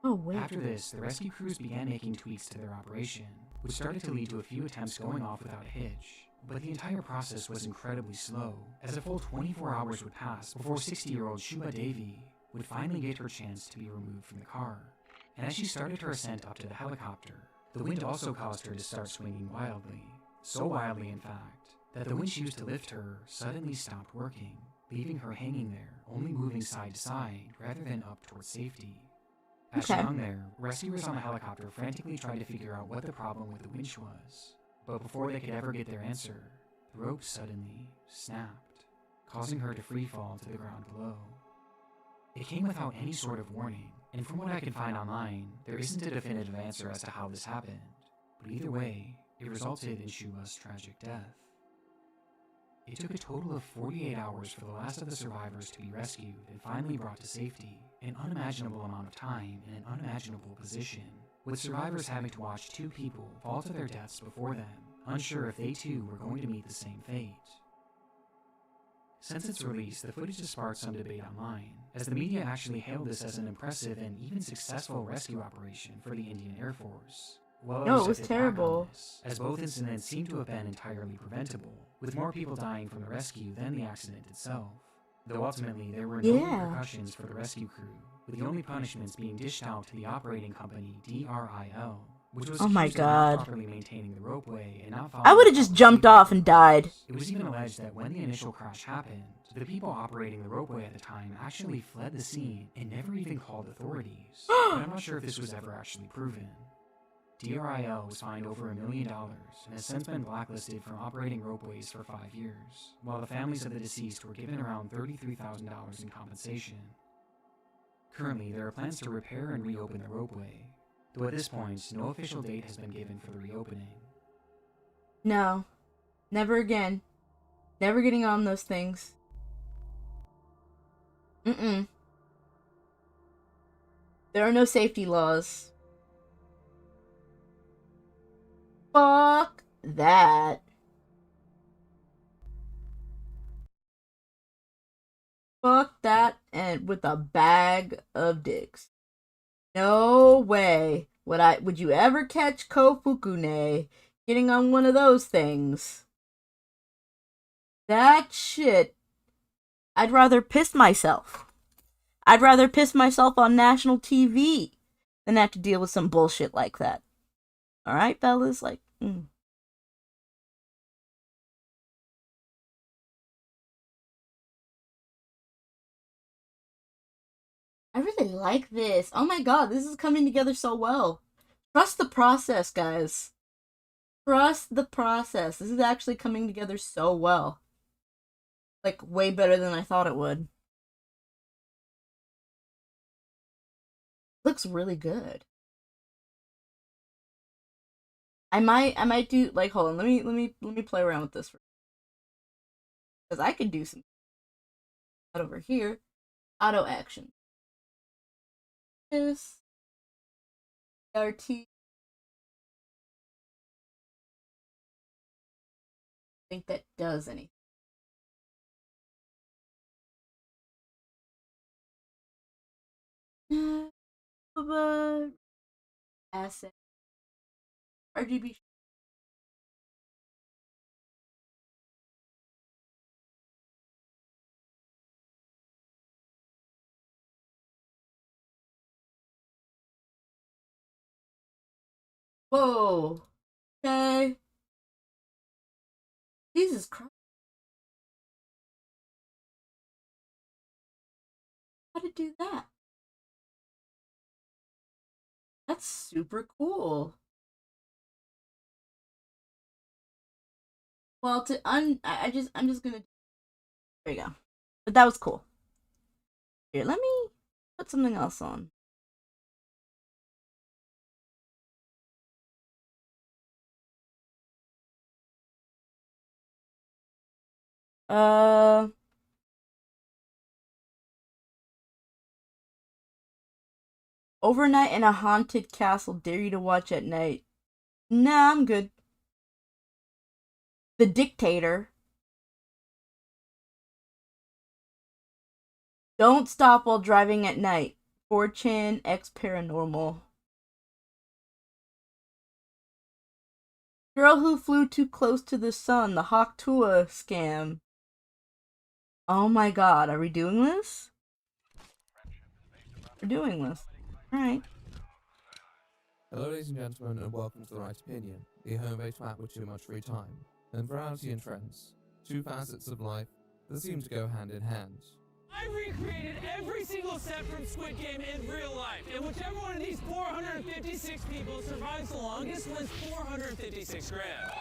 Oh, wait. After this, the rescue crews began making tweaks to their operation, which started to lead to a few attempts going off without a hitch. But the entire process was incredibly slow, as a full 24 hours would pass before 60-year-old Shubha Devi would finally get her chance to be removed from the car. And as she started her ascent up to the helicopter, the wind also caused her to start swinging wildly. So wildly, in fact, that the winch used to lift her suddenly stopped working, leaving her hanging there, only moving side to side rather than up towards safety. As she hung there, rescuers on the helicopter frantically tried to figure out what the problem with the winch was. But before they could ever get their answer, the rope suddenly snapped, causing her to free fall to the ground below. It came without any sort of warning, and from what I could find online, there isn't a definitive answer as to how this happened, but either way, it resulted in Shua's tragic death. It took a total of 48 hours for the last of the survivors to be rescued and finally brought to safety, an unimaginable amount of time in an unimaginable position, with survivors having to watch two people fall to their deaths before them, unsure if they too were going to meet the same fate. Since its release, the footage has sparked some debate online, as the media actually hailed this as an impressive and even successful rescue operation for the Indian Air Force. Well, No, it was terrible. As both incidents seem to have been entirely preventable, with more people dying from the rescue than the accident itself. Though ultimately there were no repercussions for the rescue crew, with the only punishments being dished out to the operating company DRIL, which was Oh my accused of not God. properly maintaining the ropeway and not I would have following just proper jumped safety off and died. it was even alleged that when the initial crash happened, the people operating the ropeway at the time actually fled the scene and never even called authorities. But I'm not sure if this was ever actually proven. DRIL was fined over $1 million and has since been blacklisted from operating ropeways for 5 years, while the families of the deceased were given around $33,000 in compensation. Currently, there are plans to repair and reopen the ropeway, though at this point, no official date has been given for the reopening. No. Never again. Never getting on those things. Mm-mm. There are no safety laws. Fuck that. Fuck that, and with a bag of dicks. No way would you ever catch Kofukune getting on one of those things. That shit. I'd rather piss myself. I'd rather piss myself on national TV than have to deal with some bullshit like that. Alright, fellas? Like, I really like this. Oh my god, this is coming together so well. Trust the process, guys. Trust the process. This is actually coming together so well. Like, way better than I thought it would. Looks really good. I might do, like, hold on, let me play around with this. Because I could do some over here. Auto action. This RT. I think that does anything. Asset. RGB. Whoa. Okay. Jesus Christ. How to do that? That's super cool. Well, I'm just gonna. There you go. But that was cool. Here, let me put something else on. Overnight in a haunted castle. Dare you to watch at night. Nah, I'm good. The Dictator. Don't stop while driving at night. 4chan X Paranormal. Girl who flew too close to the sun. The Hawktua scam. Oh my god, are we doing this? We're doing this. Alright. Hello ladies and gentlemen and welcome to The Right Opinion, the home-based map with too much free time, and variety and trends, two facets of life that seem to go hand in hand. I recreated every single set from Squid Game in real life, and whichever one of these 456 people survives the longest wins 456 grand.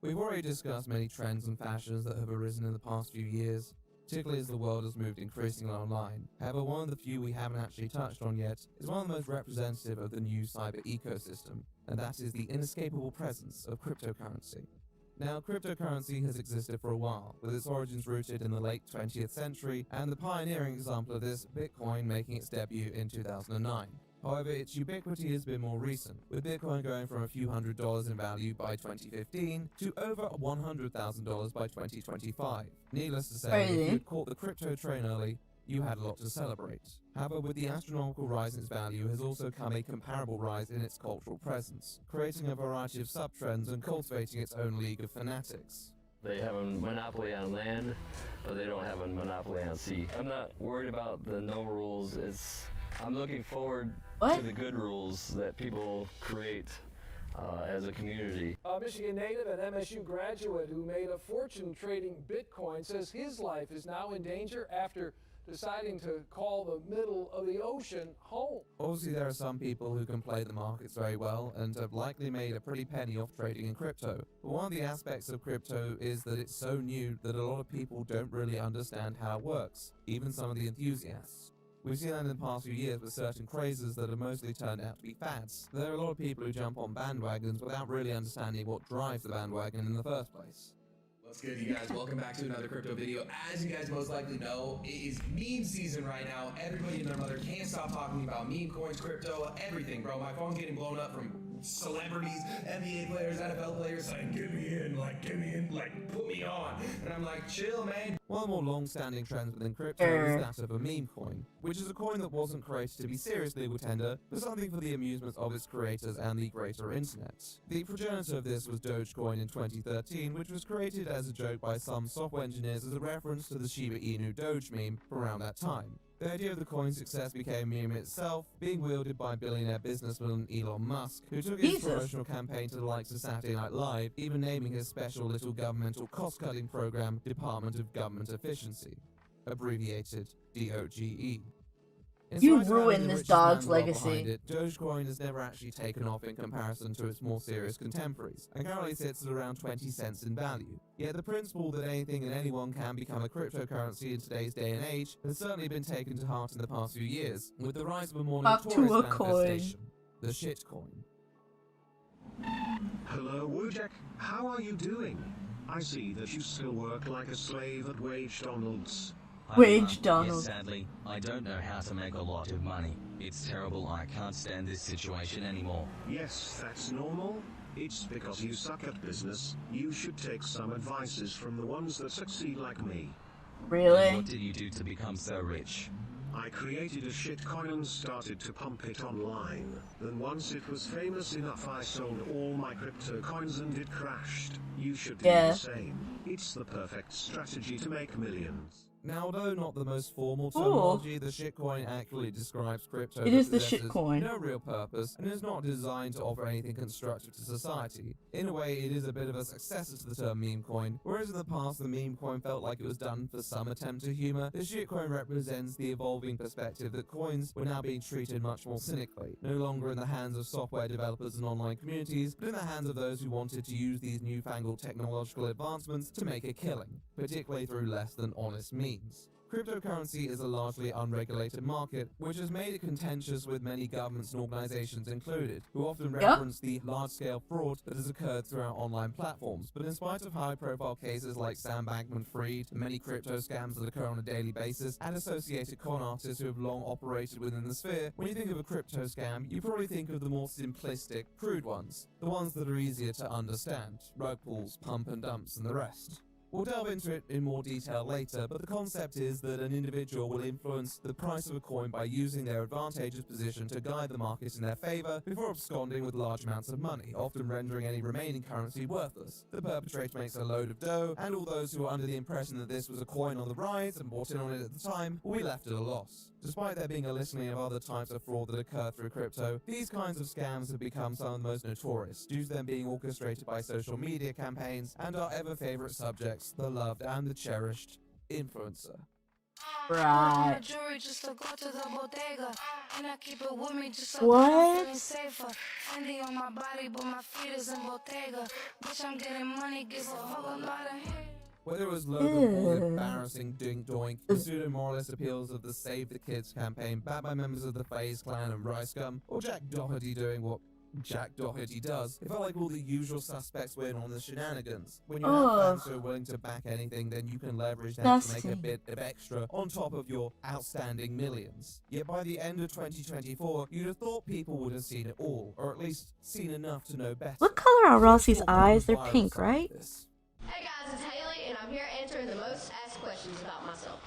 We've already discussed many trends and fashions that have arisen in the past few years, particularly as the world has moved increasingly online. However, one of the few we haven't actually touched on yet is one of the most representative of the new cyber ecosystem, and that is the inescapable presence of cryptocurrency. Now, cryptocurrency has existed for a while, with its origins rooted in the late 20th century, and the pioneering example of this, Bitcoin, making its debut in 2009. However, its ubiquity has been more recent, with Bitcoin going from a few $100s in value by 2015 to over $100,000 by 2025. Needless to say, if you'd caught the crypto train early, you had a lot to celebrate. However, with the astronomical rise in its value has also come a comparable rise in its cultural presence, creating a variety of sub-trends and cultivating its own league of fanatics. They have a monopoly on land, but they don't have a monopoly on sea. I'm not worried about the no rules. I'm looking forward to the good rules that people create as a community. A Michigan native and MSU graduate who made a fortune trading Bitcoin says his life is now in danger after deciding to call the middle of the ocean home. Obviously, there are some people who can play the markets very well and have likely made a pretty penny off trading in crypto. But one of the aspects of crypto is that it's so new that a lot of people don't really understand how it works, even some of the enthusiasts. We've seen that in the past few years with certain crazes that have mostly turned out to be fads. There are a lot of people who jump on bandwagons without really understanding what drives the bandwagon in the first place. What's good, you guys? Welcome back to another crypto video. As you guys most likely know, it is meme season right now. Everybody and their mother can't stop talking about meme coins, crypto, everything, bro. My phone's getting blown up from celebrities, NBA players, NFL players saying, get me in, put me on. And I'm like, chill, man. One of the more long-standing trends within crypto is that of a meme coin, which is a coin that wasn't created to be serious legal tender, but something for the amusement of its creators and the greater internet. The progenitor of this was Dogecoin in 2013, which was created as a joke by some software engineers as a reference to the Shiba Inu Doge meme from around that time. The idea of the coin's success became a meme itself, being wielded by billionaire businessman Elon Musk, who took his promotional campaign to the likes of Saturday Night Live, even naming his special little governmental cost-cutting program Department of Government Efficiency, abbreviated DOGE. You ruined this dog's legacy. Dogecoin has never actually taken off in comparison to its more serious contemporaries, and currently sits at around 20 cents in value. Yet the principle that anything and anyone can become a cryptocurrency in today's day and age has certainly been taken to heart in the past few years, with the rise of a more notorious manifestation, the shitcoin. Hello, Wojak. How are you doing? I see that you still work like a slave at Wage Donald's. Wage Donald. Yes, sadly, I don't know how to make a lot of money. It's terrible. I can't stand this situation anymore. Yes, that's normal. It's because you suck at business. You should take some advices from the ones that succeed like me. Really? What did you do to become so rich? I created a shitcoin and started to pump it online. Then once it was famous enough, I sold all my crypto coins and it crashed. You should do the same. It's the perfect strategy to make millions. Now, although not the most formal terminology, the shitcoin accurately describes crypto. It is the shitcoin. No real purpose, and is not designed to offer anything constructive to society. In a way, it is a bit of a successor to the term meme coin, whereas in the past the meme coin felt like it was done for some attempt at humor. The shitcoin represents the evolving perspective that coins were now being treated much more cynically, no longer in the hands of software developers and online communities, but in the hands of those who wanted to use these newfangled technological advancements to make a killing, particularly through less than honest means. Cryptocurrency is a largely unregulated market, which has made it contentious with many governments and organizations included, who often reference the large-scale fraud that has occurred throughout online platforms. But in spite of high-profile cases like Sam Bankman-Fried, and many crypto scams that occur on a daily basis, and associated con artists who have long operated within the sphere, when you think of a crypto scam, you probably think of the more simplistic, crude ones, the ones that are easier to understand, rug pulls, pump and dumps, and the rest. We'll delve into it in more detail later, but the concept is that an individual will influence the price of a coin by using their advantageous position to guide the market in their favor before absconding with large amounts of money, often rendering any remaining currency worthless. The perpetrator makes a load of dough, and all those who were under the impression that this was a coin on the rise and bought in on it at the time will be left at a loss. Despite there being a litany of other types of fraud that occur through crypto, these kinds of scams have become some of the most notorious, due to them being orchestrated by social media campaigns and our ever-favorite subjects, the loved and the cherished influencer. Right. Jewelry just to go to the bodega. And I keep it with me just so What? that I'm feeling safer. Fendi on my body, but my feet is in Bottega. Bitch, I'm getting money, give a whole lot of hair. Whether it was Logan Paul's embarrassing dink doink, the pseudo-moralist appeals of the Save the Kids campaign backed by members of the FaZe Clan and Rice Gum, or Jack Doherty doing what Jack Doherty does, it felt like all the usual suspects were in on the shenanigans. When you have fans who are willing to back anything, then you can leverage that to make a bit of extra on top of your outstanding millions. Yet by the end of 2024, you'd have thought people would have seen it all, or at least seen enough to know better. What color are Rossi's eyes? They're pink, right? Hey guys, it's Haley, and I'm here answering the most asked questions about myself.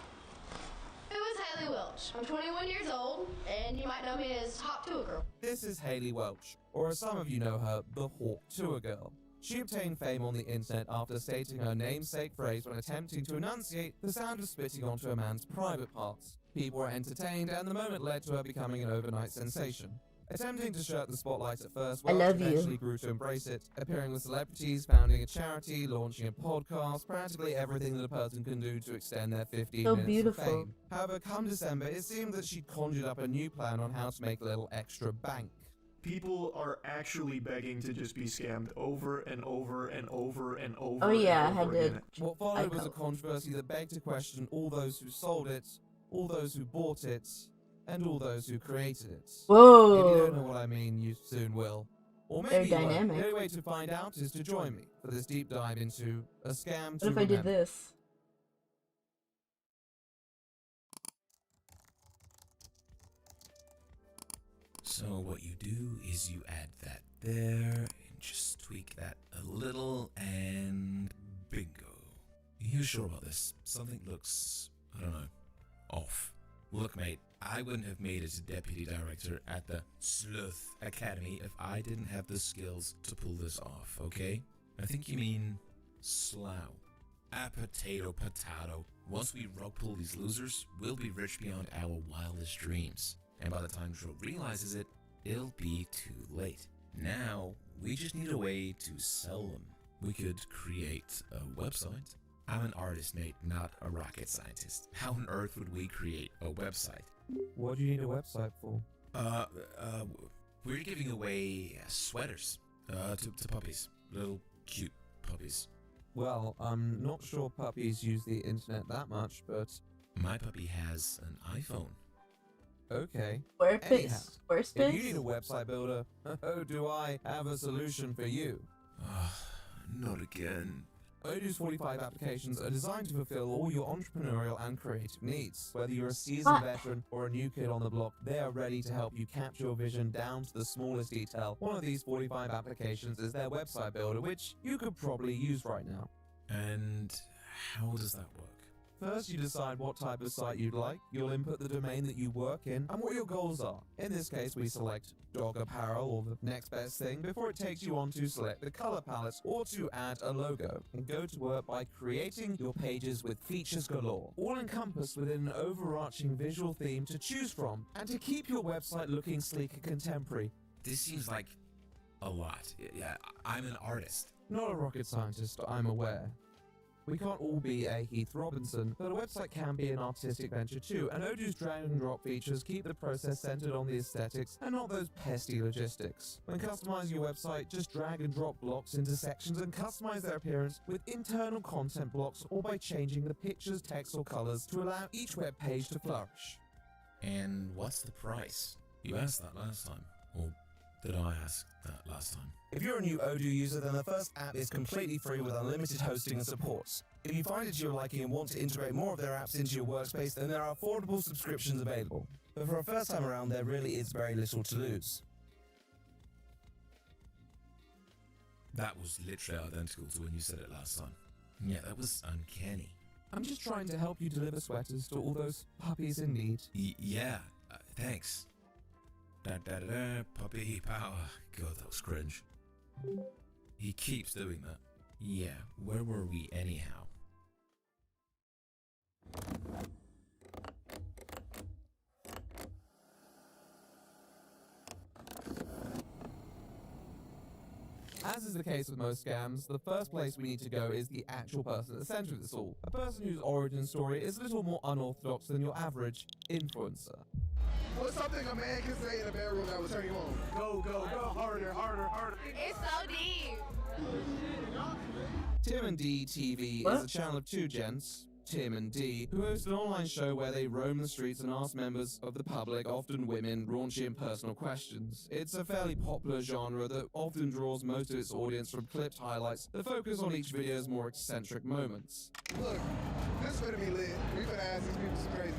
Who is Haley Welch? I'm 21 years old, and you might know me as Hawk Tour Girl. This is Haley Welch, or as some of you know her, the Hawk Tour Girl. She obtained fame on the internet after stating her namesake phrase when attempting to enunciate the sound of spitting onto a man's private parts. People were entertained, and the moment led to her becoming an overnight sensation. Attempting to shirk the spotlight at first, I Welch love you. eventually grew to embrace it, appearing with celebrities, founding a charity, launching a podcast, practically everything that a person can do to extend their 15 So minutes beautiful. of fame. However, come December, it seemed that she conjured up a new plan on how to make a little extra bank. People are actually begging to just be scammed over and over and over and over. Oh yeah, and I over did. again. What followed was a controversy that begged to question all those who sold it, all those who bought it, and all those who created it. Whoa. If you don't know what I mean, you soon will. Or They're maybe you won't. dynamic. The only way to find out is to join me for this deep dive into a scam What to if I did remember. this? So what you do is you add that there and just tweak that a little and bingo. You sure about this? Something looks, I don't know, off. Look mate, I wouldn't have made it to deputy director at the Sleuth Academy if I didn't have the skills to pull this off, okay? I think you mean slough. A potato. Once we rug pull these losers, we'll be rich beyond our wildest dreams. And by the time Joe realizes it, it'll be too late. Now, we just need a way to sell them. We could create a website. I'm an artist, mate, not a rocket scientist. How on earth would we create a website? What do you need a website for? We're giving away sweaters to puppies. Little cute puppies. Well, I'm not sure puppies use the internet that much, but... My puppy has an iPhone. Okay. Squarespace? If you need a website builder, oh, do I have a solution for you. Not again. Odoo's 45 applications are designed to fulfill all your entrepreneurial and creative needs. Whether you're a seasoned veteran or a new kid on the block, they are ready to help you capture your vision down to the smallest detail. One of these 45 applications is their website builder, which you could probably use right now. And how does that work? First, you decide what type of site you'd like, you'll input the domain that you work in, and what your goals are. In this case, we select dog apparel or the next best thing before it takes you on to select the color palette or to add a logo, and go to work by creating your pages with features galore, all encompassed within an overarching visual theme to choose from, and to keep your website looking sleek and contemporary. This seems like a lot. Yeah, I'm an artist. Not a rocket scientist, I'm aware. We can't all be a Heath Robinson, but a website can be an artistic venture too, and Odoo's drag and drop features keep the process centered on the aesthetics and not those pesky logistics. When customizing your website, just drag and drop blocks into sections and customize their appearance with internal content blocks or by changing the pictures, text, or colors to allow each web page to flourish. And what's the price? You asked that last time. Or did I ask that last time? If you're a new Odoo user, then the first app is completely free with unlimited hosting and support. If you find it to your liking and want to integrate more of their apps into your workspace, then there are affordable subscriptions available. But for a first time around, there really is very little to lose. That was literally identical to when you said it last time. Yeah, that was uncanny. I'm just trying to help you deliver sweaters to all those puppies in need. Yeah, thanks. Puppy power. God, that was cringe. He keeps doing that. Yeah, where were we anyhow? As is the case with most scams, the first place we need to go is the actual person at the center of this all. A person whose origin story is a little more unorthodox than your average influencer. What's something a man can say in a bedroom that will turn you on? Go, go, go, harder, harder, harder. It's so deep. Tim and D TV is a channel of two gents, Tim and D, who host an online show where they roam the streets and ask members of the public, often women, raunchy and personal questions. It's a fairly popular genre that often draws most of its audience from clipped highlights that focus on each video's more eccentric moments. Look, this finna be lit. We finna ask these people some crazy.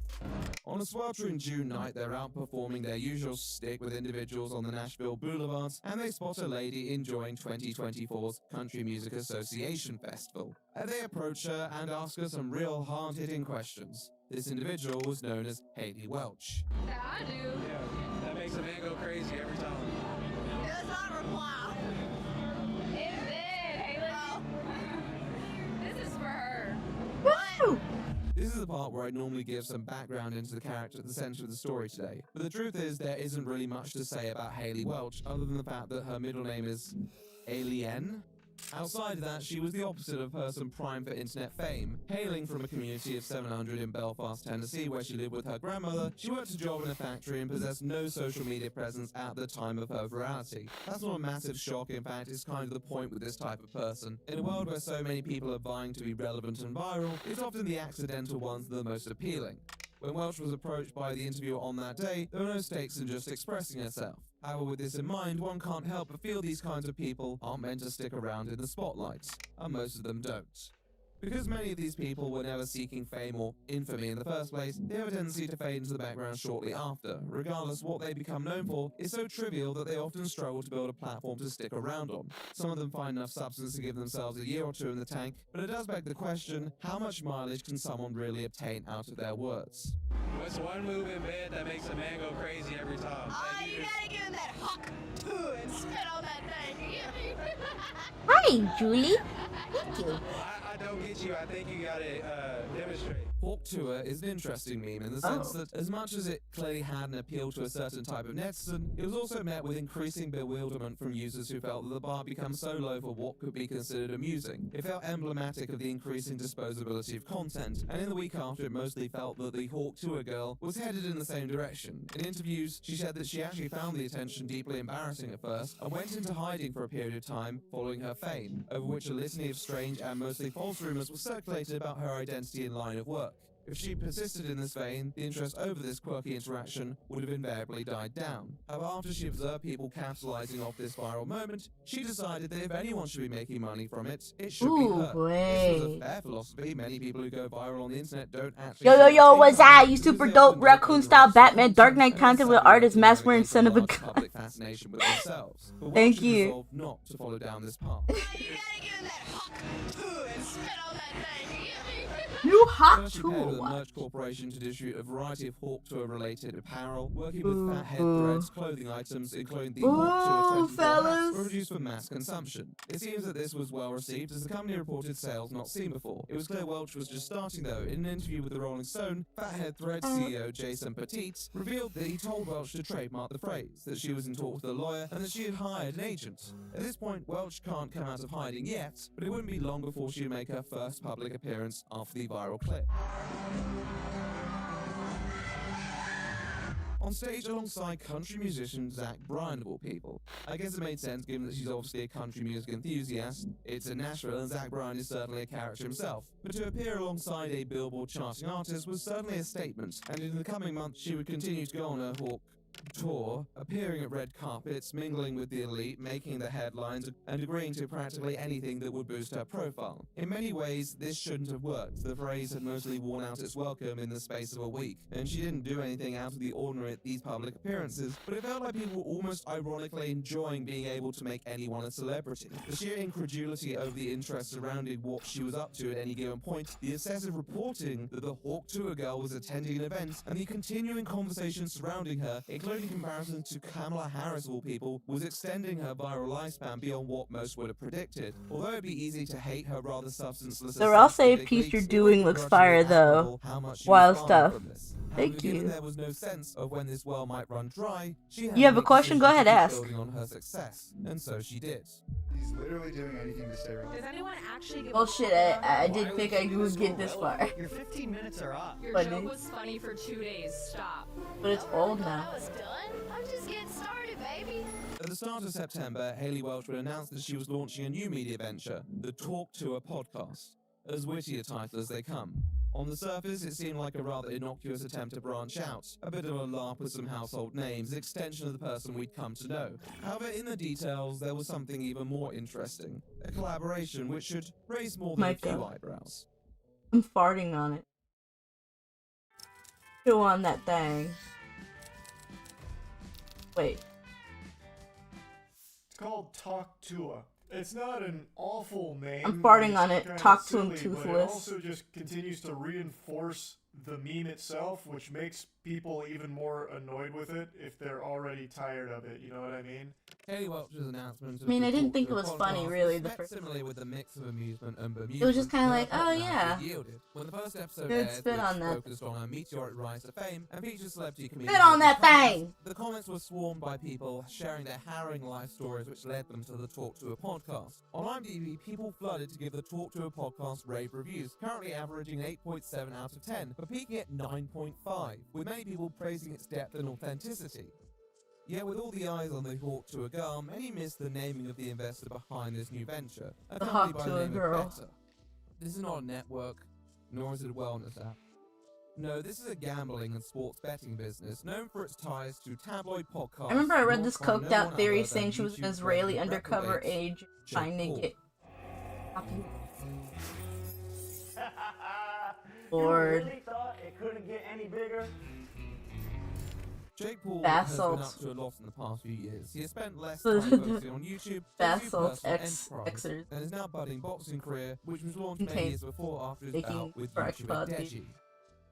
On a sweltering June night, they're out performing their usual stick with individuals on the Nashville boulevards, and they spot a lady enjoying 2024's Country Music Association Festival. They approach her and ask her some real hard-hitting questions. This individual was known as Haley Welch. I do. Yeah, that makes a man go crazy every time. Does not reply. It's it, Haley. This is for her. What? This is the part where I normally give some background into the character at the center of the story today. But the truth is, there isn't really much to say about Haley Welch, other than the fact that her middle name is Alien. Outside of that, she was the opposite of a person primed for internet fame. Hailing from a community of 700 in Belfast, Tennessee, where she lived with her grandmother, she worked a job in a factory and possessed no social media presence at the time of her virality. That's not a massive shock, in fact, it's kind of the point with this type of person. In a world where so many people are vying to be relevant and viral, it's often the accidental ones that are the most appealing. When Welch was approached by the interviewer on that day, there were no stakes in just expressing herself. However, with this in mind, one can't help but feel these kinds of people aren't meant to stick around in the spotlight, and most of them don't. Because many of these people were never seeking fame or infamy in the first place, they have a tendency to fade into the background shortly after. Regardless, what they become known for is so trivial that they often struggle to build a platform to stick around on. Some of them find enough substance to give themselves a year or two in the tank, but it does beg the question, how much mileage can someone really obtain out of their words? What's one move in bed that makes a man go crazy every time? You gotta give him that huck and spit on that thing. Hi, Julie. Thank you. I don't get you. I think you gotta demonstrate. Hawk Tour is an interesting meme in the sense that as much as it clearly had an appeal to a certain type of netizen, it was also met with increasing bewilderment from users who felt that the bar became so low for what could be considered amusing. It felt emblematic of the increasing disposability of content, and in the week after it mostly felt that the Hawk Tour girl was headed in the same direction. In interviews, she said that she actually found the attention deeply embarrassing at first, and went into hiding for a period of time following her fame, over which a litany of strange and mostly false rumors were circulated about her identity and line of work. If she persisted in this vein, the interest over this quirky interaction would have invariably died down. However, after she observed people capitalizing off this viral moment, she decided that if anyone should be making money from it, it should be her. This was a fair philosophy. Many people who go viral on the internet don't actually... Yo, what's that? You super dope raccoon-style Batman Dark Knight content with artist mask wearing son of a gun. Public fascination with themselves. But Thank Welch you. resolved not to follow down this path. You hot First, she too. paired with a merch corporation to distribute a variety of Hawk Tour related apparel, working with Fathead Threads clothing items, including the Hawk Tour 24 hats, were produced for mass consumption. It seems that this was well received as the company reported sales not seen before. It was clear Welch was just starting though. In an interview with the Rolling Stone, Fathead Threads CEO Jason Petit revealed that he told Welch to trademark the phrase, that she was in talks with a lawyer, and that she had hired an agent. At this point, Welch can't come out of hiding yet, but it wouldn't be long before she would make her first public appearance after the viral clip. On stage alongside country musician Zach Bryan of all people. I guess it made sense given that she's obviously a country music enthusiast. It's in Nashville and Zach Bryan is certainly a character himself. But to appear alongside a Billboard charting artist was certainly a statement, and in the coming months she would continue to go on her Hawk Tour, appearing at red carpets, mingling with the elite, making the headlines, and agreeing to practically anything that would boost her profile. In many ways, this shouldn't have worked. The phrase had mostly worn out its welcome in the space of a week, and she didn't do anything out of the ordinary at these public appearances, but it felt like people were almost ironically enjoying being able to make anyone a celebrity. The sheer incredulity over the interest surrounding what she was up to at any given point, the excessive reporting that the Hawk Tour girl was attending an event, and the continuing conversation surrounding her, including comparisons to Kamala Harris, of all people, was extending her viral lifespan beyond what most would have predicted. Although it'd be easy to hate her rather substanceless. The Raw Save piece you're doing looks fire though. Wild stuff. Thank you. There was no sense of when this well might run dry. You have a question? Go ahead, ask. Building on her success, and so she did. He's literally doing anything to stay relevant. Does anyone actually give Oh shit, I did think I would get this far. Your 15 minutes are up. Your Funny. joke was funny for 2 days. Stop. But it's old now. I was done. I'm just getting started, baby. At the start of September, Haley Welch would announce that she was launching a new media venture, the Talk to a Podcast. As witty a title as they come. On the surface, it seemed like a rather innocuous attempt to branch out, a bit of a laugh with some household names, an extension of the person we'd come to know. However, in the details, there was something even more interesting, a collaboration which should raise more than a few eyebrows. I'm farting on it. Chew on that thing. Wait. It's called Talk Tua. It's not an awful name. I'm farting on it. Kinda Talk to him, silly, but toothless. It also just continues to reinforce the meme itself, which makes people even more annoyed with it if they're already tired of it. You know what I mean? Haley Welch's announcement. I mean, I didn't think it was funny, really. The first. Similarly, with a mix of amusement and bemusement. It was just kind of like, her oh popularity yeah. yielded. When the first episode Good aired, spit which on that. focused on her meteoric rise to fame and featured celebrity comedians. Spit on that thing. The comments were swarmed by people sharing their harrowing life stories, which led them to the Talk to a Podcast. On IMDb, people flooded to give the Talk to a Podcast rave reviews, currently averaging 8.7 out of 10, but peaking at 9.5, with many people praising its depth and authenticity. Yet with all the eyes on the Hawk to a Girl, many missed the naming of the investor behind this new venture. The Hawk to a Girl. Better. This is not a network, nor is it a wellness app. No, this is a gambling and sports betting business known for its ties to tabloid podcasts. I remember I read this launched by coked no out one theory other saying than she was an YouTube Israeli veteran undercover reprobates agent Jake trying to Paul. get. You Lord. really thought it couldn't get any bigger? Jake Paul Basalt. has been up to a lot in the past few years. He has spent less So- time focusing on YouTube, Basalt personal X enterprise, Xers. and his now budding boxing career, which was launched many Contains years before after his baking bout with for YouTuber Xbox. Deji.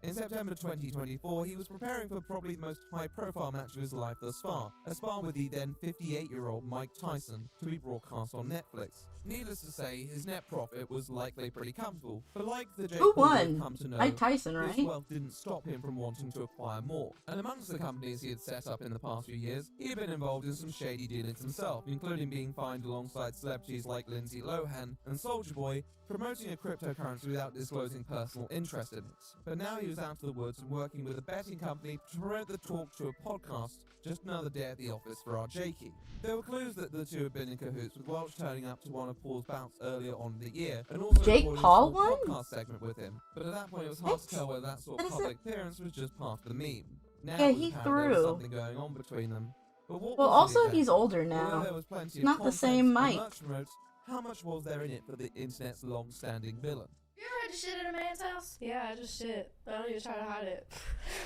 In September 2024, he was preparing for probably the most high-profile match of his life thus far, a spar with the then 58-year-old Mike Tyson, to be broadcast on Netflix. Needless to say, his net profit was likely pretty comfortable, but like the Jake Who Paul we've won? come to know, Mike Tyson, this right? wealth didn't stop him from wanting to acquire more. And amongst the companies he had set up in the past few years, he had been involved in some shady dealings himself, including being fined alongside celebrities like Lindsay Lohan and Soulja Boy, promoting a cryptocurrency without disclosing personal interest in it. But now he was out of the woods and working with a betting company to promote the Talk to a Podcast, just another day at the office for our Jakey. There were clues that the two had been in cahoots, with Welch turning up to one of Paul's bouts earlier on in the year, and also Jake recording a Paul small won? podcast segment with him. But at that point, it was hard to tell whether that sort of What is public appearance was just part of the meme. Now Yeah, it was he apparent there was threw. something going on between them. But what Well, was it also he's exactly? older Although now. there was plenty of Not the content same and Mike. merch promotes, how much was there in it for the internet's long-standing villain? You ever had to shit at a man's house? Yeah, I just shit. I don't even try to hide it.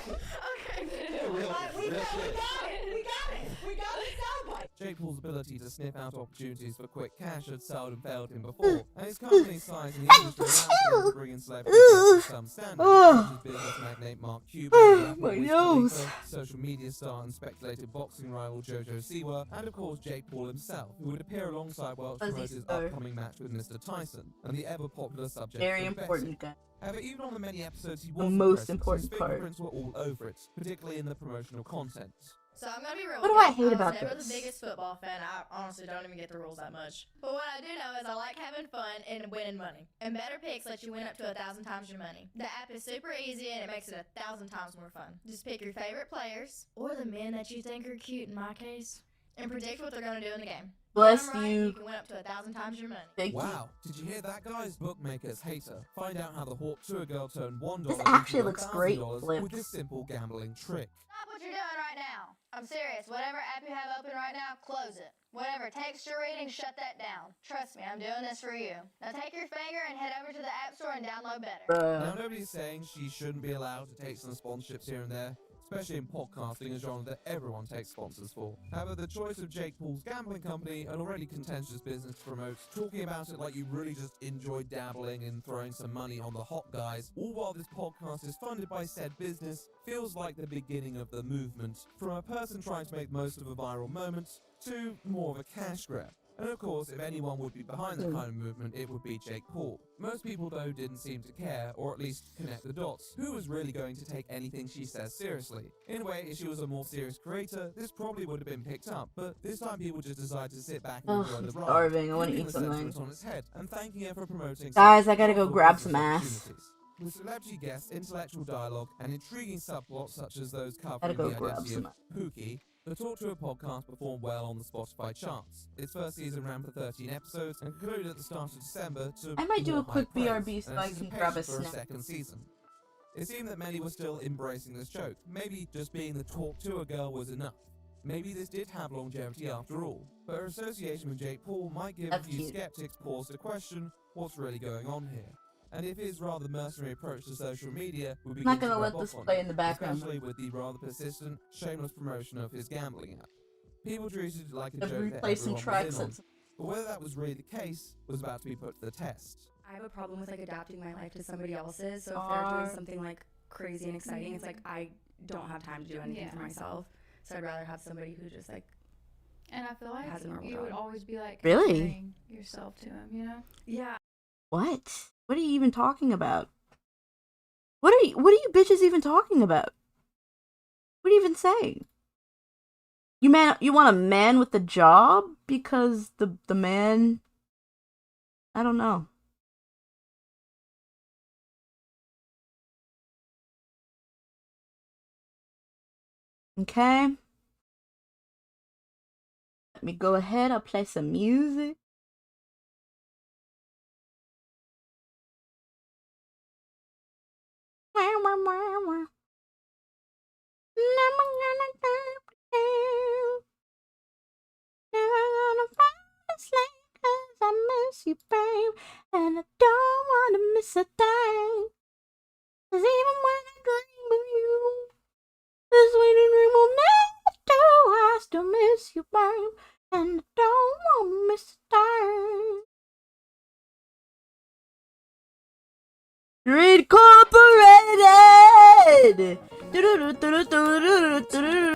Okay, We got it! We got the soundbite! Jake Paul's ability to sniff out opportunities for quick cash had seldom failed him before, and his company's size in the industry allowed him to bring in celebrities of some standard, such as business magnate Mark Cuban, My Wiz nose. Khalifa, social media star and speculated boxing rival Jojo Siwa, and of course Jake Paul himself, who would appear alongside Welch to Fuzzy promote his Star. upcoming match with Mr. Tyson, and the ever-popular subject Very of betting. important guy. However, even on the many episodes he The was most present, important his part. fingerprints were all over it, particularly in the promotional content. So I'm gonna be real. What do with I you. hate about I was never this? the biggest football fan. I honestly don't even get the rules that much. But what I do know is I like having fun and winning money. And Better Picks lets you win up to 1,000 times your money. The app is super easy and it makes it 1,000 times more fun. Just pick your favorite players or the men that you think are cute in my case, and predict what they're gonna do in the game. Bless If I'm right, you. You can win up to 1,000 times your money. Thank Wow, did you hear that, guys? Bookmakers hate her. Find out how the Hawk to a Girl turned $1 This into actually looks great, $1,000 Flip. with this simple gambling trick. Stop what you're doing right now. I'm serious. Whatever app you have open right now, close it. Whatever text you're reading, shut that down. Trust me, I'm doing this for you. Now take your finger and head over to the App Store and download Better. Now, nobody's saying she shouldn't be allowed to take some sponsorships here and there. especially in podcasting, a genre that everyone takes sponsors for. However, the choice of Jake Paul's gambling company, an already contentious business to promote, talking about it like you really just enjoy dabbling and throwing some money on the hot guys, all while this podcast is funded by said business, feels like the beginning of the movement, from a person trying to make most of a viral moment to more of a cash grab. And of course, if anyone would be behind that kind of movement, it would be Jake Paul. Most people, though, didn't seem to care, or at least connect the dots. Who was really going to take anything she says seriously? In a way, if she was a more serious creator, this probably would have been picked up, but this time people just decided to sit back and enjoy the ride. Starving, I want to flipping eat the sentiment something. on its head, and thanking her for promoting Guys, such I gotta go powerful grab business some ass. opportunities. With celebrity guests, intellectual dialogue, and intriguing subplots such as those Gotta covering go the grab identity some of Pookie, the Talk To Her podcast performed well on the Spotify charts. Its first season ran for 13 episodes and concluded at the start of December to I might do more a quick high BRB praise so and I can grab a anticipation for snack. second season. It seemed that many were still embracing this joke. Maybe just being the Talk To Her girl was enough. Maybe this did have longevity after all, but her association with Jake Paul might give That's a few cute. skeptics pause to question what's really going on here. And if his rather mercenary approach to social media would be I'm not gonna let this play in the background. especially with the rather persistent, shameless promotion of his gambling app. People treated it like a I've joke that replaced some everyone was tracks in on, and- but whether that was really the case was about to be put to the test. I have a problem with like adapting my life to somebody else's. So if they're doing something like crazy and exciting, it's like I don't have time to do anything for myself. So I'd rather have somebody who just like. And I feel like has a normal you job. would always be like Really? comparing yourself to him, you know? Yeah. What? What are you even talking about? What are you bitches even talking about? What are you even saying? You want a man with a job because the man, I don't know. Okay. Let me go ahead. I'll play some music. I miss you, babe, and I don't wanna miss a thing. 'Cause even when I dream of you, the sweet dream will never do. I still miss you, babe, and I don't wanna miss a thing. Street Incorporated. Do-do-do-do-do-do-do-do-do.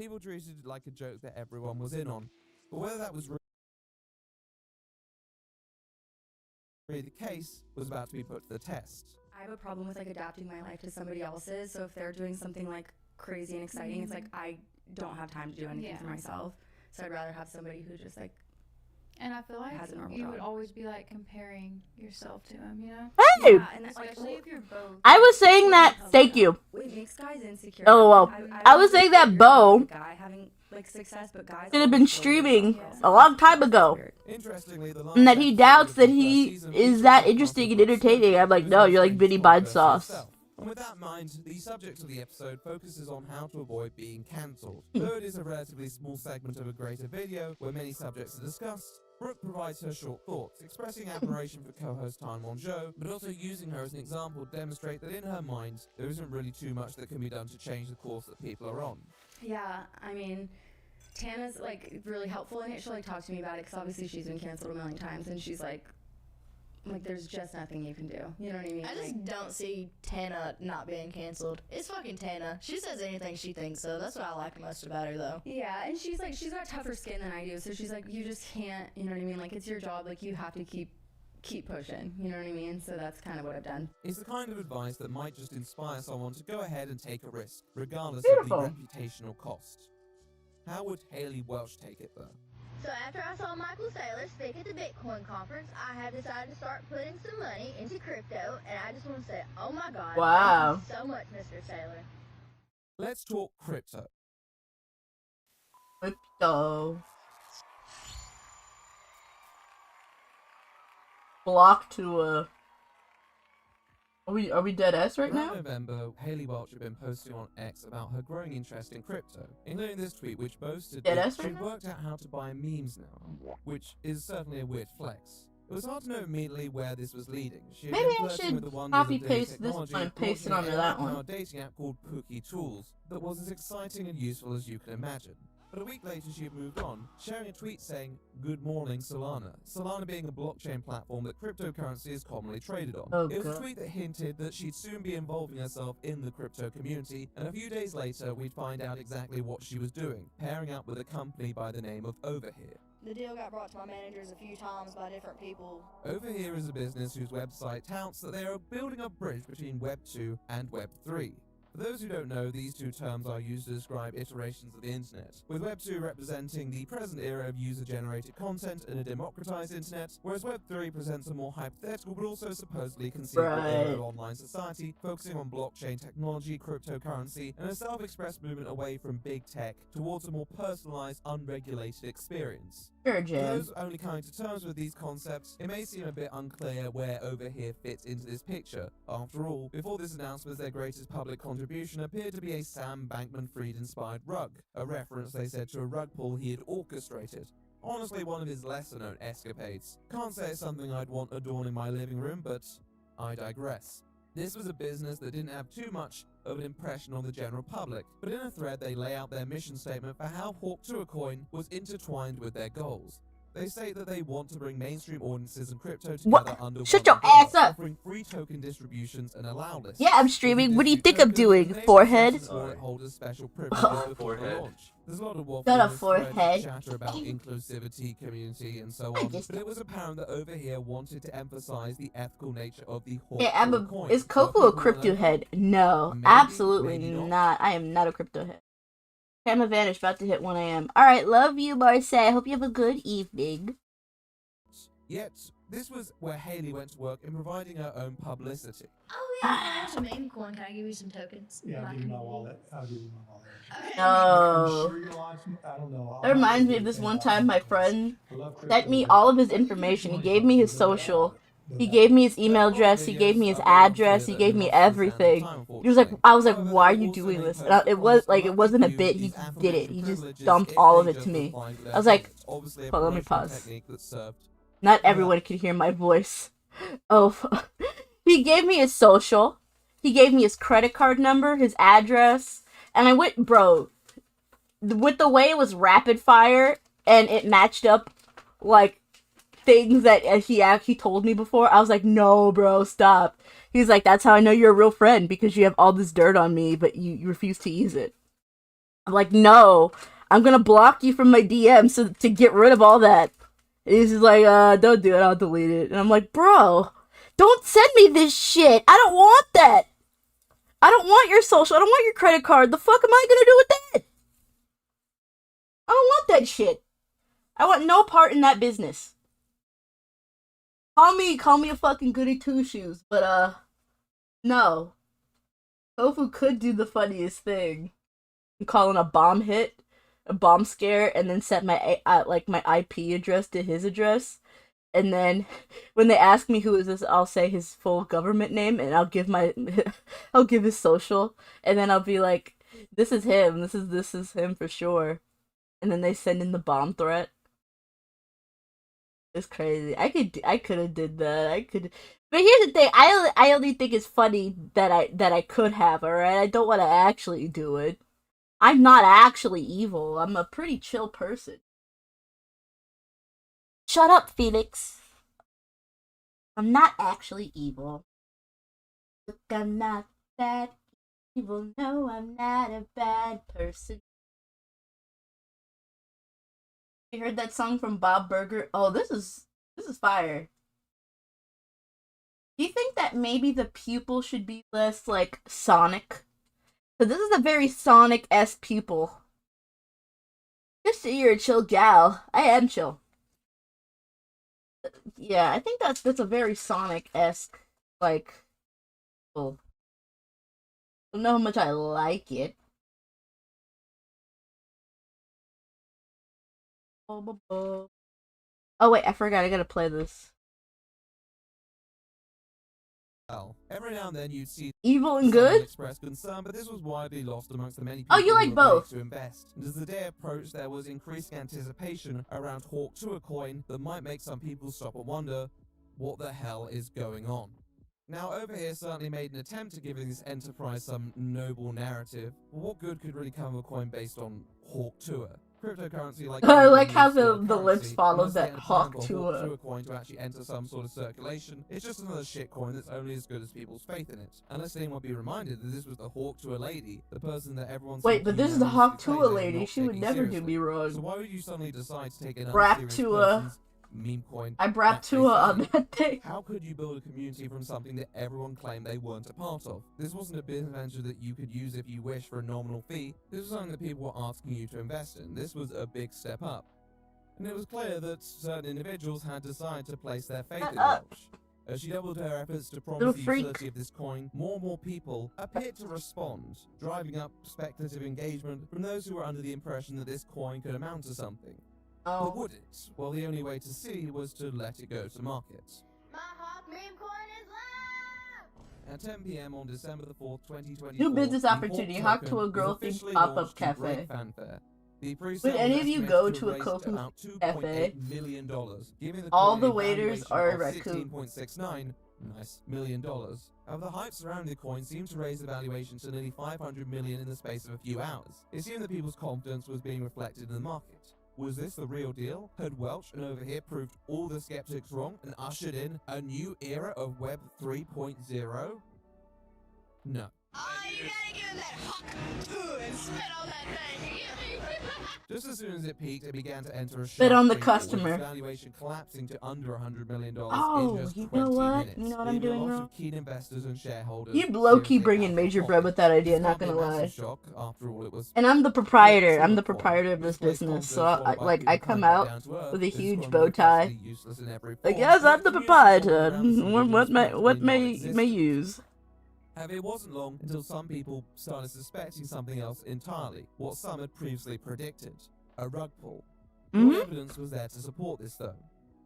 People treated it like a joke that everyone was in on. But whether that was really the case was about to be put to the test. I have a problem with like adapting my life to somebody else's. So if they're doing something like crazy and exciting, it's like I don't have time to do anything for myself. So I'd rather have somebody who just like. And I feel like has a normal you job. would always be like comparing yourself to him, you know? Hey! Yeah, and Especially if you're both. I was saying that. Thank you. It makes guys insecure. LOL. I was saying that Bo Guy having like success, but guys should have been streaming a long time ago. Interestingly, the And that he doubts that he is that interesting and entertaining. I'm like, no, you're like Vinny Bond sauce. And with that in mind, the subject of the episode focuses on how to avoid being cancelled. Though it is a relatively small segment of a greater video where many subjects are discussed, Brooke provides her short thoughts, expressing admiration for co-host Tan Won-jo, but also using her as an example to demonstrate that in her mind, there isn't really too much that can be done to change the course that people are on. Yeah, I mean, Tana's like really helpful in it. She'll like talk to me about it because obviously she's been canceled a million times, and she's like, there's just nothing you can do. You know what I mean? I just don't see Tana not being canceled. It's fucking Tana. She says anything she thinks, so that's what I like most about her, though. Yeah, and she's got tougher skin than I do, so she's like, you just can't, you know what I mean? Like, it's your job, like, you have to keep pushing, you know what I mean? So that's kind of what I've done. It's the kind of advice that might just inspire someone to go ahead and take a risk, regardless Beautiful. of the reputational cost. How would Haley Welch take it, though? So after I saw Michael Saylor speak at the Bitcoin conference, I have decided to start putting some money into crypto, and I just want to say, oh my god, Wow. thank you so much, Mr. Saylor. Let's talk crypto. Crypto. Block to Are we dead ass right Around now? November, Haley Welch had been posting on X about her growing interest in crypto, including this tweet which boasted Dead that ass right she'd now? worked out how to buy memes now, which is certainly a weird flex. It was hard to know immediately where this was leading. She had Maybe been I flirting should with the wonders copy of dating paste this technology one and paste it launching onto an that one. out-and-out dating app called Pookie Tools that was as exciting and useful as you can imagine. But a week later she had moved on, sharing a tweet saying, "Good morning, Solana." Solana being a blockchain platform that cryptocurrency is commonly traded on. Oh, It was a God. tweet that hinted that she'd soon be involving herself in the crypto community, and a few days later we'd find out exactly what she was doing, pairing up with a company by the name of Overhere. The deal got brought to my managers a few times by different people. Overhere is a business whose website touts that they are building a bridge between Web 2 and Web 3. For those who don't know, these two terms are used to describe iterations of the internet, with Web 2 representing the present era of user-generated content in a democratized internet, whereas Web 3 presents a more hypothetical but also supposedly conceivable era Right. of online society, focusing on blockchain technology, cryptocurrency, and a self-expressed movement away from big tech towards a more personalized, unregulated experience. Sure, For Jen. those only coming to terms with these concepts, it may seem a bit unclear where Overhere fits into this picture. After all, before this announcement, their greatest public contribution appeared to be a Sam Bankman-Fried inspired rug, a reference they said to a rug pull he had orchestrated. Honestly, one of his lesser-known escapades. Can't say it's something I'd want adorning my living room, but I digress. This was a business that didn't have too much of an impression on the general public, but in a thread they lay out their mission statement for how Hawk to a Coin was intertwined with their goals. They state that they want to bring mainstream audiences and crypto together What? under Shut one your umbrella, ass up. offering free token distributions and allow lists. Yeah, I'm streaming. What do you think I'm doing? Forehead? Wallet holders special privileges before the launch. There's a lot of waffle Got a in this thread, forehead. chatter about inclusivity, community, and so I on. just- But it was apparent that Overhere wanted to emphasize the ethical nature of the Hawk Yeah, to a Coin. is Kofu a crypto head? No, Maybe, absolutely maybe not. not. I am not a crypto head. Camera Vanish about to hit 1 a.m. Alright, love you, Marseille. Hope you have a good evening. Yet, this was where Haley went to work in providing her own publicity. Oh yeah, there's a meme coin. Can I give you some tokens? Yeah, I'll give you my wallet. I'll give you my wallet. No. I'm sure you're watching. I don't know. That reminds me of this one time my friend sent me all of his information. He gave me his social. He gave me his email address. He gave me his address. He gave me everything. He was like, I was like, why are you doing this? And it wasn't a bit. He did it. He just dumped all of it to me. I was like, hold on, let me pause. Not everyone can hear my voice. Oh, he gave me his social. He gave me his credit card number, his address, and I went, bro, with the way it was rapid fire and it matched up like things that he actually told me before. I was like, no, bro, stop. He's like, that's how I know you're a real friend, because you have all this dirt on me, but you refuse to use it. I'm like, no, I'm gonna block you from my DM so to get rid of all that. And he's just like, don't do it, I'll delete it. And I'm like, bro, don't send me this shit. I don't want that. I don't want your social. I don't want your credit card. The fuck am I gonna do with that? I don't want that shit. I want no part in that business. Call me a fucking goody two shoes, but no. Tofu could do the funniest thing. Calling a bomb hit, a bomb scare, and then set my my IP address to his address. And then when they ask me who is this, I'll say his full government name, and I'll give I'll give his social, and then I'll be like, this is him, this is him for sure. And then they send in the bomb threat. It's crazy. I could have did that. I could. But here's the thing. I only think it's funny that I could have. All right. I don't want to actually do it. I'm not actually evil. I'm a pretty chill person. Shut up, Felix. I'm not actually evil. Look, I'm not that evil. No, I'm not a bad person. You heard that song from Bob Burger? Oh, this is fire. Do you think that maybe the pupil should be less like Sonic? Because this is a very Sonic-esque pupil. Just so you're a chill gal. I am chill. Yeah, I think that's a very Sonic-esque, like, pupil. I don't know how much I like it. Oh wait, I forgot. I gotta play this. Well, every now and then you'd see evil and good express concern, but this was widely lost amongst the many people. Oh, you like who were ready both? to invest. And as the day approached, there was increasing anticipation around Hawk Tuah coin that might make some people stop and wonder, what the hell is going on? Now, over here certainly made an attempt to give this enterprise some noble narrative. But what good could really come of a coin based on Hawk Tuah? Cryptocurrency like I like how the currency, lips follow must that get a Hawk plan for Tuah. Tuah coin to actually enter some sort of circulation. It's just another shit coin that's only as good as people's faith in it. Unless anyone be reminded that this was the Hawk Tuah lady, the person that everyone. Wait, but this is the Hawk claimed Tuah they were lady. not She would taking never do seriously. me wrong. So why would you suddenly decide to take an Brap unserious Tuah. person's meme coin? I brap at face Tuah on value? that thing. How could you build a community from something that everyone claimed they weren't a part of? This wasn't a business venture that you could use if you wish for a nominal fee. This was something that people were asking you to invest in. This was a big step up. And it was clear that certain individuals had decided to place their faith in Welch. As she doubled her efforts to promise Little the freak. utility of this coin, more and more people appeared to respond, driving up speculative engagement from those who were under the impression that this coin could amount to something. Oh. But would it? Well, the only way to see was to let it go to market. My Hawk meme coin is live! At 10 p.m. on December the 4th, 2024, New business the opportunity, Hawk Hawk token Tuah girl was themed officially pop-up launched to great cafe. fanfare. The Would pre-sale any was of you estimated go to to a raise Kofu about cafe? $2.8 million, giving the All coin the a waiters valuation are of raccoon. $16.69 million. However, the hype surrounding the coin seemed to raise the valuation to nearly $500 million in the space of a few hours. It seemed that people's confidence was being reflected in the market. Was this the real deal? Had Welch and over here proved all the skeptics wrong and ushered in a new era of Web 3.0? No. Just as soon as it peaked, it began to enter a Spit on the sharp free fall, customer. with its valuation collapsing to under $100 million Oh, in just you 20 know what? minutes. You know what I'm leaving doing lots wrong? of keen investors and shareholders You low-key seriously bring in out major of bread with that idea, This not can't be gonna a massive lie. shock. After all, it was And I'm the proprietor. Hawk I'm the Tuah coin. proprietor of this business, so I come back out down to earth. with a This huge coin bow was tie. vastly useless in every Like, form. yes, I'm the Community proprietor. around this individual was What practically may non-existent. use? However, it wasn't long until some people started suspecting something else entirely, what some had previously predicted, a rug pull. Mhm. All evidence was there to support this though.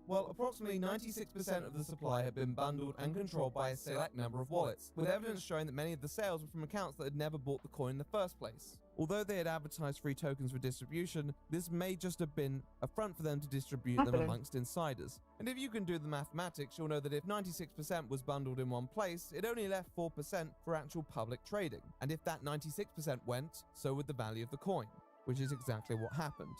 Well, approximately 96% of the supply had been bundled and controlled by a select number of wallets, with evidence showing that many of the sales were from accounts that had never bought the coin in the first place. Although they had advertised free tokens for distribution, this may just have been a front for them to distribute them Happening. amongst insiders. And if you can do the mathematics, you'll know that if 96% was bundled in one place, it only left 4% for actual public trading. And if that 96% went, so would the value of the coin, which is exactly what happened.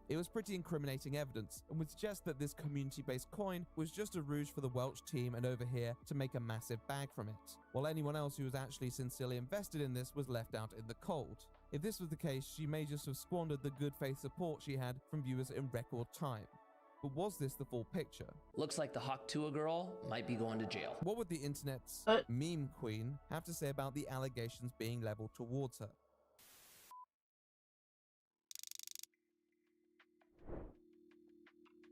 It was pretty incriminating evidence, and would suggest that this community-based coin was just a ruse for the Welch team and over here to make a massive bag from it, while anyone else who was actually sincerely invested in this was left out in the cold. If this was the case, she may just have squandered the good faith support she had from viewers in record time. But was this the full picture? Looks like the Hawk Tuah girl might be going to jail. What would the internet's meme queen have to say about the allegations being leveled towards her?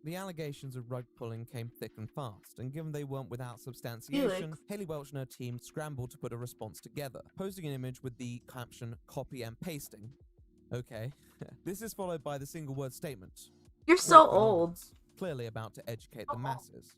The allegations of rug pulling came thick and fast, and given they weren't without substantiation, Felix. Haley Welch and her team scrambled to put a response together, posting an image with the caption, "Copy and pasting." Okay. This is followed by the single word statement. You're so old. Clearly about to educate the masses.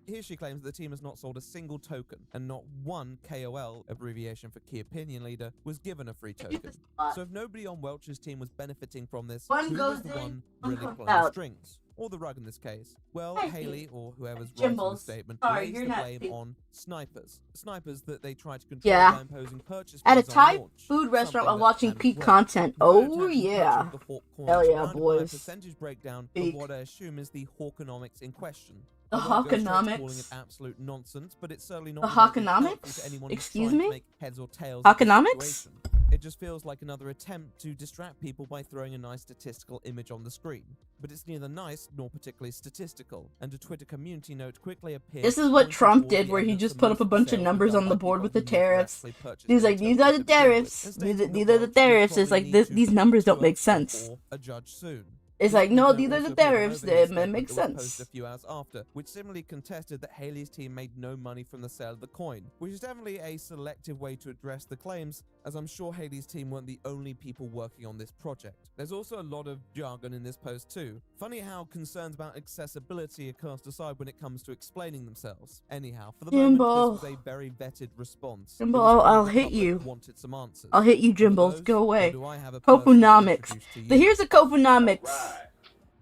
Here she claims that the team has not sold a single token, and not one KOL, abbreviation for Key Opinion Leader, was given a free token. So if nobody on Welch's team was benefiting from this, One who goes was the in, one one really comes pulling the out. strings? Or the rug in this case? Well, Hey, Haley, or whoever's writing the Jimbles. statement, Sorry, lays you're the not blame big. on snipers. Snipers that they try to control Yeah. by imposing purchase At a fees on Thai launch. food restaurant Something while that watching can peak work. content. No Oh attempt to yeah. purchase the Hawk coins, Hell yeah, surrounded by a boys. percentage breakdown Peak. of what I assume is the Hawkonomics in question. The I won't go straight to Hawkonomics? calling it absolute nonsense, but it's certainly not The remotely Hawkonomics? helpful to anyone who's Excuse trying to me? make heads or tails of the Hawkonomics? situation. It just feels like another attempt to distract people by throwing a nice statistical image on the screen. But it's neither nice nor particularly statistical, and a Twitter community note quickly appeared. This is what pointing Trump toward did, the where he evidence just of put up a most bunch of sales were numbers done on the by board with the people who tariffs. directly purchased He's their like, these tokens are to the begin with, tariffs. and These stating that are the Welch tariffs. would It's like probably need these to numbers don't go make sense. before a judge soon. It's This like, no, note these are also the appeared tariffs. over his It statement makes that was posted sense. a few hours after, which similarly contested that Haley's team made no money from the sale of the coin, which is definitely a selective way to address the claims, as I'm sure Haley's team weren't the only people working on this project. There's also a lot of jargon in this post too. Funny how concerns about accessibility are cast aside when it comes to explaining themselves. Anyhow, for the moment, Jimbo. this was a very vetted response. It Jimbo, was clear I'll the hit public you. wanted some answers. I'll hit you, And for Jimbles. those, Go away. who do I have a person to Kofunomics. introduce to So you? here's a Kofunomics.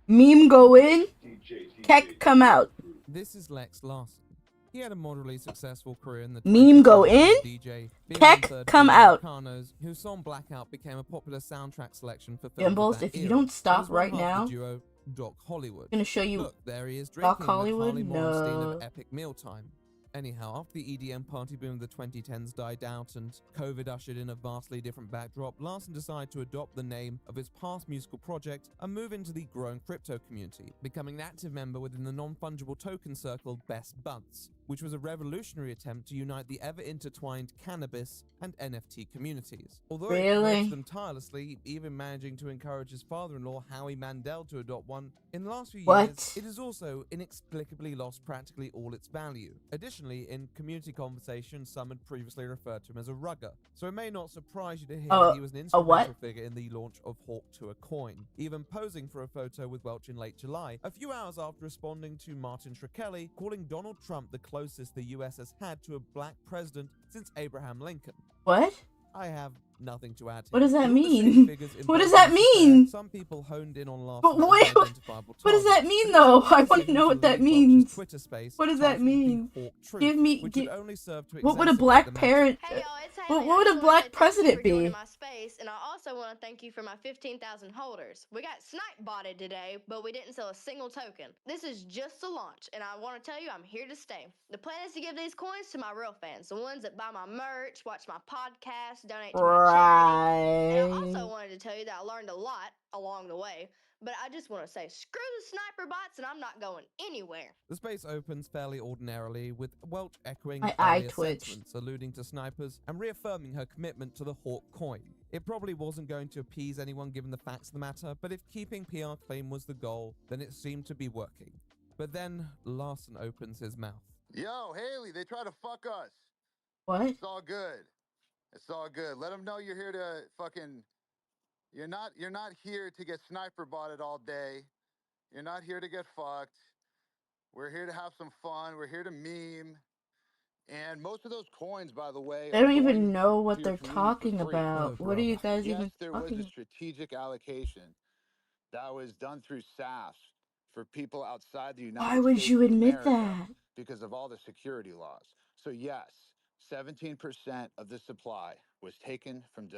Meme go in, Keck come out. This is Lex Larson. He had a moderately successful career in the Meme 20s go as a in, DJ, being Keck on third come Field out. Americanos, whose song Blackout became a popular soundtrack selection for films of Jimbles, that if you era. don't stop He was one right half now, the duo Doc Hollywood. I'm gonna show you Look, there he is Doc drinking Hollywood? with Harley Morenstein No. of Epic Mealtime. Anyhow, after the EDM party boom of the 2010s died out and COVID ushered in a vastly different backdrop, Larson decided to adopt the name of his past musical project and move into the growing crypto community, becoming an active member within the non-fungible token circle Best Buds, which was a revolutionary attempt to unite the ever-intertwined cannabis and NFT communities. Although he Really? promotes them tirelessly, even managing to encourage his father-in-law Howie Mandel to adopt one, in the last few What? years, it has also inexplicably lost practically all its value. Additionally, in community conversation, some had previously referred to him as a rugger, so it may not surprise you to hear that he was an a what? instrumental figure in the launch of Hawk Tuah coin, even posing for a photo with Welch in late July, a few hours after responding to Martin Shkreli, calling Donald Trump the closest the US has had to a black president since Abraham Lincoln. What? I have nothing to add. What does here. that With the same mean? figures in What does both that cases there, mean? Some people honed in on Larson But as wait, an identifiable what does that target. mean though? I want to Proceeding know what that lead Welch's means. Twitter space What does that titled The mean? Hawk Truth, Give me. which Give, would only serve to what would a exacerbate black the matter. parent? Hey y'all, it's What Haley. would I a just wanna black thank you president for be? joining my space, and I also want to thank you for my 15,000 holders. We got snipe botted today, but we didn't sell a single token. This is just a launch, and I want to tell you I'm here to stay. The plan is to give these coins to my real fans, the ones that buy my merch, watch my podcast, donate to my charity. And I also Right. wanted to tell you that I learned a lot along the way. But I just want to say, screw the sniper bots, and I'm not going anywhere. The space opens fairly ordinarily, with Welch echoing My eye earlier twitched. sentiments, alluding to snipers and reaffirming her commitment to the Hawk coin. It probably wasn't going to appease anyone given the facts of the matter, but if keeping PR clean was the goal, then it seemed to be working. But then Larson opens his mouth. Yo, Haley, they try to fuck us. What? It's all good. It's all good. Let them know you're here to fucking. You're not here to get sniper botted all day. You're not here to get fucked. We're here to have some fun. We're here to meme. And most of those coins, by the way, They are don't even going know what to your they're community talking for free. about. What are you guys Yes, even there was talking a about? strategic allocation that was done through SAF for people outside the United Why would States you of admit America that? because of all the security laws. So yes, 17% of the supply was taken from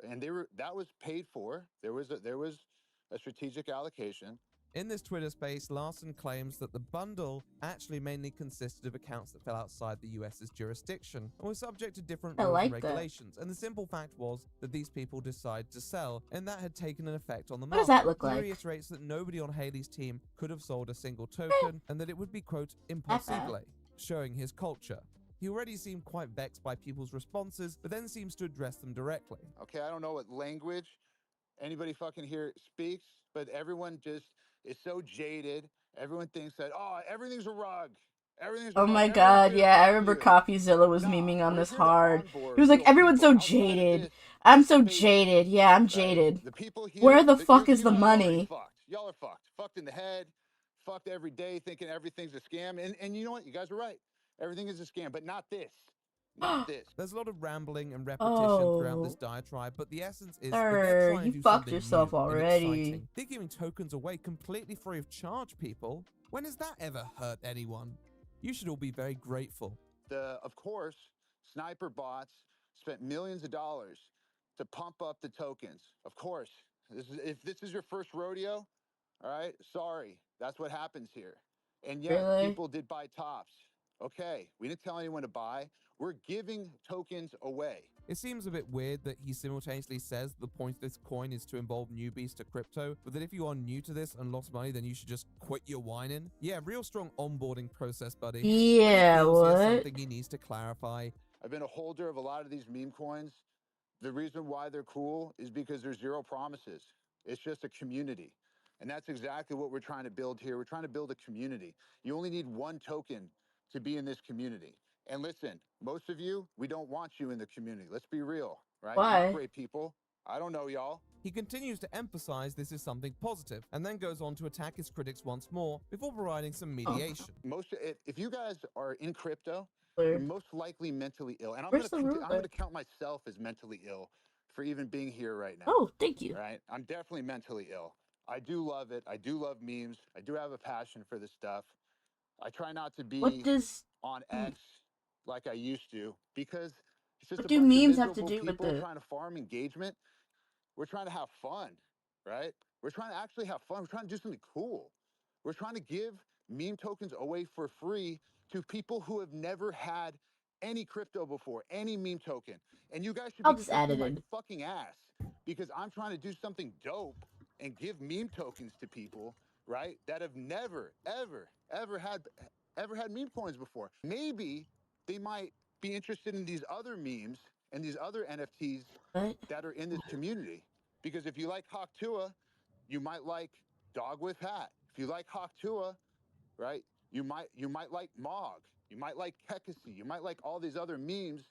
and that was paid for. There was a strategic allocation. In this Twitter space, Larson claims that the bundle actually mainly consisted of accounts that fell outside the US's jurisdiction and were subject to different rules and regulations. And the simple fact was that these people decided to sell, and that had taken an effect on the market. What does that look He like? reiterates that nobody on Haley's team could have sold a single token, and that it would be, quote, impossible, showing his culture. He already seemed quite vexed by people's responses, but then seems to address them directly. Okay, I don't know what language anybody fucking here speaks, but everyone just is so jaded. Everyone thinks that, oh, everything's a rug. Everything's a Oh rug. my Everyone's god, here to yeah, I fuck remember you. CoffeeZilla was memeing on this hard. He was like, everyone's so jaded. I'm so jaded. Yeah, I'm jaded. The people here, Where the fuck you is the guys are already money? Fucked. Y'all are fucked. Fucked in the head. Fucked every day thinking everything's a scam. And you know what? You guys are right. Everything is a scam, but not this. Not this. There's a lot of rambling and repetition throughout this diadiatribe, but the essence is that they're Sir, trying to you do fucked something yourself new and already. exciting. They're giving tokens away completely free of charge, people. When has that ever hurt anyone? You should all be very grateful. Of course, sniper bots spent millions of dollars to pump up the tokens. Of course, if this is your first rodeo, all right, sorry, that's what happens here. And yeah, Really? people did buy tops. Okay, we didn't tell anyone to buy. We're giving tokens away. It seems a bit weird that he simultaneously says the point of this coin is to involve newbies to crypto, but that if you are new to this and lost money, then you should just quit your whining. Yeah, real strong onboarding process, buddy. Yeah, But he feels he has what? something he needs to clarify. I've been a holder of a lot of these meme coins. The reason why they're cool is because there's zero promises. It's just a community. And that's exactly what we're trying to build here. We're trying to build a community. You only need one token to be in this community. And listen, most of you, we don't want you in the community. Let's be real, right? Why? You're not great people. I don't know y'all. He continues to emphasize this is something positive, and then goes on to attack his critics once more before providing some mediation. If you guys are in crypto, Where? you're most likely mentally ill. And I'm Where's the going ruler? to count myself as mentally ill for even being here right now. Oh, thank you. Right? I'm definitely mentally ill. I do love it. I do love memes. I do have a passion for this stuff. I try not to be What does on X like I used to because it's just What a do bunch of memes have to miserable do with people the- trying to farm engagement. We're trying to have fun, right? We're trying to actually have fun. We're trying to do something cool. We're trying to give meme tokens away for free to people who have never had any crypto before, any meme token. And you guys should I'll be just add kicking it my in. fucking ass because I'm trying to do something dope and give meme tokens to people, right? That have never, ever had meme coins before. Maybe they might be interested in these other memes and these other NFTs that are in this community. Because if you like Hawk Tua, you might like Dog with Hat. If you like Hawk Tua, right, you might like Mog. You might like Kekasi. You might like all these other memes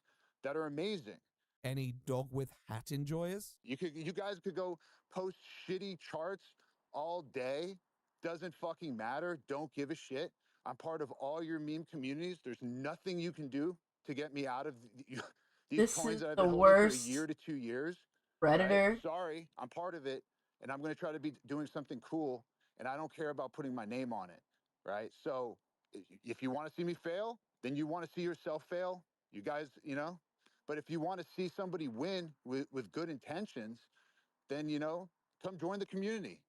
that are amazing. Any dog with hat enjoyers? You guys could go post shitty charts all day. Doesn't fucking matter. Don't give a shit. I'm part of all your meme communities. There's nothing you can do to get me out of these This coins is that I've the been holding worst for a year to 2 years. Predator. Right? Sorry, I'm part of it, and I'm going to try to be doing something cool, and I don't care about putting my name on it, right? So if you want to see me fail, then you want to see yourself fail. You guys, you know? But if you want to see somebody win with good intentions, then, you know, come join the community.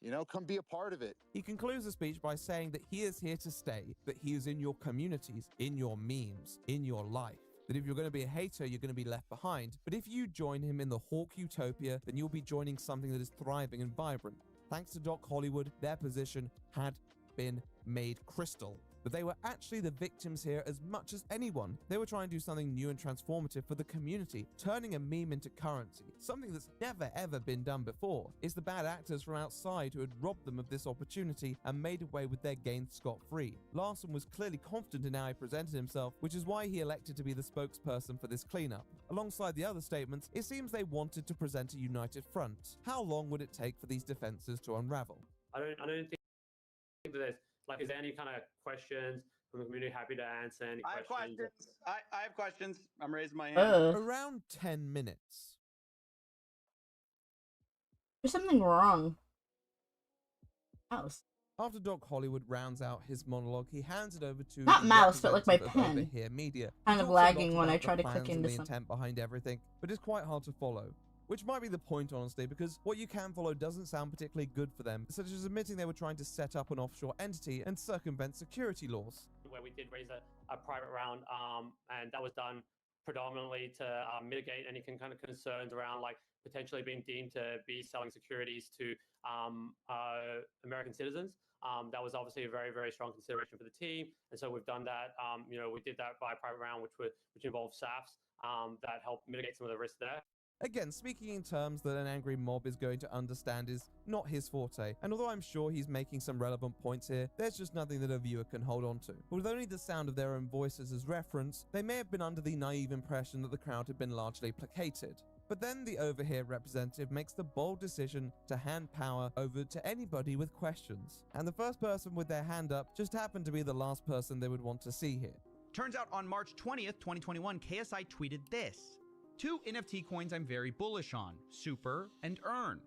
You know, come be a part of it. He concludes the speech by saying that he is here to stay, that he is in your communities, in your memes, in your life. That if you're going to be a hater, you're going to be left behind. But if you join him in the Hawk Utopia, then you'll be joining something that is thriving and vibrant. Thanks to Doc Hollywood, their position had been made crystal. But they were actually the victims here as much as anyone. They were trying to do something new and transformative for the community, turning a meme into currency, something that's never ever been done before. It's the bad actors from outside who had robbed them of this opportunity and made away with their gains scot-free. Larson was clearly confident in how he presented himself, which is why he elected to be the spokesperson for this cleanup. Alongside the other statements, it seems they wanted to present a united front. How long would it take for these defenses to unravel? I don't think that there's like, is there any kind of questions from the community? Happy to answer any I have questions. questions. I have questions. I'm raising my hand. Around 10 minutes. There's something wrong. Mouse. After Doc Hollywood rounds out his monologue, he hands it over to Not the mouse, but like my representative of pen. Overhear Media. Kind He of talks a lot lagging when about I try the to click plans and into the something. intent behind everything, but it's quite hard to follow. Which might be the point, honestly, because what you can follow doesn't sound particularly good for them, such as admitting they were trying to set up an offshore entity and circumvent security laws. Where we did raise a private round, and that was done predominantly to mitigate any kind of concerns around like potentially being deemed to be selling securities to American citizens. That was obviously a very, very strong consideration for the team, and so we've done that. We did that by a private round, which involved SAFs that helped mitigate some of the risks there. Again, speaking in terms that an angry mob is going to understand is not his forte, and although I'm sure he's making some relevant points here, there's just nothing that a viewer can hold on to. With only the sound of their own voices as reference, they may have been under the naive impression that the crowd had been largely placated. But then the Overhere representative makes the bold decision to hand power over to anybody with questions. And the first person with their hand up just happened to be the last person they would want to see here. Turns out on March 20th, 2021, KSI tweeted this. 2 NFT coins I'm very bullish on, Super and Earn.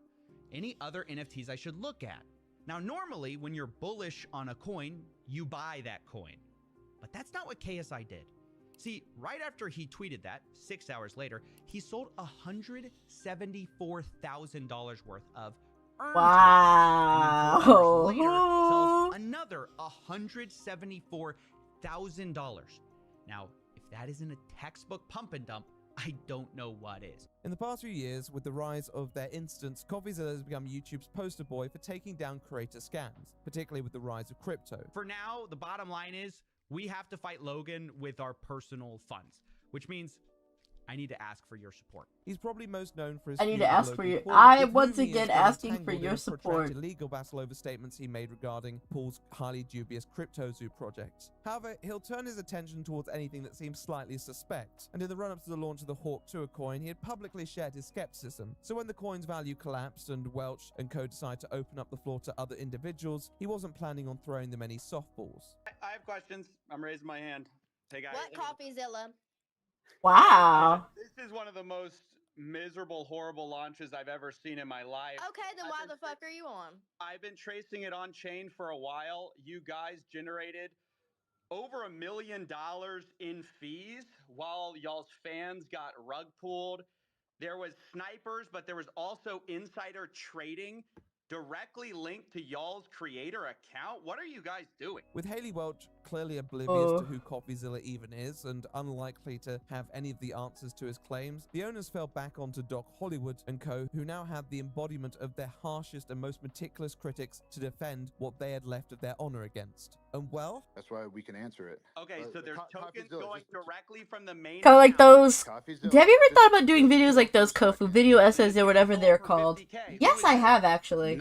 Any other NFTs I should look at? Now normally when you're bullish on a coin, you buy that coin. But that's not what KSI did. See, right after he tweeted that, 6 hours later, he sold $174,000 worth of Earn. Wow. Tokens. And 4 hours later, sells another $174,000. Now, if that isn't a textbook pump and dump, I don't know what is. In the past few years, with the rise of their instance, CoffeeZilla has become YouTube's poster boy for taking down creator scams, particularly with the rise of crypto. For now, the bottom line is, we have to fight Logan with our personal funds, which means I need to ask for your support. He's probably most known for his I need feud to with ask Logan for your. Paul, I with once whom he again has been asking for entangled your in support. protracted legal battle over statements he made regarding Paul's highly dubious CryptoZoo project. However, he'll turn his attention towards anything that seems slightly suspect. And in the run-up to the launch of the Hawk Tour coin, he had publicly shared his skepticism. So when the coin's value collapsed and Welch and co decided to open up the floor to other individuals, he wasn't planning on throwing them any softballs. I have questions. I'm raising my hand. Hey guys. What CoffeeZilla? Wow. This is one of the most miserable, horrible launches I've ever seen in my life. Okay, then why the fuck are you on? I've been tracing it on chain for a while. You guys generated over $1 million in fees while y'all's fans got rug pulled. There was snipers, but there was also insider trading directly linked to y'all's creator account. What are you guys doing? With Haley Welch clearly oblivious to who CoffeeZilla even is and unlikely to have any of the answers to his claims, the owners fell back onto Doc Hollywood and co, who now had the embodiment of their harshest and most meticulous critics to defend what they had left of their honor against. And well, that's why we can answer it. Okay, so there's tokens going directly from the main. Kind of like those. Have you ever thought about doing videos like those Kofu video essays or whatever they're called? Yes, I have actually.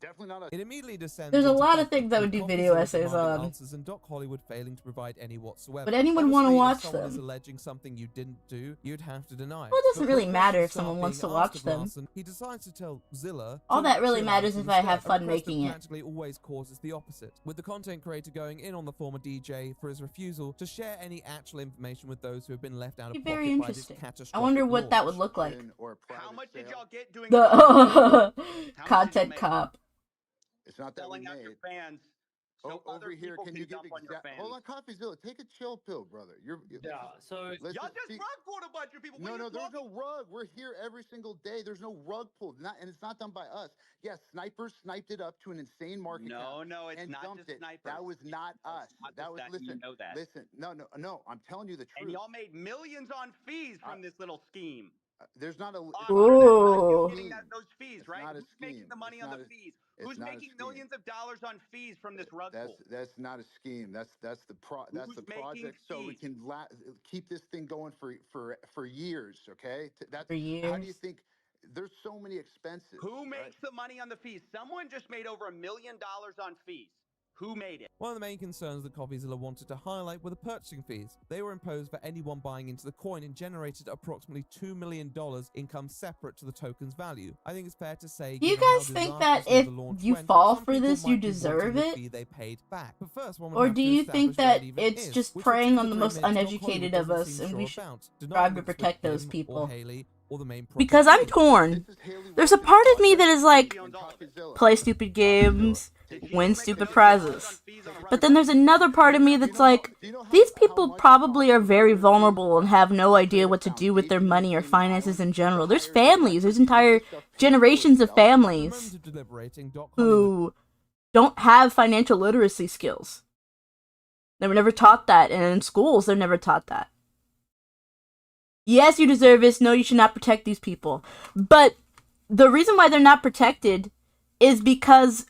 Definitely not it immediately descends. There's a into lot of conflict things I would with do video CoffeeZilla essays demanding on. answers and Doc Hollywood failing to provide any whatsoever. But anyone want to Honestly, watch if someone is them? alleging something you didn't do, you'd have to deny it. Well, it doesn't But really when matter questions if someone start wants to being watch asked of them. Larson, he decides to tell Zilla. All to that really chill matters out if I have instead, fun a request that making it. practically always causes the opposite, with the content creator going in on the former DJ for his refusal to share any actual information with those who have been left out of Be pocket very by this interesting. catastrophic I wonder what that launch. would look like. How much did y'all get doing The content cop. It's not that we selling out made. your fans? So Over here, can you give dump on your exact? fans? Hold on, CoffeeZilla, take a chill pill, brother. So Let's y'all just just be- rug pulled a bunch of people. No, there's no rug. We're here every single day. There's no rug pulled, and it's not done by us. Yes, snipers sniped it up to an insane market cap. No, it's and not dumped just it. snipers. That was not us. not That just was that, and you listen. know that. Listen, no. I'm telling you the truth. And y'all made millions on fees from this little scheme. There's not a. Ooh. Getting those fees, right? not a Who's making scheme. the money It's on not the a- fees? it's Who's not a making scheme. millions of dollars on fees from this rug pull? That's not a scheme. That's the Who's making project. So we fees? can keep this thing going for years. Okay. That's For How do you years. think? There's so many expenses. Who makes right? the money on the fees? Someone just made over $1 million on fees. Who made it? One of the main concerns that CoffeeZilla wanted to highlight were the purchasing fees. They were imposed for anyone buying into the coin and generated approximately $2 million income separate to the token's value. I think it's fair to say. Do you given how guys think that disastrously if the launch you went, fall some for people this, might you be wanting deserve the it? fee they paid back. But first, one would Or have do to you think establish that what even it's is, just which for preying on 2 the to most 3 minutes, Doc uneducated Hollywood of doesn't us, seem and we sure should about, strive denying to it's with protect those him or people? Haley or the main Because I'm project. torn. There's a part of me that is like, play stupid games, win stupid prizes. But then there's another part of me that's like, these people probably are very vulnerable and have no idea what to do with their money or finances in general. There's families, there's entire generations of families who don't have financial literacy skills. They were never taught that, and in schools they're never taught that. Yes, you deserve this. No, you should not protect these people. But the reason why they're not protected is because,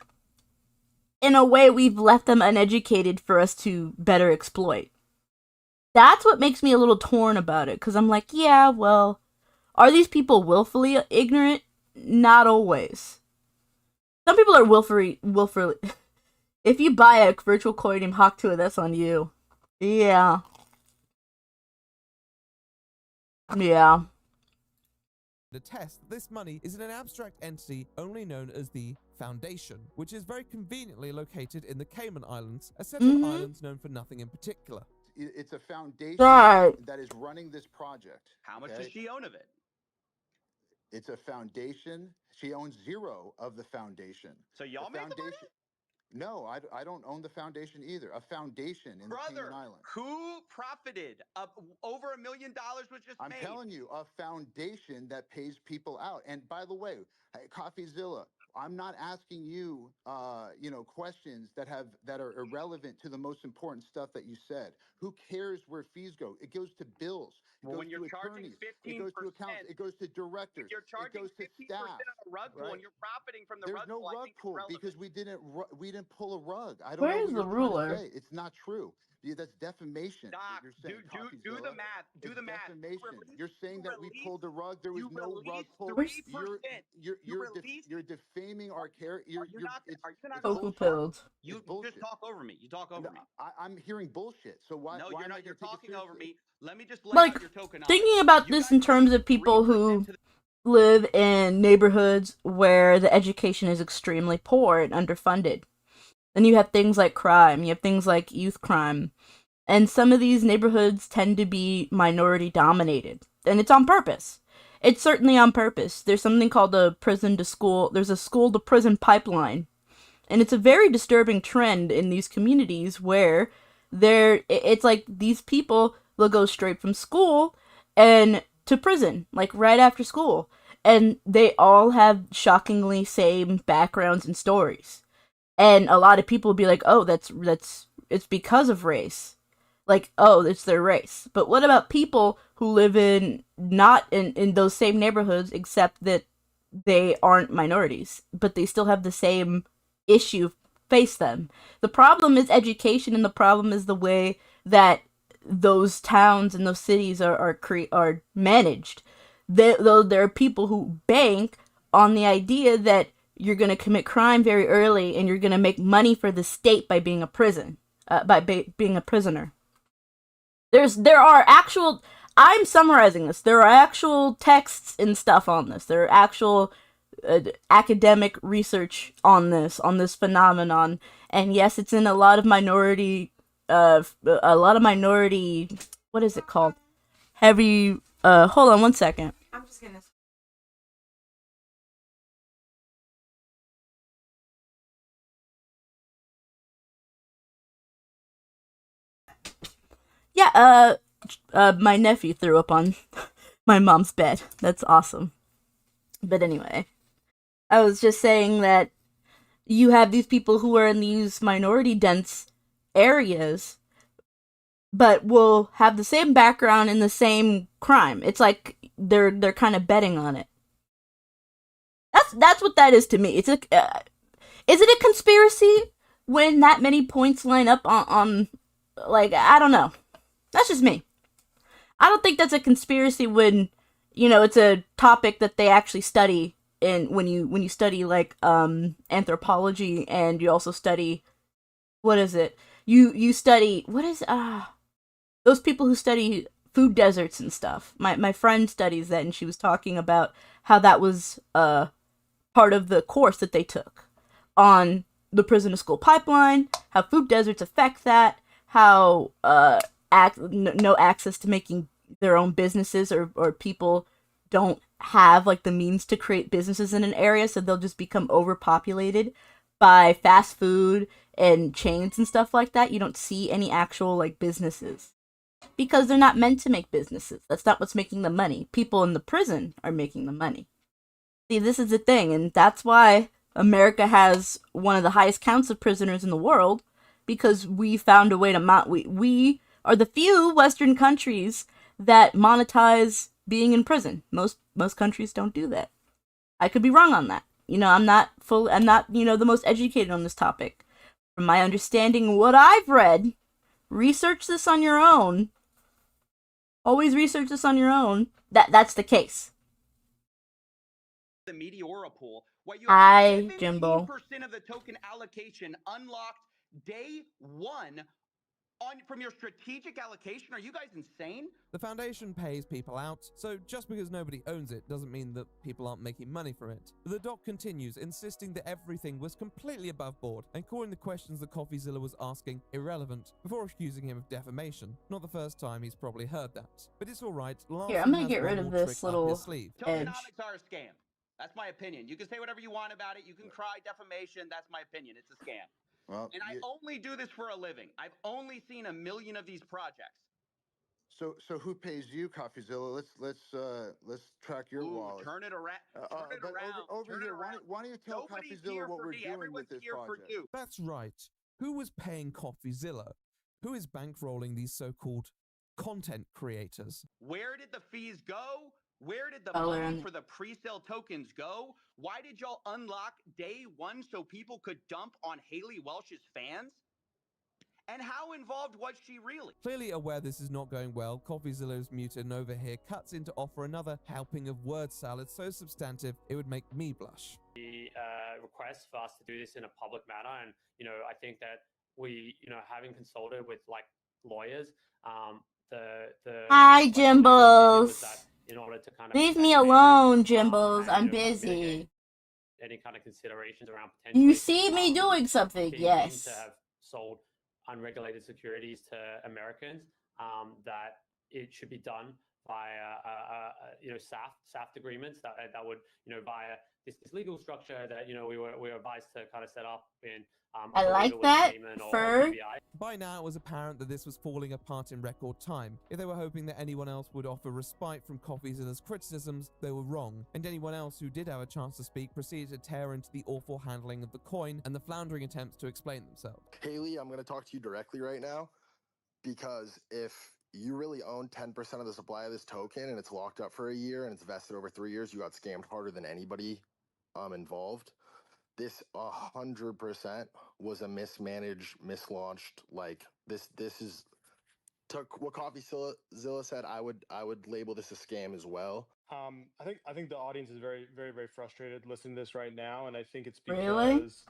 in a way, we've left them uneducated for us to better exploit. That's what makes me a little torn about it, because I'm like, yeah, well, are these people willfully ignorant? Not always. Some people are willfully. If you buy a virtual coin named Hawk2, that's on you. Yeah. Yeah. Attest that this money is in an abstract entity only known as the Foundation, which is very conveniently located in the Cayman Islands, a set of islands known for nothing in particular. It's a foundation Right. that is running this project. How much does she own of it? It's a foundation. She owns zero of the foundation. So y'all The made the money? foundation. No, I don't own the foundation either. A foundation in the Cayman Islands. Who profited? Over $1 million was just I'm made. telling you, a foundation that pays people out. And by the way, hey, CoffeeZilla, I'm not asking you, questions that are irrelevant to the most important stuff that you said. Who cares where fees go? It goes to bills. It Well, goes when you're to charging attorneys. It goes to accountants. It goes to directors. You're charging it goes to 15% staff. on a rug pull, right? and you're profiting from the There's rug no pull. I rug think it's pull relevant. because we didn't pull a rug. I don't Where know is what the you're trying to ruler? say. It's not true. That's defamation. what Doc, you're saying, do the CoffeeZilla. math. Do It's the math. defamation. You're saying that we pulled the rug. There was you no rug released pull. 3%. You're defaming our character. Are you not It's gonna Tofu bullshit. pilled. You It's bullshit. just talk over me. You talk over me. I'm hearing bullshit. So why? No, why you're am I not. You're gonna take it talking over seriously? me. Let me just lay Like, out your tokenomics. thinking about this in terms of people who live in neighborhoods where the education is extremely poor and underfunded. Then you have things like crime, you have things like youth crime. And some of these neighborhoods tend to be minority dominated. And it's on purpose. It's certainly on purpose. There's something called there's a school to prison pipeline. And it's a very disturbing trend in these communities where it's like these people will go straight from school and to prison, like right after school. And they all have shockingly same backgrounds and stories. And a lot of people will be like, oh, it's because of race. Like, oh, it's their race. But what about people who live not in those same neighborhoods, except that they aren't minorities, but they still have the same issue face them? The problem is education, and the problem is the way that those towns and those cities are managed. Though there are people who bank on the idea that you're going to commit crime very early and you're going to make money for the state by being being a prisoner. I'm summarizing this. There are actual texts and stuff on this. There are actual academic research on this phenomenon. And yes, it's in a lot of minority, what is it called? Heavy, hold on one second. I'm just gonna. Yeah, my nephew threw up on my mom's bed. That's awesome. But anyway, I was just saying that you have these people who are in these minority dense areas, but will have the same background in the same crime. It's like they're kind of betting on it. That's what that is to me. Is it a conspiracy when that many points line up on like, I don't know. That's just me. I don't think that's a conspiracy when, it's a topic that they actually study when you study like anthropology, and you also study, what is it? You study, those people who study food deserts and stuff. My friend studies that, and she was talking about how that was part of the course that they took on the prison to school pipeline, how food deserts affect that, how no access to making their own businesses, or people don't have like the means to create businesses in an area, so they'll just become overpopulated by fast food and chains and stuff like that, you don't see any actual like businesses. Because they're not meant to make businesses. That's not what's making the money. People in the prison are making the money. See, this is the thing, and that's why America has one of the highest counts of prisoners in the world, because we found a way to we are the few Western countries that monetize being in prison. Most countries don't do that. I could be wrong on that. You know, I'm not, the most educated on this topic. From my understanding, what I've read, research this on your own. Always research this on your own. That's the case. The Meteora pool, what you Hi, have Jimbo. 15% of the token allocation unlocked day one from your strategic allocation. Are you guys insane? The foundation pays people out, so just because nobody owns it doesn't mean that people aren't making money from it. The doc continues, insisting that everything was completely above board and calling the questions that CoffeeZilla was asking irrelevant, before accusing him of defamation. Not the first time he's probably heard that. But it's alright, Here, I'm gonna get rid of this little edge. Tokenomics are a scam. That's my opinion. You can say whatever you want about it. You can cry defamation. That's my opinion. It's a scam. Well, and I only do this for a living. I've only seen 1 million of these projects. So who pays you, CoffeeZilla? Let's track your wallet. Turn it around. Turn it around. Over here, why don't you tell CoffeeZilla what we're doing with this project? That's right. Who was paying CoffeeZilla? Who is bankrolling these so-called content creators? Where did the fees go? Where did the Oh, money for the pre-sale tokens go? Why did y'all unlock day one so people could dump on Haley Welsh's fans? And how involved was she really? Clearly aware this is not going well, CoffeeZilla's mutant over here cuts in to offer another helping of word salad so substantive it would make me blush. The request for us to do this in a public manner, and I think that we, having consulted with like lawyers, Hi, Jimbles. In order to kind of leave me alone, Jimbles. I'm busy. Any kind of considerations around You see me doing something, being yes. to have sold unregulated securities to Americans, that it should be done via SAFT agreements that would via this legal structure that we were advised to kind of set up in. I like that. Fur. By now, it was apparent that this was falling apart in record time. If they were hoping that anyone else would offer respite from CoffeeZilla's criticisms, they were wrong. And anyone else who did have a chance to speak proceeded to tear into the awful handling of the coin and the floundering attempts to explain themselves. Haley, I'm going to talk to you directly right now, because if you really own 10% of the supply of this token and it's locked up for a year and it's vested over 3 years, you got scammed harder than anybody involved. This 100% was a mismanaged, mislaunched. Like this is took what CoffeeZilla said. I would label this a scam as well. I think the audience is very, very, very frustrated listening to this right now, and I think it's because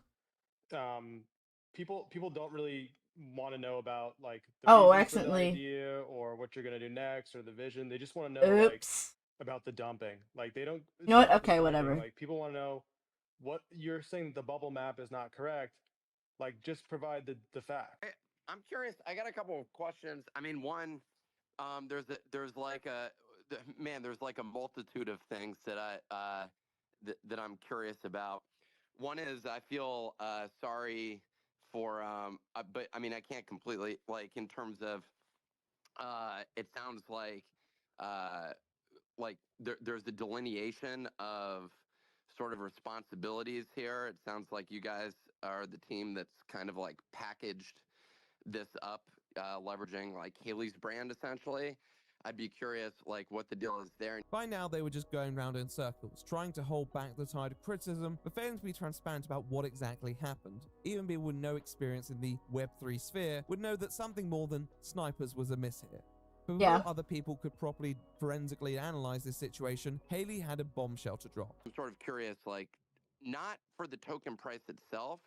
people don't really want to know about like the accidentally idea or what you're gonna do next or the vision. They just want to know like about the dumping. Like they don't. You know what? Okay, whatever. Like people want to know what you're saying. The bubble map is not correct. Like just provide the fact. I'm curious. I got a couple of questions. I mean, one, there's like a multitude of things that that I'm curious about. One is I feel sorry for but I mean I can't completely like in terms of it sounds like there's a delineation of sort of responsibilities here. It sounds like you guys are the team that's kind of like packaged this up, leveraging like Haley's brand essentially. I'd be curious like what the deal is there. By now they were just going round in circles, trying to hold back the tide of criticism, but failing to be transparent about what exactly happened. Even people with no experience in the Web3 sphere would know that something more than snipers was amiss here. But before other people could properly forensically analyze this situation, Haley had a bombshell to drop. I'm sort of curious, like, not for the token price itself,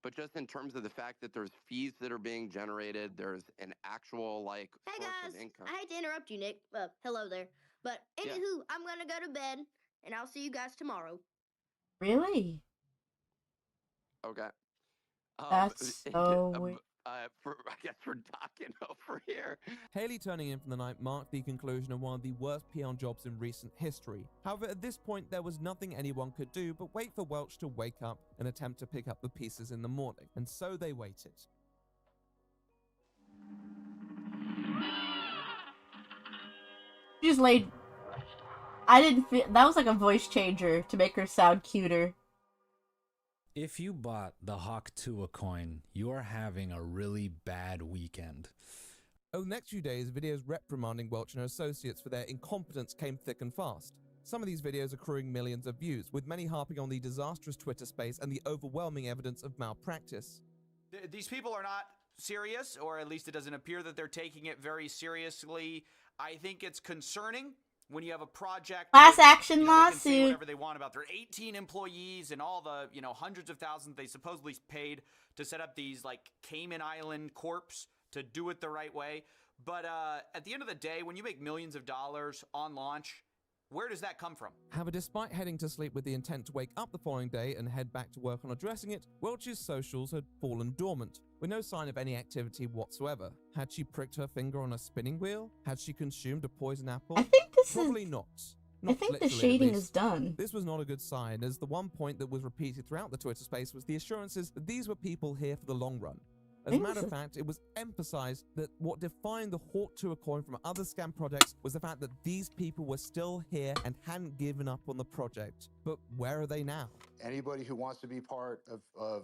but just in terms of the fact that there's fees that are being generated, there's an actual, like, hey source guys, of income. I hate to interrupt you, Nick. Hello there. But anywho, I'm gonna go to bed, and I'll see you guys tomorrow. Really? Okay. That's so weird. for talking over here. Haley turning in from the night marked the conclusion of one of the worst PR jobs in recent history. However, at this point, there was nothing anyone could do but wait for Welch to wake up and attempt to pick up the pieces in the morning. And so they waited. She just laid. I didn't feel that was like a voice changer to make her sound cuter. If you bought the Hawk Tua coin, you are having a really bad weekend. Over the next few days, videos reprimanding Welch and her associates for their incompetence came thick and fast. Some of these videos accruing millions of views, with many harping on the disastrous Twitter space and the overwhelming evidence of malpractice. These people are not serious, or at least it doesn't appear that they're taking it very seriously. I think it's concerning when you have a project. Class action they can say lawsuit. whatever they want about their 18 employees and all the, hundreds of thousands they supposedly paid to set up these like Cayman Island corps to do it the right way. But at the end of the day, when you make millions of dollars on launch, where does that come from? However, despite heading to sleep with the intent to wake up the following day and head back to work on addressing it, Welch's socials had fallen dormant, with no sign of any activity whatsoever. Had she pricked her finger on a spinning wheel? Had she consumed a poison apple? I think this Probably is. not. I think the literally, at shading least. is done. This was not a good sign, as the one point that was repeated throughout the Twitter space was the assurances that these were people here for the long run. As a matter of fact, it was emphasized that what defined the Hawk Tua coin from other scam projects was the fact that these people were still here and hadn't given up on the project. But where are they now? Anybody who wants to be part of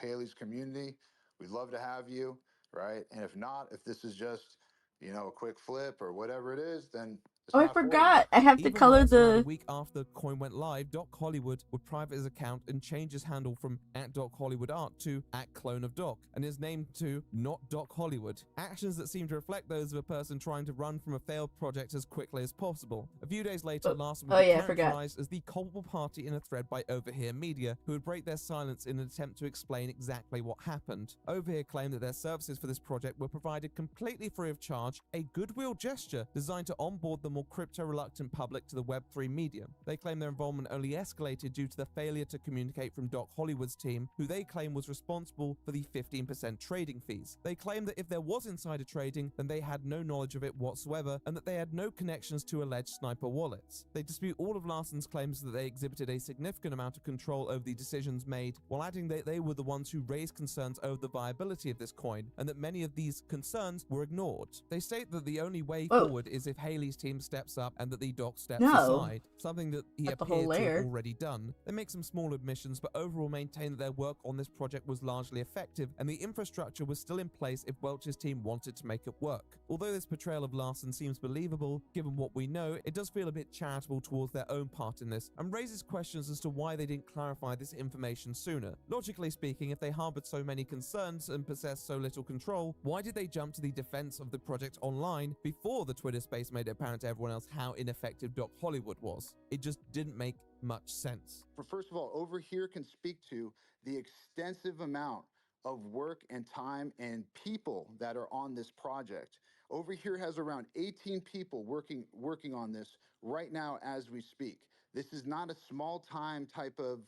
Haley's community, we'd love to have you, right? And if not, if this is just, a quick flip or whatever it is, then it's Oh, I not for you. forgot. I have to Even color worse, around the. a week after the coin went live, Doc Hollywood would private his account and change his handle from @DocHollywoodArt to @CloneOfDoc, and his name to not Doc Hollywood. Actions that seem to reflect those of a person trying to run from a failed project as quickly as possible. A few days later, Larson would be yeah, I forgot. characterized as the culpable party in a thread by Overhear Media, who would break their silence in an attempt to explain exactly what happened. Overhear claimed that their services for this project were provided completely free of charge, a goodwill gesture designed to onboard the more crypto-reluctant public to the Web3 medium. They claim their involvement only escalated due to the failure to communicate from Doc Hollywood's team, who they claim was responsible for the 15% trading fees. They claim that if there was insider trading, then they had no knowledge of it whatsoever, and that they had no connections to alleged sniper wallets. They dispute all of Larson's claims that they exhibited a significant amount of control over the decisions made, while adding that they were the ones who raised concerns over the viability of this coin, and that many of these concerns were ignored. They state that the only way forward is if Haley's team steps up and that the Doc steps aside, something that he Not the whole appeared to have layer. already done. They make some small admissions, but overall maintain that their work on this project was largely effective, and the infrastructure was still in place if Welch's team wanted to make it work. Although this portrayal of Larson seems believable, given what we know, it does feel a bit charitable towards their own part in this, and raises questions as to why they didn't clarify this information sooner. Logically speaking, if they harbored so many concerns and possessed so little control, why did they jump to the defense of the project online before the Twitter space made it apparent to everyone else how ineffective Doc Hollywood was? It just didn't make much sense. First of all, Overhear can speak to the extensive amount of work and time and people that are on this project. Overhear has around 18 people working on this right now as we speak. This is not a small time type of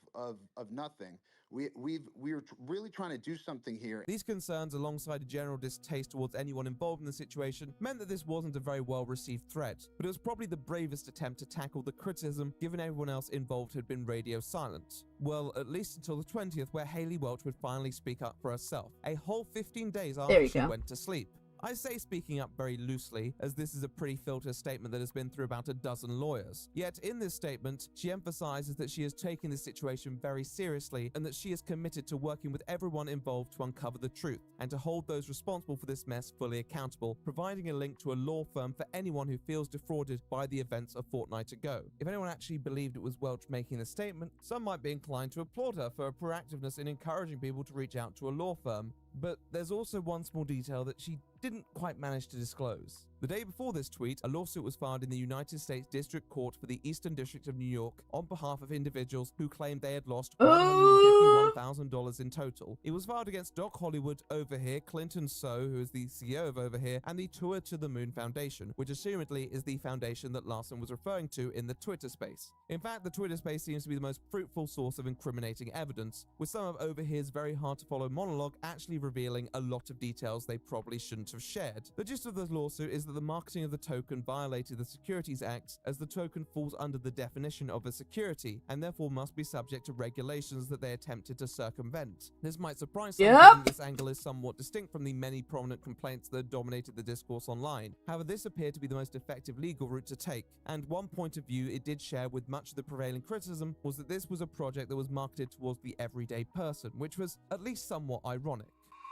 nothing. We're really trying to do something here. These concerns, alongside a general distaste towards anyone involved in the situation, meant that this wasn't a very well-received threat, but it was probably the bravest attempt to tackle the criticism, given everyone else involved had been radio silent. Well, at least until the 20th, where Haley Welch would finally speak up for herself, a whole 15 days after she went to sleep. I say speaking up very loosely, as this is a pretty filtered statement that has been through about a dozen lawyers. Yet in this statement, she emphasizes that she is taking this situation very seriously and that she is committed to working with everyone involved to uncover the truth and to hold those responsible for this mess fully accountable, providing a link to a law firm for anyone who feels defrauded by the events a fortnight ago. If anyone actually believed it was Welch making the statement, some might be inclined to applaud her for her proactiveness in encouraging people to reach out to a law firm. But there's also one small detail that she didn't quite manage to disclose. The day before this tweet, a lawsuit was filed in the United States District Court for the Eastern District of New York on behalf of individuals who claimed they had lost $151,000 in total. It was filed against Doc Hollywood, Over Here, Clinton So, who is the CEO of Over Here, and the Tour to the Moon Foundation, which assumedly is the foundation that Larson was referring to in the Twitter space. In fact, the Twitter space seems to be the most fruitful source of incriminating evidence, with some of Over Here's very hard-to-follow monologue actually revealing a lot of details they probably shouldn't have shared. The gist of the lawsuit is that the marketing of the token violated the Securities Act, as the token falls under the definition of a security and therefore must be subject to regulations that they attempted to circumvent. This might surprise some, given this angle is somewhat distinct from the many prominent complaints that dominated the discourse online. However, this appeared to be the most effective legal route to take, and one point of view it did share with much of the prevailing criticism was that this was a project that was marketed towards the everyday person, which was at least somewhat ironic.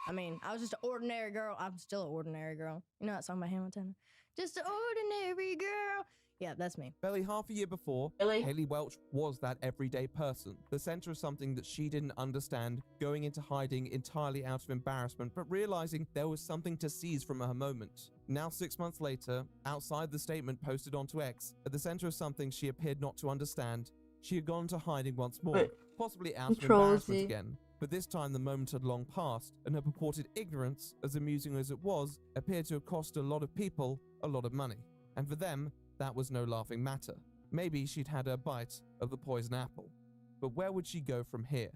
I mean, I was just an ordinary girl. I'm still an ordinary girl. You know that song by Hannah Montana? Just an ordinary girl. Yeah, that's me. Barely half a year before, Haley Welch was that everyday person, the center of something that she didn't understand, going into hiding entirely out of embarrassment, but realizing there was something to seize from her moment. Now 6 months later, outside the statement posted onto X, at the center of something she appeared not to understand, she had gone to hiding once more, possibly out of embarrassment again. But this time the moment had long passed, and her purported ignorance, as amusing as it was, appeared to have cost a lot of people a lot of money. And for them, that was no laughing matter. Maybe she'd had her bite of the poison apple. But where would she go from here?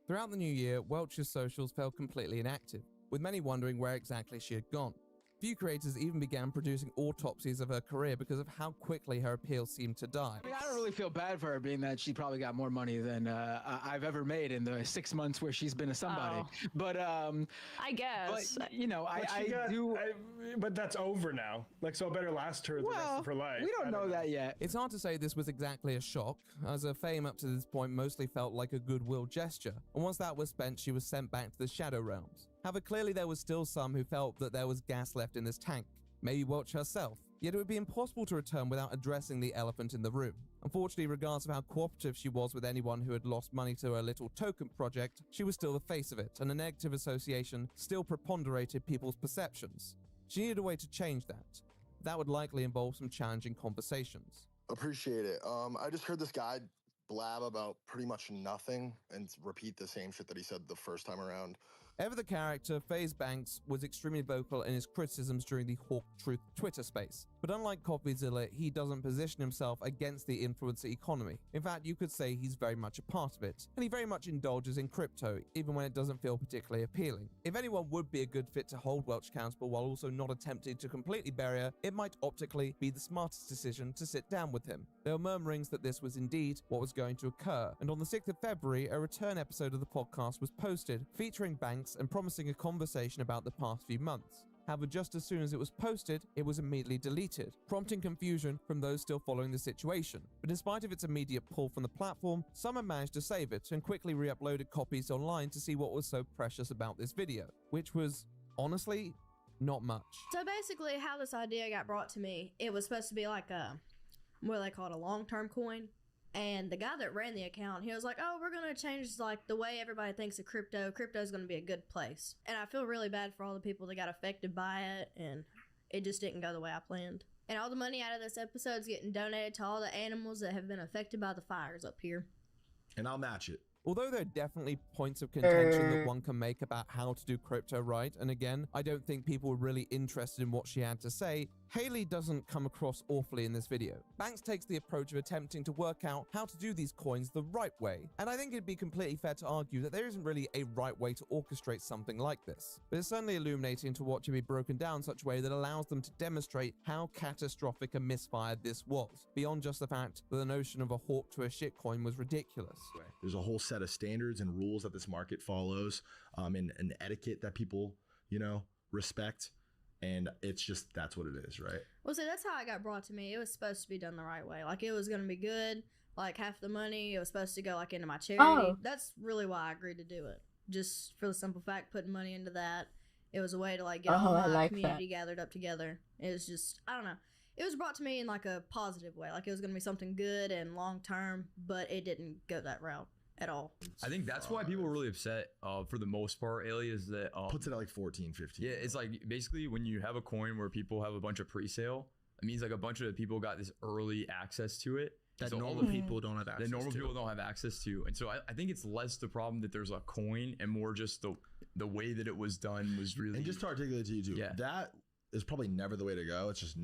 Throughout the new year, Welch's socials felt completely inactive, with many wondering where exactly she had gone. Few creators even began producing autopsies of her career because of how quickly her appeal seemed to die. I mean, I don't really feel bad for her, being that she probably got more money than I've ever made in the 6 months where she's been a somebody. Oh. But I guess. But, you know, but that's over now. Like, so it better last her the rest of her life. We don't know that yet. It's hard to say this was exactly a shock, as her fame up to this point mostly felt like a goodwill gesture, and once that was spent, she was sent back to the Shadow Realms. However, clearly there was still some who felt that there was gas left in this tank, maybe Welch herself. Yet it would be impossible to return without addressing the elephant in the room. Unfortunately, regardless of how cooperative she was with anyone who had lost money to her little token project, she was still the face of it, and a negative association still preponderated people's perceptions. She needed a way to change that. That would likely involve some challenging conversations. Appreciate it. I just heard this guy blab about pretty much nothing and repeat the same shit that he said the first time around. Ever the character, FaZe Banks was extremely vocal in his criticisms during the Hawk Truth Twitter space. But unlike CopyZilla, he doesn't position himself against the influencer economy. In fact, you could say he's very much a part of it, and he very much indulges in crypto, even when it doesn't feel particularly appealing. If anyone would be a good fit to hold Welch accountable while also not attempting to completely bury her, it might optically be the smartest decision to sit down with him. There were murmurings that this was indeed what was going to occur, and on the 6th of February, a return episode of the podcast was posted, featuring Banks and promising a conversation about the past few months. However, just as soon as it was posted, it was immediately deleted, prompting confusion from those still following the situation. But in spite of its immediate pull from the platform, someone managed to save it and quickly re-uploaded copies online to see what was so precious about this video, which was, honestly, not much. So basically, how this idea got brought to me, it was supposed to be like a, what they call it, a long-term coin. And the guy that ran the account, he was like, oh, we're going to change like the way everybody thinks of crypto. Crypto is going to be a good place. And I feel really bad for all the people that got affected by it. And it just didn't go the way I planned. And all the money out of this episode is getting donated to all the animals that have been affected by the fires up here. And I'll match it. Although there are definitely points of contention that one can make about how to do crypto right, and again, I don't think people were really interested in what she had to say, Haley doesn't come across awfully in this video. Banks takes the approach of attempting to work out how to do these coins the right way, and I think it'd be completely fair to argue that there isn't really a right way to orchestrate something like this. But it's certainly illuminating to watch it be broken down in such a way that allows them to demonstrate how catastrophic a misfire this was, beyond just the fact that the notion of a hawk to a shitcoin was ridiculous. There's a whole set of standards and rules that this market follows, and an etiquette that people, respect. And it's just, that's what it is, right? Well, see, that's how it got brought to me. It was supposed to be done the right way. Like, it was going to be good. Like, half the money, it was supposed to go, like, into my charity. Oh. That's really why I agreed to do it. Just for the simple fact, putting money into that. It was a way to, like, get all my community gathered up together. It was just, I don't know. It was brought to me in, like, a positive way. Like, it was going to be something good and long-term, but it didn't go that route. at all. I think that's why people are really upset for the most part, Ailey, is that puts it at like 14, 15. Yeah, it's like basically when you have a coin where people have a bunch of pre-sale, it means like a bunch of people got this early access to it. That So normal people don't have access that normal to. people don't have access to. And so I think it's less the problem that there's a coin and more just the way that it was done was really. And just to articulate to you too, that is probably never the way to go. It's just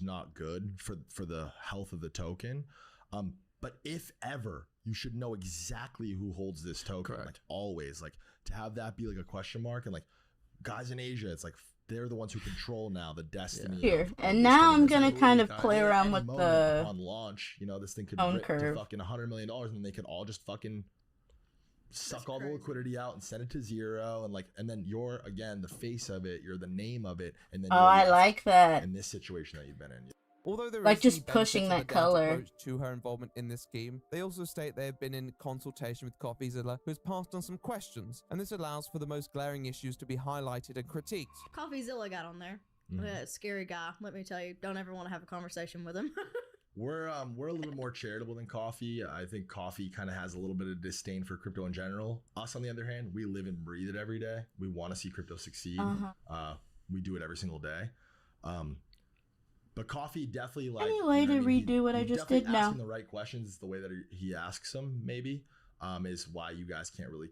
not good for the health of the token. But if ever, you should know exactly who holds this token. Like always, like to have that be like a question mark, and like guys in Asia, it's like they're the ones who control now the destiny. Here, of and this now thing. I'm It's gonna like, kind ooh, of play at around any with moment the on launch. You know, this thing could tone rip to curve. fucking $100 million, and they could all just fucking suck all the liquidity out and send it to zero, and then you're again the face of it, you're the name of it, and then Oh, you're I left like that. in this situation that you've been in. Although there Like is just the pushing benefits of that a down color. approach to her involvement in this scheme, they also state they have been in consultation with CoffeeZilla, who has passed on some questions, and this allows for the most glaring issues to be highlighted and critiqued. CoffeeZilla got on there. Scary guy. Let me tell you, don't ever want to have a conversation with him. We're a little bit more charitable than Coffee. I think Coffee kind of has a little bit of disdain for crypto in general. Us, on the other hand, we live and breathe it every day. We want to see crypto succeed. We do it every single day. But Coffee definitely like. Any way you know to what I mean? redo what I He's just definitely did now. asking the right questions is the way that he asks them. Maybe is why you guys can't really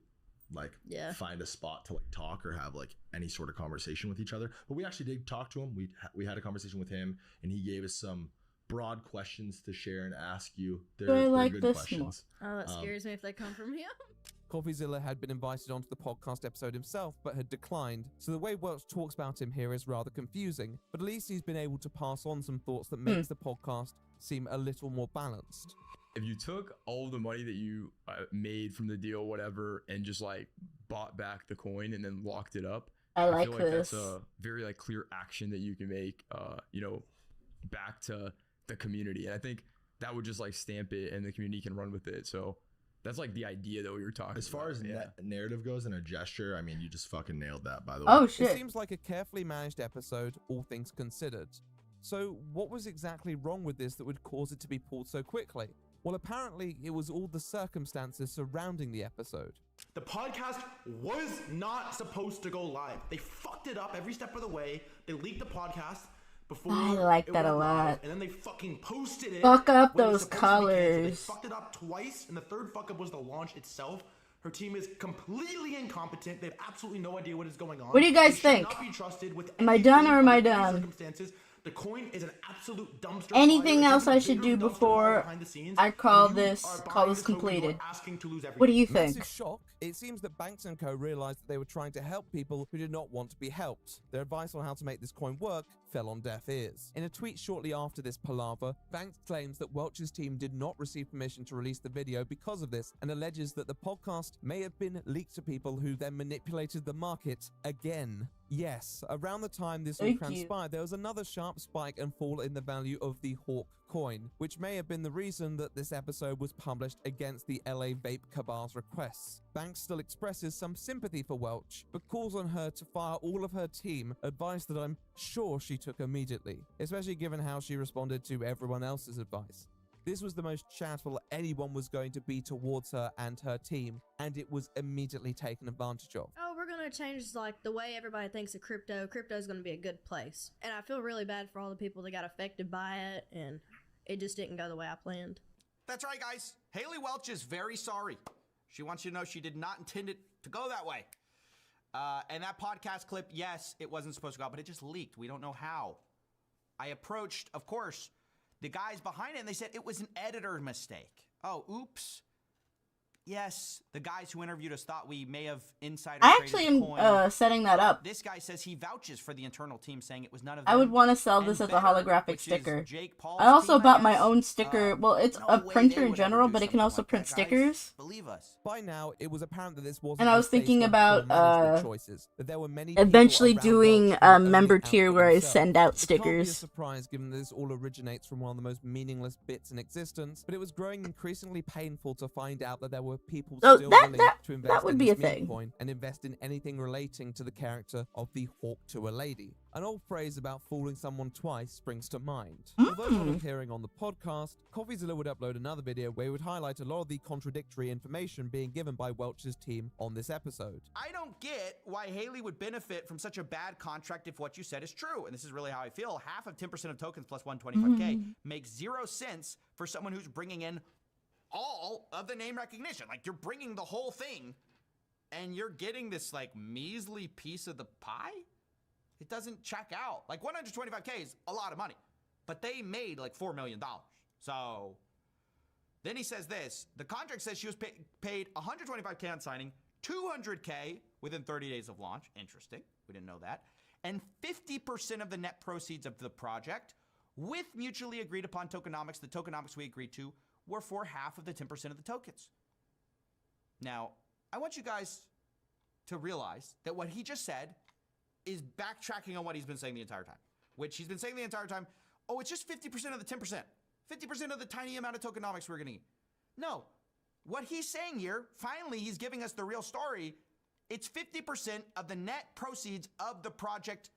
like find a spot to like talk or have like any sort of conversation with each other. But we actually did talk to him. We had a conversation with him, and he gave us some broad questions to share and ask you. They're like good this questions. Oh, that scares me if they come from him. CoffeeZilla had been invited onto the podcast episode himself, but had declined, so the way Welch talks about him here is rather confusing, but at least he's been able to pass on some thoughts that makes the podcast seem a little more balanced. If you took all the money that you made from the deal, whatever, and just like bought back the coin and then locked it up, I like feel like this. that's a very like clear action that you can make, back to the community. And I think that would just like stamp it, and the community can run with it. So that's like the idea that we were talking about. As far as narrative goes and a gesture, I mean, you just fucking nailed that, by the way. Oh, It seems like a carefully managed episode, all things considered. So, what was exactly wrong with this that would cause it to be pulled so quickly? Well, apparently, it was all the circumstances surrounding the episode. The podcast was not supposed to go live. They fucked it up every step of the way. They leaked the podcast before. I like it that a went live, lot. and then they fucking posted it. Fuck up when it was those supposed to be canceled. They colors. fucked it up twice, and the third fuck up was the launch itself. Her team is completely incompetent. They have absolutely no idea what is going on. What do you guys They should think? not be trusted with Am I anything done or am I under any done? circumstances. The coin is an absolute dumpster. Anything fire. else It's I even should bigger do dumpster fire before behind the scenes, I and call you this are call buying this this token, you are completed? asking to lose What do you everything. think? Massive shock. It seems that Banks & Co. realized that they were trying to help people who did not want to be helped. Their advice on how to make this coin work fell on deaf ears. In a tweet shortly after this palaver, Banks claims that Welch's team did not receive permission to release the video because of this, and alleges that the podcast may have been leaked to people who then manipulated the market again. Yes, around the time this all Thank you. transpired, there was another sharp spike and fall in the value of the Hawk coin, which may have been the reason that this episode was published against the LA Vape Cabal's requests. Banks still expresses some sympathy for Welch, but calls on her to fire all of her team, advice that I'm sure she took immediately, especially given how she responded to everyone else's advice. This was the most charitable anyone was going to be towards her and her team, and it was immediately taken advantage of. Oh, we're gonna change like the way everybody thinks of crypto. Crypto's gonna be a good place, and I feel really bad for all the people that got affected by it, and it just didn't go the way I planned. That's right, guys. Haley Welch is very sorry. She wants you to know she did not intend it to go that way. And that podcast clip, yes, it wasn't supposed to go out, but it just leaked. We don't know how. I approached, of course, the guys behind it, and they said it was an editor mistake. Oh, oops. Yes, the guys who interviewed us thought we may have insider I traded actually the am coin. setting that up. This guy says he vouches for the internal team, saying it was none of I would them. want to sell And this as a better, holographic which is sticker. Jake Paul's I also team, bought my guess. own sticker. Well, it's No a way printer they in would general, ever do but it can something also like print that, guys. stickers. Believe us. By now, it was apparent that this wasn't And I was just based thinking on about poor management choices, that there were many people eventually around doing Welch a who were member only out tier for where I themselves. send out It can't be a stickers. surprise given that this all originates from one of the most meaningless bits in existence, but it was growing increasingly painful to find out that there were however, people So still that- willing that- to that invest would in be this a meme thing. coin and invest in anything relating to the character of the Hawk to a Lady. An old phrase about fooling someone twice springs to mind. For those not appearing on the podcast, CoffeeZilla would upload another video where he would highlight a lot of the contradictory information being given by Welch's team on this episode. I don't get why Haley would benefit from such a bad contract if what you said is true. And this is really how I feel. Half of 10% of tokens plus 125K makes 0 sense for someone who's bringing in all of the name recognition. Like, you're bringing the whole thing and you're getting this like measly piece of the pie. It doesn't check out. Like, 125K is a lot of money, but they made like $4 million. So then he says this, the contract says she was paid 125K on signing, 200K within 30 days of launch. Interesting. We didn't know that. And 50% of the net proceeds of the project with mutually agreed upon tokenomics. The tokenomics we agreed to were for half of the 10% of the tokens. Now, I want you guys to realize that what he just said is backtracking on what he's been saying the entire time, which he's been saying the entire time, oh, it's just 50% of the 10%, 50% of the tiny amount of tokenomics we're going to get. No, what he's saying here, finally, he's giving us the real story. It's 50% of the net proceeds of the project,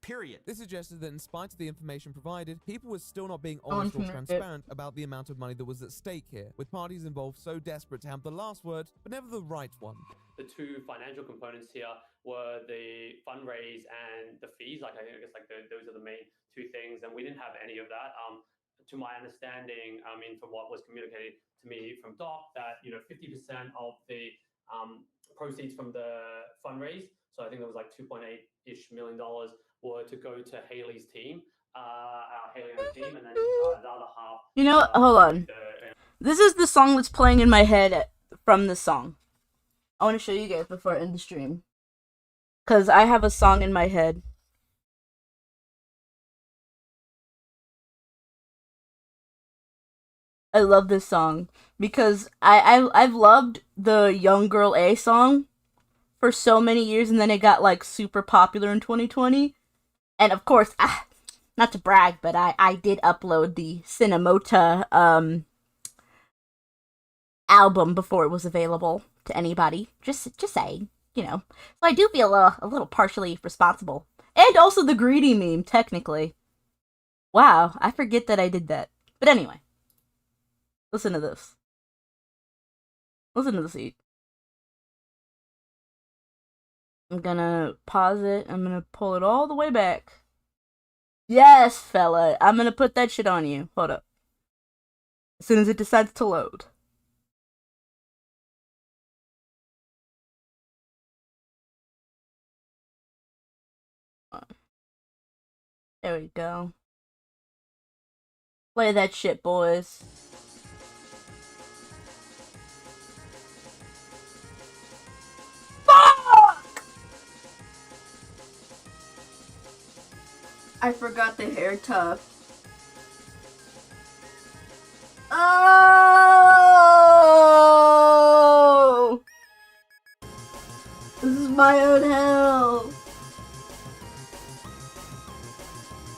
period. This suggested that in spite of the information provided, people were still not being Oh, honest or mhm. transparent about the amount of money that was at stake here, with parties involved so desperate to have the last word, but never the right one. The two financial components here were the fundraise and the fees. Like, I guess like those are the main two things, and we didn't have any of that. To my understanding, I mean, from what was communicated to me from Doc, that 50% of the proceeds from the fundraise, so I think there was like $2.8-ish million, were to go to Haley's team, Haley and her team, and then the other half. You know what? Hold on. This is the song that's playing in my head from the song. I want to show you guys before I end the stream. Because I have a song in my head. I love this song. Because I've loved the Young Girl A song for so many years, and then it got like super popular in 2020. And of course, not to brag, but I did upload the Cinemota album before it was available to anybody. Just saying, So I do feel a little partially responsible. And also the greedy meme, technically. Wow, I forget that I did that. But anyway, listen to this. Listen to this beat. I'm gonna pause it. I'm gonna pull it all the way back. Yes, fella. I'm gonna put that shit on you. Hold up. As soon as it decides to load. There we go. Play that shit, boys. I forgot the hair tuft. Oh! This is my own hell.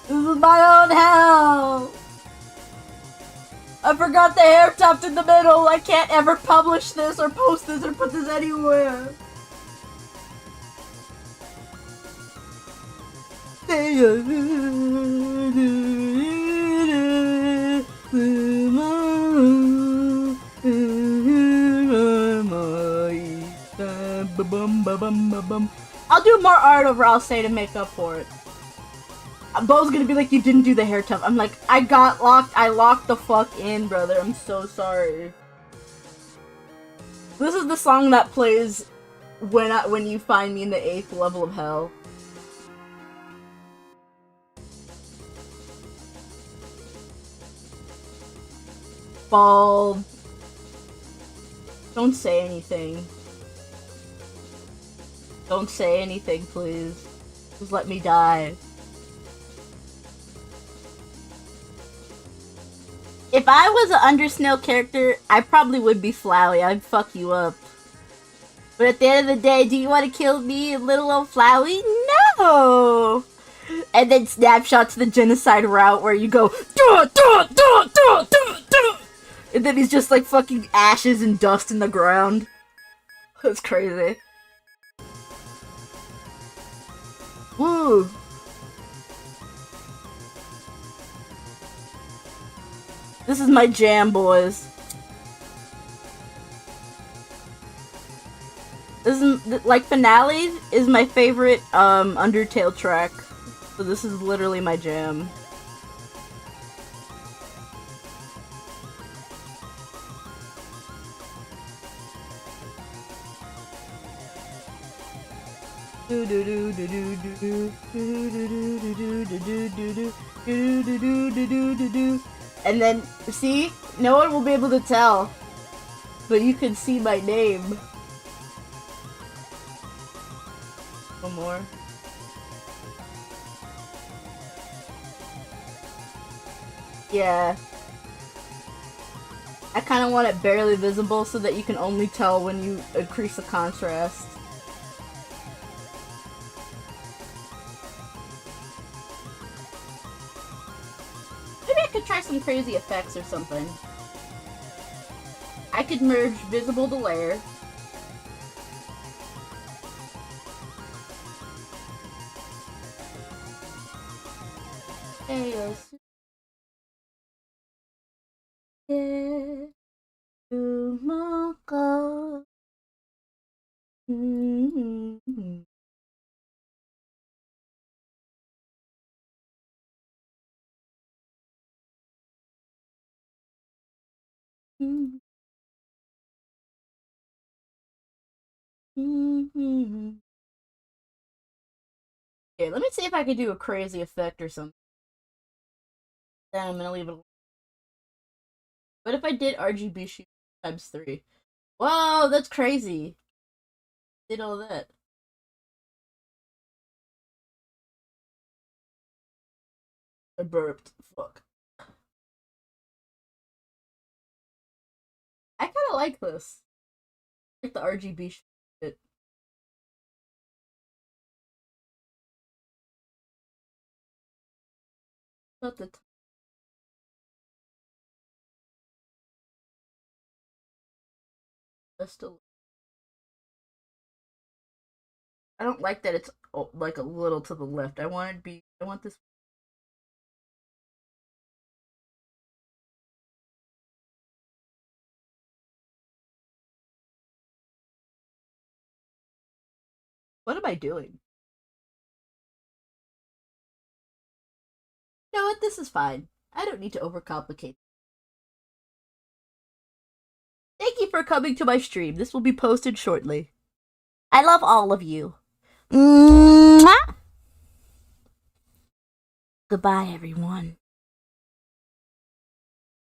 This is my own hell. I forgot the hair tuft in the middle. I can't ever publish this or post this or put this anywhere. I'll do more art over I'll say to make up for it. Bo's gonna be like, you didn't do the hair tuft. I'm like, I got locked. I locked the fuck in, brother. I'm so sorry. This is the song that plays when you find me in the 8th level of hell. Bald. Don't say anything. Don't say anything, please. Just let me die. If I was an Undersnell character, I probably would be Flowey. I'd fuck you up. But at the end of the day, do you want to kill me, little old Flowey? No! And then snapshot to the genocide route where you go, And then he's just like fucking ashes and dust in the ground. That's crazy. Woo! This is my jam, boys. This is, like, Finale is my favorite, Undertale track. So this is literally my jam. And then, see? No one will be able to tell. But you can see my name. One more. Yeah. I kind of want it barely visible so that you can only tell when you increase the contrast. Maybe I could try some crazy effects or something. I could merge visible to layer. Chaos. Yeah. Tomoko. Mm-hmm. Mm-hmm. Okay, let me see if I could do a crazy effect or something. Then I'm gonna leave it alone. What if I did RGB shoot times 3? Whoa, that's crazy. Did all that. I burped. Fuck. I kind of like this. I like the RGB shit. Not the. That's still. I don't like that it's like a little to the left. I want it to be. I want this. What am I doing? You know what? This is fine. I don't need to overcomplicate. Thank you for coming to my stream. This will be posted shortly. I love all of you. Mwah! Goodbye, everyone.